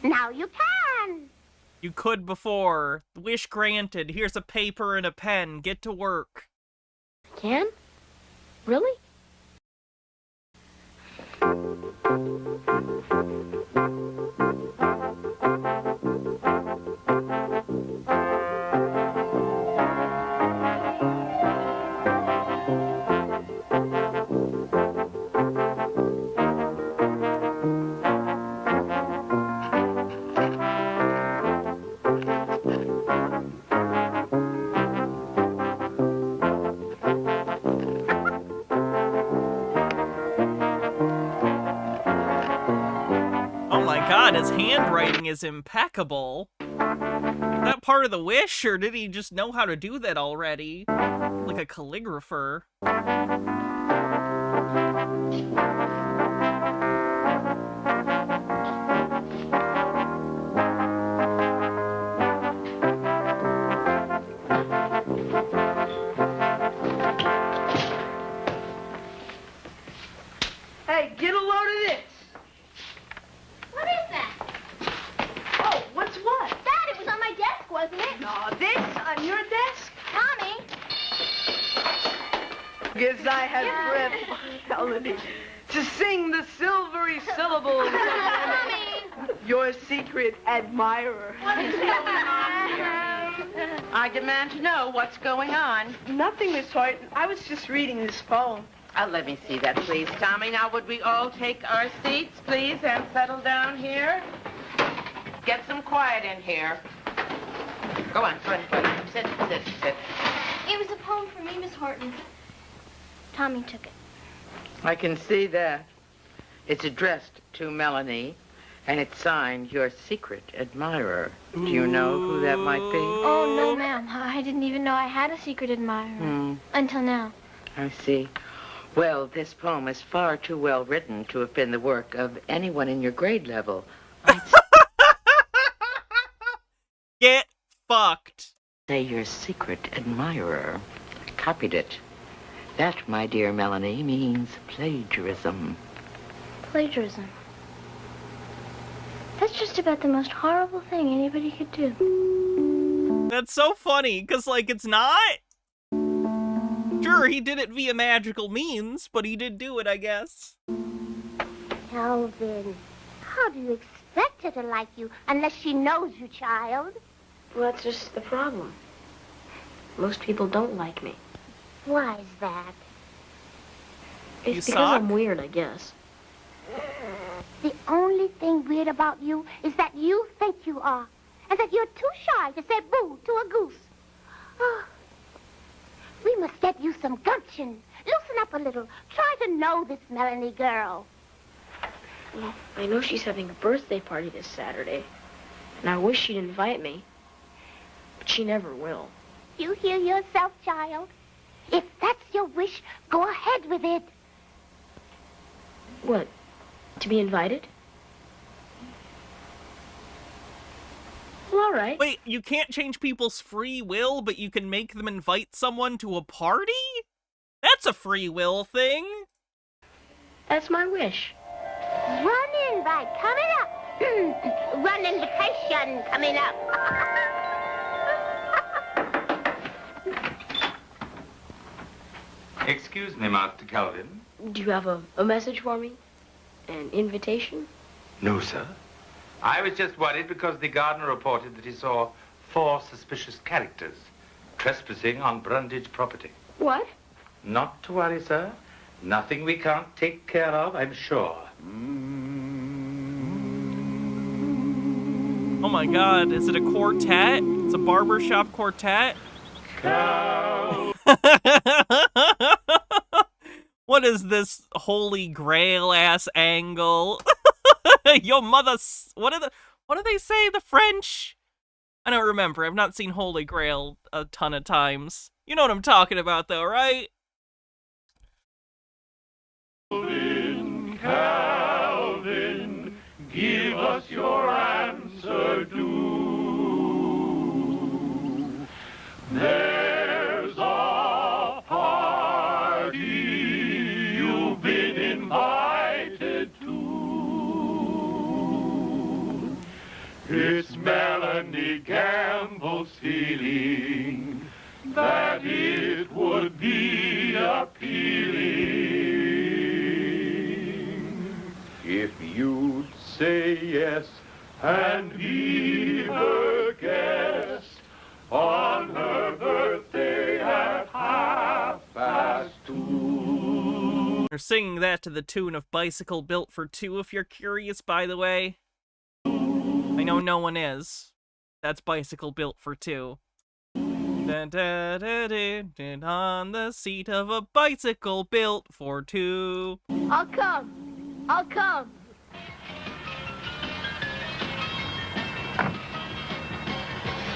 Now you can. You could before. Wish granted. Here's a paper and a pen. Get to work. Can? Really? Oh my god, his handwriting is impeccable. Is that part of the wish, or did he just know how to do that already? Like a calligrapher. Hey, get a load of this. What is that? Oh, what's what? Dad, it was on my desk, wasn't it? No, this on your desk? Tommy. Guess I had breath, Melanie, to sing the silvery syllables of your secret admirer. What is going on here? I demand to know what's going on. Nothing, Miss Horton. I was just reading this poem. Let me see that, please, Tommy. Now, would we all take our seats, please, and settle down here? Get some quiet in here. Go on, go on. Sit. It was a poem for me, Miss Horton. Tommy took it. I can see that. It's addressed to Melanie, and it's signed your secret admirer. Do you know who that might be? Oh, no, ma'am. I didn't even know I had a secret admirer. Until now. I see. Well, this poem is far too well written to have been the work of anyone in your grade level. Get fucked. Say your secret admirer. I copied it. That, my dear Melanie, means plagiarism. Plagiarism. That's just about the most horrible thing anybody could do. That's so funny, because, like, it's not. Sure, he did it via magical means, but he did do it, I guess. Calvin, how do you expect her to like you unless she knows you, child? Well, that's just the problem. Most people don't like me. Why is that? It's You because suck? I'm weird, I guess. The only thing weird about you is that you think you are, and that you're too shy to say boo to a goose. Oh, we must get you some gumption. Loosen up a little. Try to know this Melanie girl. Well, I know she's having a birthday party this Saturday, and I wish she'd invite me, but she never will. You hear yourself, child? If that's your wish, go ahead with it. What? To be invited? Well, all right. Wait, you can't change people's free will, but you can make them invite someone to a party? That's a free will thing. That's my wish. Run invite coming up. Run invitation coming up. Excuse me, Master Calvin. Do you have a message for me? An invitation? No, sir. I was just worried because the gardener reported that he saw 4 suspicious characters trespassing on Brundage property. What? Not to worry, sir. Nothing we can't take care of, I'm sure. Oh my god, is it a quartet? It's a barbershop quartet? What is this holy grail ass angle? Your mother's... What do they say? The French? I don't remember. I've not seen Holy Grail a ton of times. You know what I'm talking about, though, right? Calvin, give us your answer due. There's a party you've been invited to. It's Melanie Gamble's feeling that it would be appealing if you'd say yes and be her guest on her birthday at 2:30. They're singing that to the tune of Bicycle Built for Two, if you're curious, by the way. I know no one is. That's Bicycle Built for Two. Dun, dun, dun, dun, dun, on the seat of a bicycle built for two. I'll come. I'll come.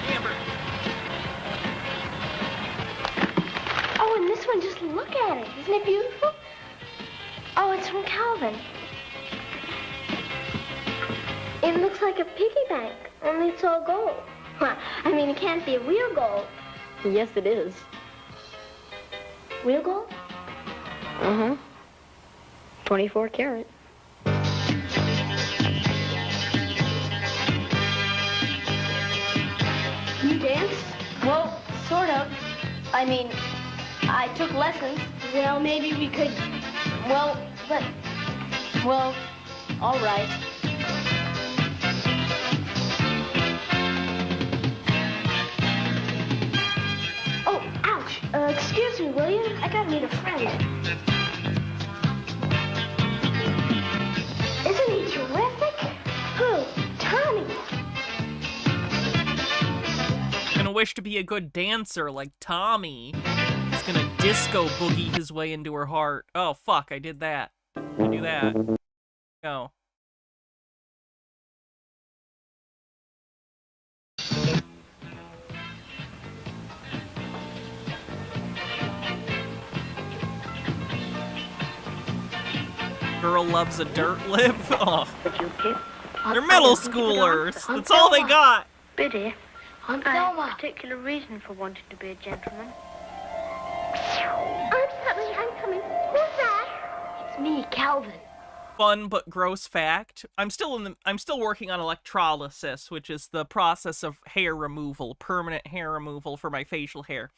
Amber. Oh, and this one, just look at it. Isn't it beautiful? Oh, it's from Calvin. It looks like a piggy bank, only it's all gold. I mean, it can't be real gold. Yes, it is. Real gold? Uh-huh. 24 karat. You dance? Well, sort of. I mean, I took lessons. Well, maybe we could... Well, all right. Oh, ouch. Excuse me, will you? I gotta meet a friend. Isn't he terrific? Who? Tommy. Gonna wish to be a good dancer like Tommy. He's gonna disco boogie his way into her heart. Oh, fuck, I did that. I do that. Go. Girl loves a dirt lip. Oh. They're middle schoolers. That's all they got. Biddy, I have a particular reason for wanting to be a gentleman. I'm coming. Who's that? It's me, Calvin. Fun but gross fact. I'm still working on electrolysis, which is the process of hair removal, permanent hair removal for my facial hair.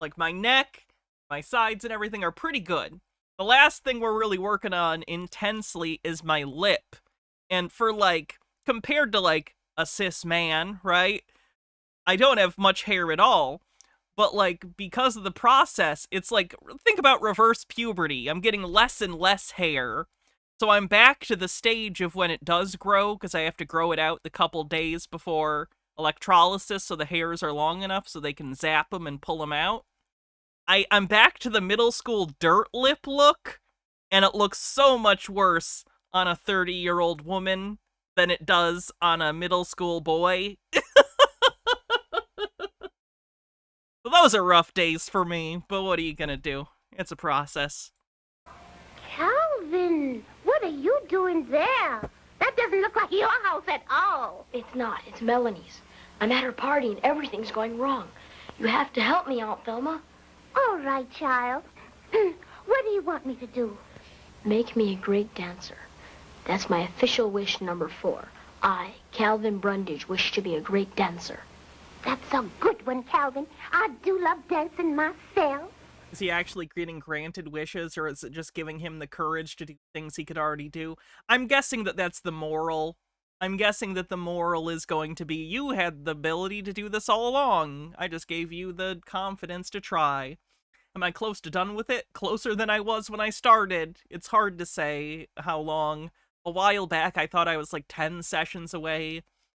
Like my neck, my sides and everything are pretty good. The last thing we're really working on intensely is my lip. And for compared to a cis man, right? I don't have much hair at all. But because of the process, it's think about reverse puberty. I'm getting less and less hair. So I'm back to the stage of when it does grow, because I have to grow it out the couple days before electrolysis so the hairs are long enough so they can zap them and pull them out. I'm back to the middle school dirt lip look, and it looks so much worse on a 30-year-old woman than it does on a middle school boy. So those are rough days for me, but what are you gonna do? It's a process. Calvin, what are you doing there? That doesn't look like your house at all. It's not. It's Melanie's. I'm at her party and everything's going wrong. You have to help me, Aunt Thelma. All right, child. What do you want me to do? Make me a great dancer. That's my official wish number 4. I, Calvin Brundage, wish to be a great dancer. That's a good one, Calvin. I do love dancing myself. Is he actually getting granted wishes, or is it just giving him the courage to do things he could already do? I'm guessing that that's the moral. I'm guessing that the moral is going to be, you had the ability to do this all along. I just gave you the confidence to try. Am I close to done with it? Closer than I was when I started. It's hard to say how long. A while back, I thought I was 10 sessions away.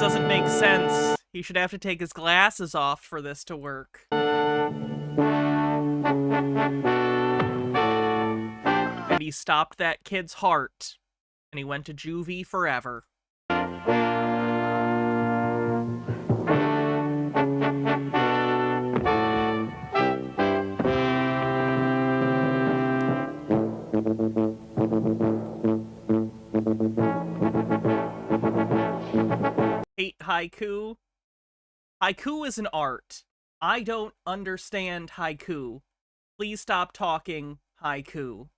doesn't make sense. He should have to take his glasses off for this to work. And he stopped that kid's heart. And he went to juvie forever. Hate haiku. Haiku is an art. I don't understand haiku. Please stop talking haiku.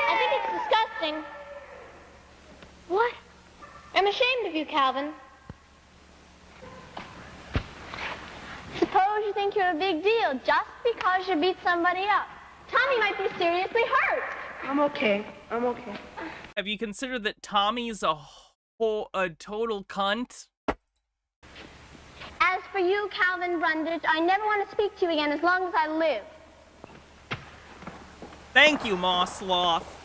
I think it's disgusting. What? I'm ashamed of you, Calvin. Suppose you think you're a big deal just because you beat somebody up. Tommy might be seriously hurt. I'm okay. I'm okay. Have you considered that Tommy's a total cunt? As for you, Calvin Brundage, I never want to speak to you again as long as I live. Thank you, Moss Sloth.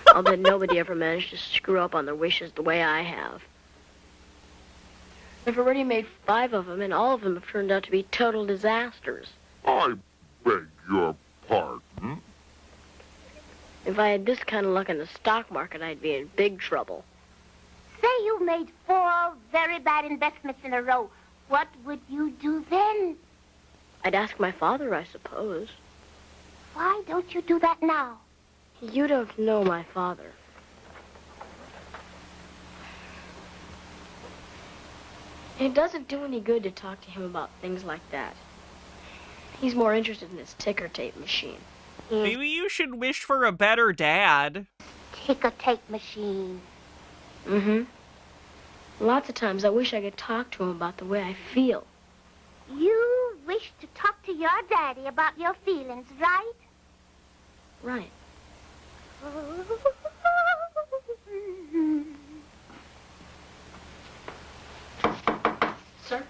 I'll bet nobody ever managed to screw up on their wishes the way I have. I've already made 5 of them, and all of them have turned out to be total disasters. I beg your pardon? If I had this kind of luck in the stock market, I'd be in big trouble. Say you made 4 very bad investments in a row. What would you do then? I'd ask my father, I suppose. Why don't you do that now? You don't know my father. It doesn't do any good to talk to him about things like that. He's more interested in his ticker tape machine. Maybe you should wish for a better dad. Ticker tape machine. Mm-hmm. Lots of times I wish I could talk to him about the way I feel. You wish to talk to your daddy about your feelings, right? Right. Sir?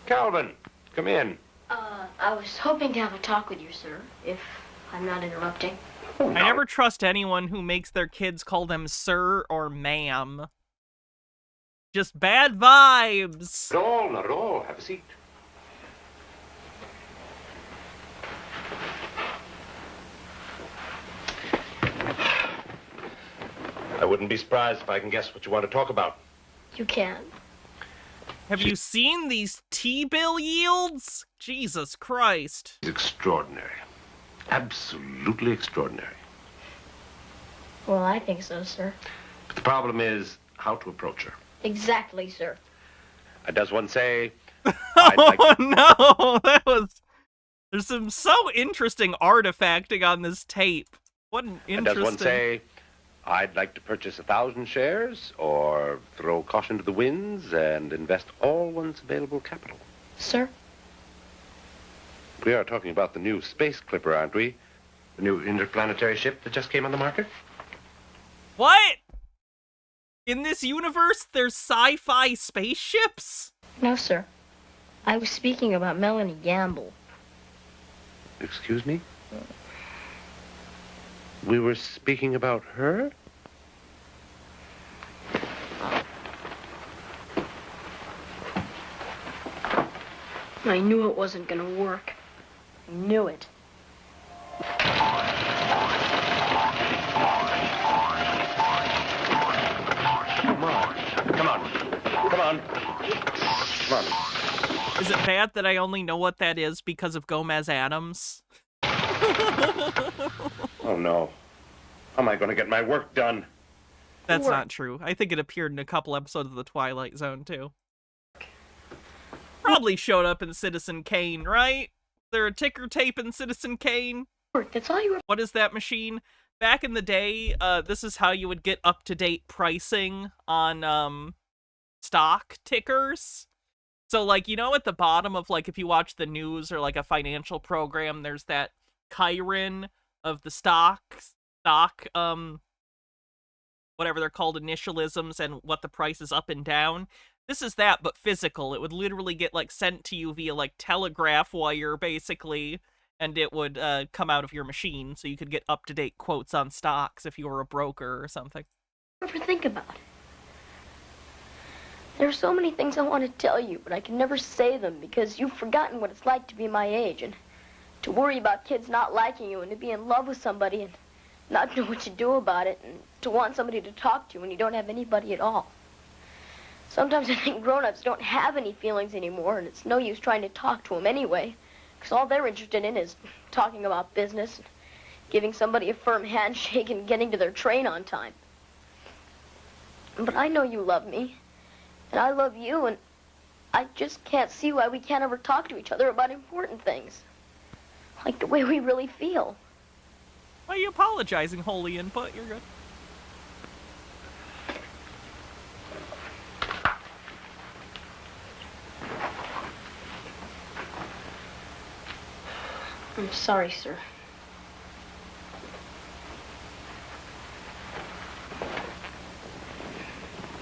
Calvin, come in. I was hoping to have a talk with you, sir, if I'm not interrupting. I never trust anyone who makes their kids call them sir or ma'am. Just bad vibes. Not at all, not at all. Have a seat. I wouldn't be surprised if I can guess what you want to talk about. You can. Have you seen these T-bill yields? Jesus Christ. It's extraordinary. Absolutely extraordinary. Well, I think so, sir. But the problem is how to approach her. Exactly, sir. Does one say... Oh, no! That was... There's some so interesting artifacting on this tape. What an interesting... Does one say, I'd like to purchase 1,000 shares, or throw caution to the winds and invest all one's available capital? Sir? We are talking about the new Space Clipper, aren't we? The new interplanetary ship that just came on the market? What? In this universe, there's sci-fi spaceships? No, sir. I was speaking about Melanie Gamble. Excuse me? We were speaking about her? I knew it wasn't going to work. I knew it. Come on. Come on. Come on. Come on. Is it bad that I only know what that is because of Gomez Adams? Oh, no. How am I going to get my work done? That's not true. I think it appeared in a couple episodes of The Twilight Zone, too. Probably showed up in Citizen Kane, right? There a ticker tape in Citizen Kane? That's all you were... What is that machine? Back in the day, this is how you would get up-to-date pricing on, stock tickers. So, like, you know at the bottom of, like, if you watch the news or, like, a financial program, there's that Chiron of the stocks. stock, whatever they're called, initialisms, and what the price is up and down. This is that, but physical. It would literally get, like, sent to you via, like, telegraph wire, basically, and it would come out of your machine, so you could get up-to-date quotes on stocks if you were a broker or something. Ever think about it? There are so many things I want to tell you, but I can never say them because you've forgotten what it's like to be my age and to worry about kids not liking you and to be in love with somebody and not know what to do about it and to want somebody to talk to when you don't have anybody at all. Sometimes I think grown-ups don't have any feelings anymore, and it's no use trying to talk to them anyway, because all they're interested in is talking about business, and giving somebody a firm handshake and getting to their train on time. But I know you love me, and I love you, and I just can't see why we can't ever talk to each other about important things, like the way we really feel. Why are you apologizing, Holy Input? You're good. I'm sorry, sir.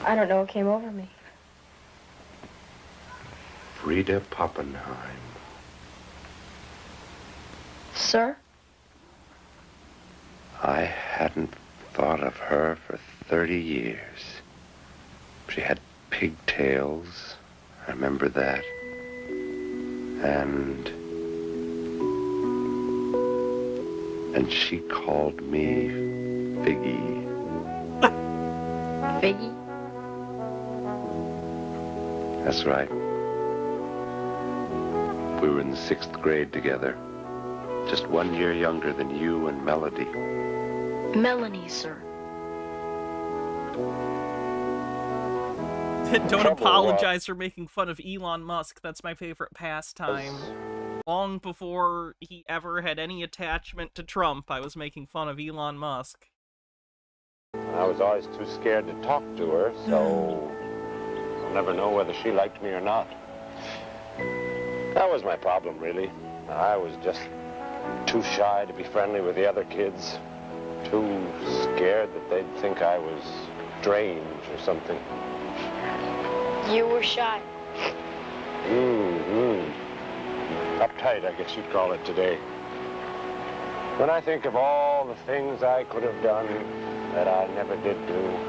I don't know what came over me. Frida Poppenheim. Sir? I hadn't thought of her for 30 years. She had pigtails. I remember that. And she called me Figgy. Figgy? That's right. We were in the 6th grade together. Just 1 year younger than you and Melody. Melanie, sir. Don't apologize for making fun of Elon Musk. That's my favorite pastime. Long before he ever had any attachment to Trump, I was making fun of Elon Musk. I was always too scared to talk to her, so I'll never know whether she liked me or not. That was my problem, really. I was just too shy to be friendly with the other kids. Too scared that they'd think I was strange or something. You were shy. Uptight, I guess you'd call it today. When I think of all the things I could have done that I never did do.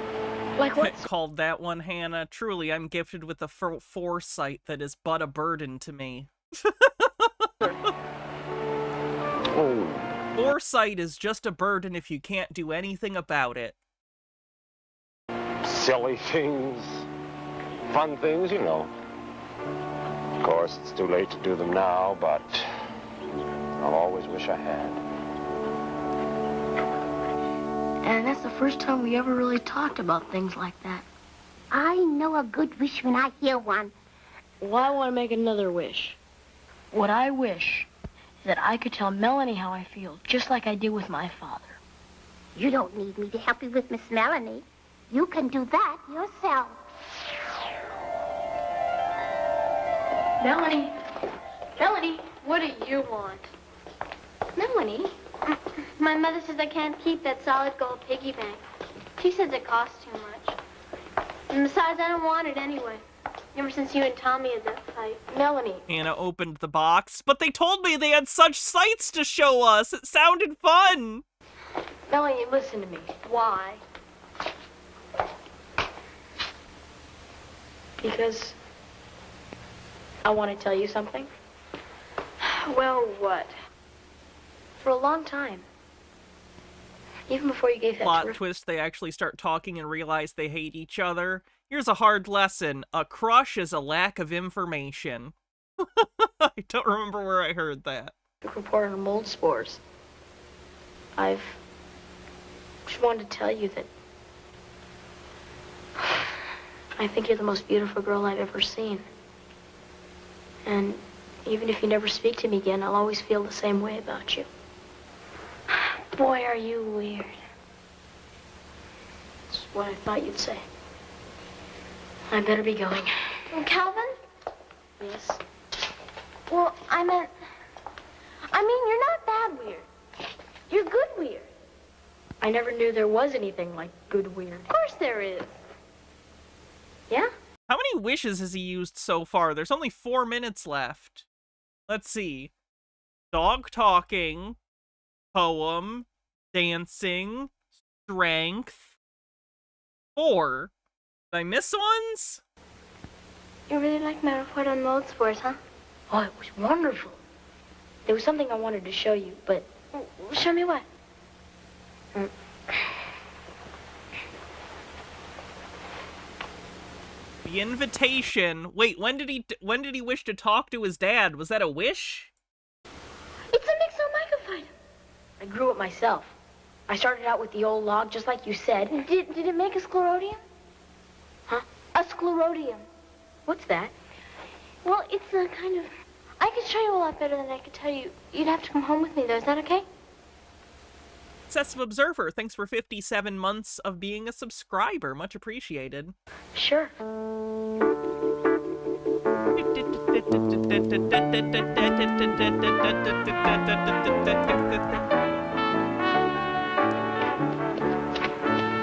Like what? Called that one, Hannah. Truly, I'm gifted with a foresight that is but a burden to me. Foresight is just a burden if you can't do anything about it. Silly things. Fun things, you know. Of course, it's too late to do them now, but I'll always wish I had. And that's the first time we ever really talked about things like that. I know a good wish when I hear one. Well, I want to make another wish. What I wish is that I could tell Melanie how I feel, just like I did with my father. You don't need me to help you with Miss Melanie. You can do that yourself. Melanie. Melanie, what do you want? Melanie? My mother says I can't keep that solid gold piggy bank. She says it costs too much. And besides, I don't want it anyway. Ever since you and Tommy had that fight. Melanie. Hannah opened the box, but they told me they had such sights to show us. It sounded fun. Melanie, listen to me. Why? Because I want to tell you something. Well, what? For a long time. Even before you gave that Plot twist, they actually start talking and realize they hate each other. Here's a hard lesson. A crush is a lack of information. I don't remember where I heard that. Report on mold spores. I've just wanted to tell you that I think you're the most beautiful girl I've ever seen. And even if you never speak to me again, I'll always feel the same way about you. Boy, are you weird. That's what I thought you'd say. I better be going. Calvin? Yes? Well, I mean, you're not bad weird. You're good weird. I never knew there was anything like good weird. Of course there is. Yeah? How many wishes has he used so far? There's only 4 minutes left. Let's see. Dog talking, poem, dancing, strength. 4. Did I miss ones? You really like my report on mold spores, huh? Oh, it was wonderful. There was something I wanted to show you, but... Show me what? The invitation. Wait, when did he wish to talk to his dad? Was that a wish? It's a mixomicrophyte. I grew it myself. I started out with the old log, just like you said. Did it make a sclerotium? Huh? A sclerotium. What's that? Well, it's a kind of... I could show you a lot better than I could tell you. You'd have to come home with me, though. Is that okay? Obsessive Observer, thanks for 57 months of being a subscriber. Much appreciated. Sure.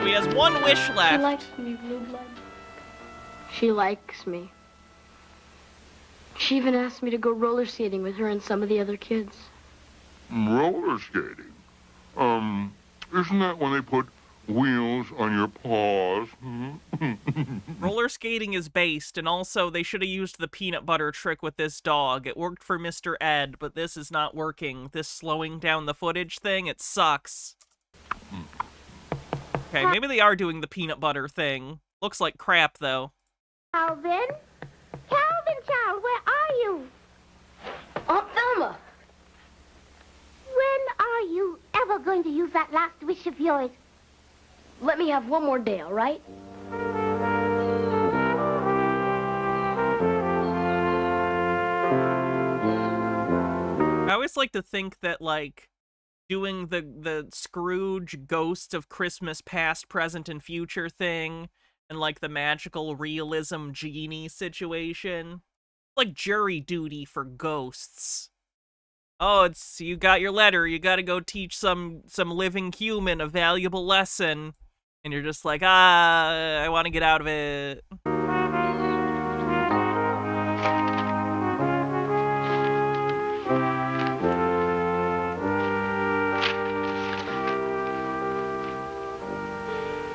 He has 1 wish left. She likes me, Blue Blood. She likes me. She even asked me to go roller skating with her and some of the other kids. Roller skating? Isn't that when they put wheels on your paws? Roller skating is based, and also they should have used the peanut butter trick with this dog. It worked for Mr. Ed, but this is not working. This slowing down the footage thing, it sucks. Okay, maybe they are doing the peanut butter thing. Looks like crap, though. Calvin? Calvin, child, where are you? Aunt Thelma! When are you ever going to use that last wish of yours? Let me have one more day, all right? I always like to think that, like, doing the Scrooge Ghosts of Christmas Past, Present, and Future thing, and, like, the magical realism genie situation, like jury duty for ghosts. Oh, it's, you got your letter, you gotta go teach some living human a valuable lesson, and you're just like, I want to get out of it.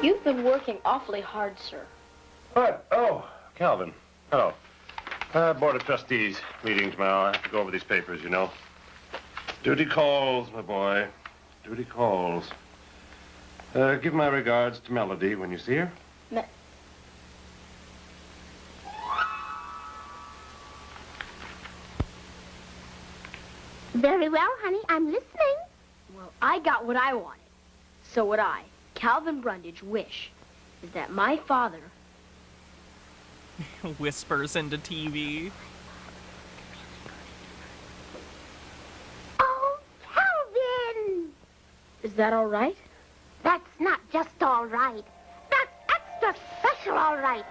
You've been working awfully hard, sir. What? Oh, Calvin. Hello. Board of Trustees meeting tomorrow. I have to go over these papers, you know. Duty calls, my boy. Duty calls. Give my regards to Melody when you see her. Very well, honey. I'm listening. Well, I got what I wanted. So would I. Calvin Brundage wish is that my father... Whispers into TV. Oh, Calvin! Is that all right? That's not just all right. That's extra special all right.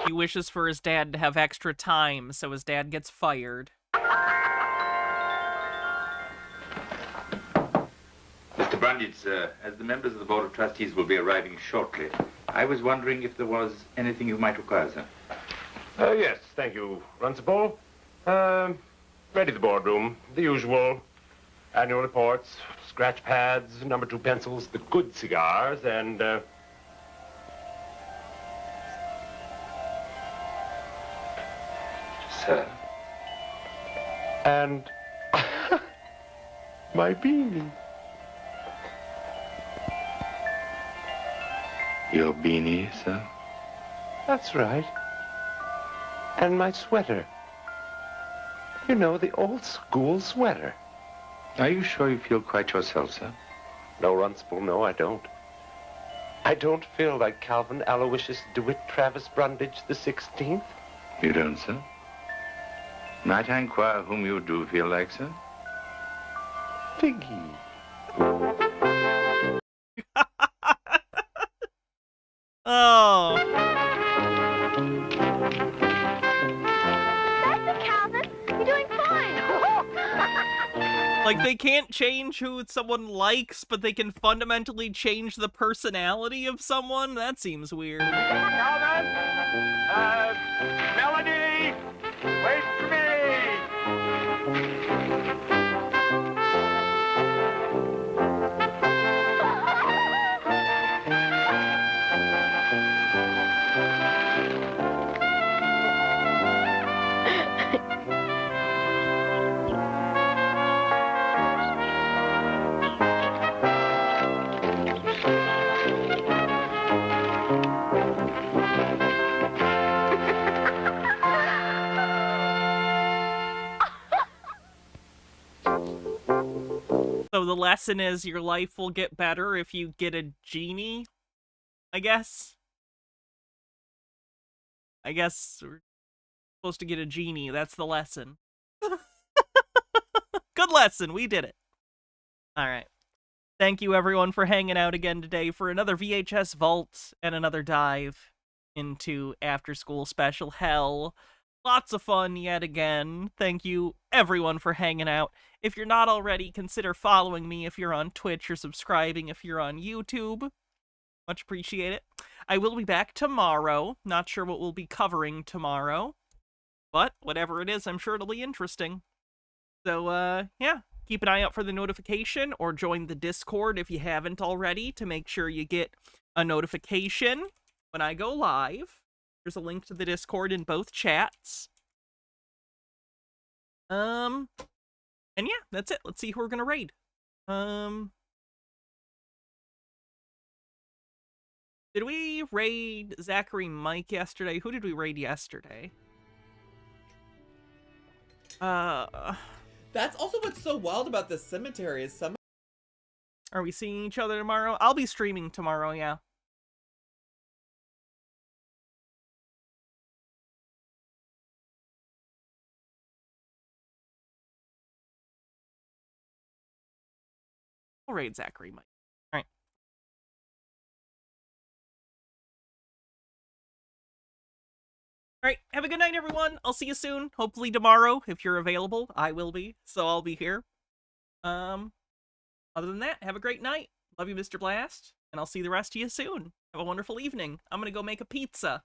He wishes for his dad to have extra time, so his dad gets fired. Mr. Brundage, sir, as the members of the Board of Trustees will be arriving shortly, I was wondering if there was anything you might require, sir. Yes, thank you, Runcible. Ready the boardroom, the usual. Annual reports, scratch pads, number 2 pencils, the good cigars, and, Sir? And my beanie. Your beanie, sir? That's right. And my sweater. You know, the old school sweater. Are you sure you feel quite yourself, sir? No, Runcible, no, I don't. I don't feel like Calvin Aloysius DeWitt Travis Brundage the 16th. You don't, sir? Might I inquire whom you do feel like, sir? Figgy. Oh. That's it, Calvin. You're doing fine. Like, they can't change who someone likes, but they can fundamentally change the personality of someone? That seems weird. Calvin! Melanie! Wait for me! So the lesson is your life will get better if you get a genie, I guess? I guess we're supposed to get a genie. That's the lesson. Good lesson. We did it. All right. Thank you, everyone, for hanging out again today for another VHS Vault and another dive into After School Special Hell. Lots of fun yet again. Thank you, everyone, for hanging out. If you're not already, consider following me if you're on Twitch or subscribing if you're on YouTube. Much appreciate it. I will be back tomorrow. Not sure what we'll be covering tomorrow. But whatever it is, I'm sure it'll be interesting. So, yeah. Keep an eye out for the notification or join the Discord if you haven't already to make sure you get a notification when I go live. There's a link to the Discord in both chats. And yeah, that's it. Let's see who we're gonna raid. Did we raid Zachary Mike yesterday? Who did we raid yesterday? That's also what's so wild about this cemetery is some. Are we seeing each other tomorrow? I'll be streaming tomorrow, yeah. I'll raid Zachary Mike. All right. All right, have a good night, everyone. I'll see you soon. Hopefully tomorrow, if you're available. I will be, so I'll be here. Other than that, have a great night. Love you, Mr. Blast, and I'll see the rest of you soon. Have a wonderful evening. I'm gonna go make a pizza.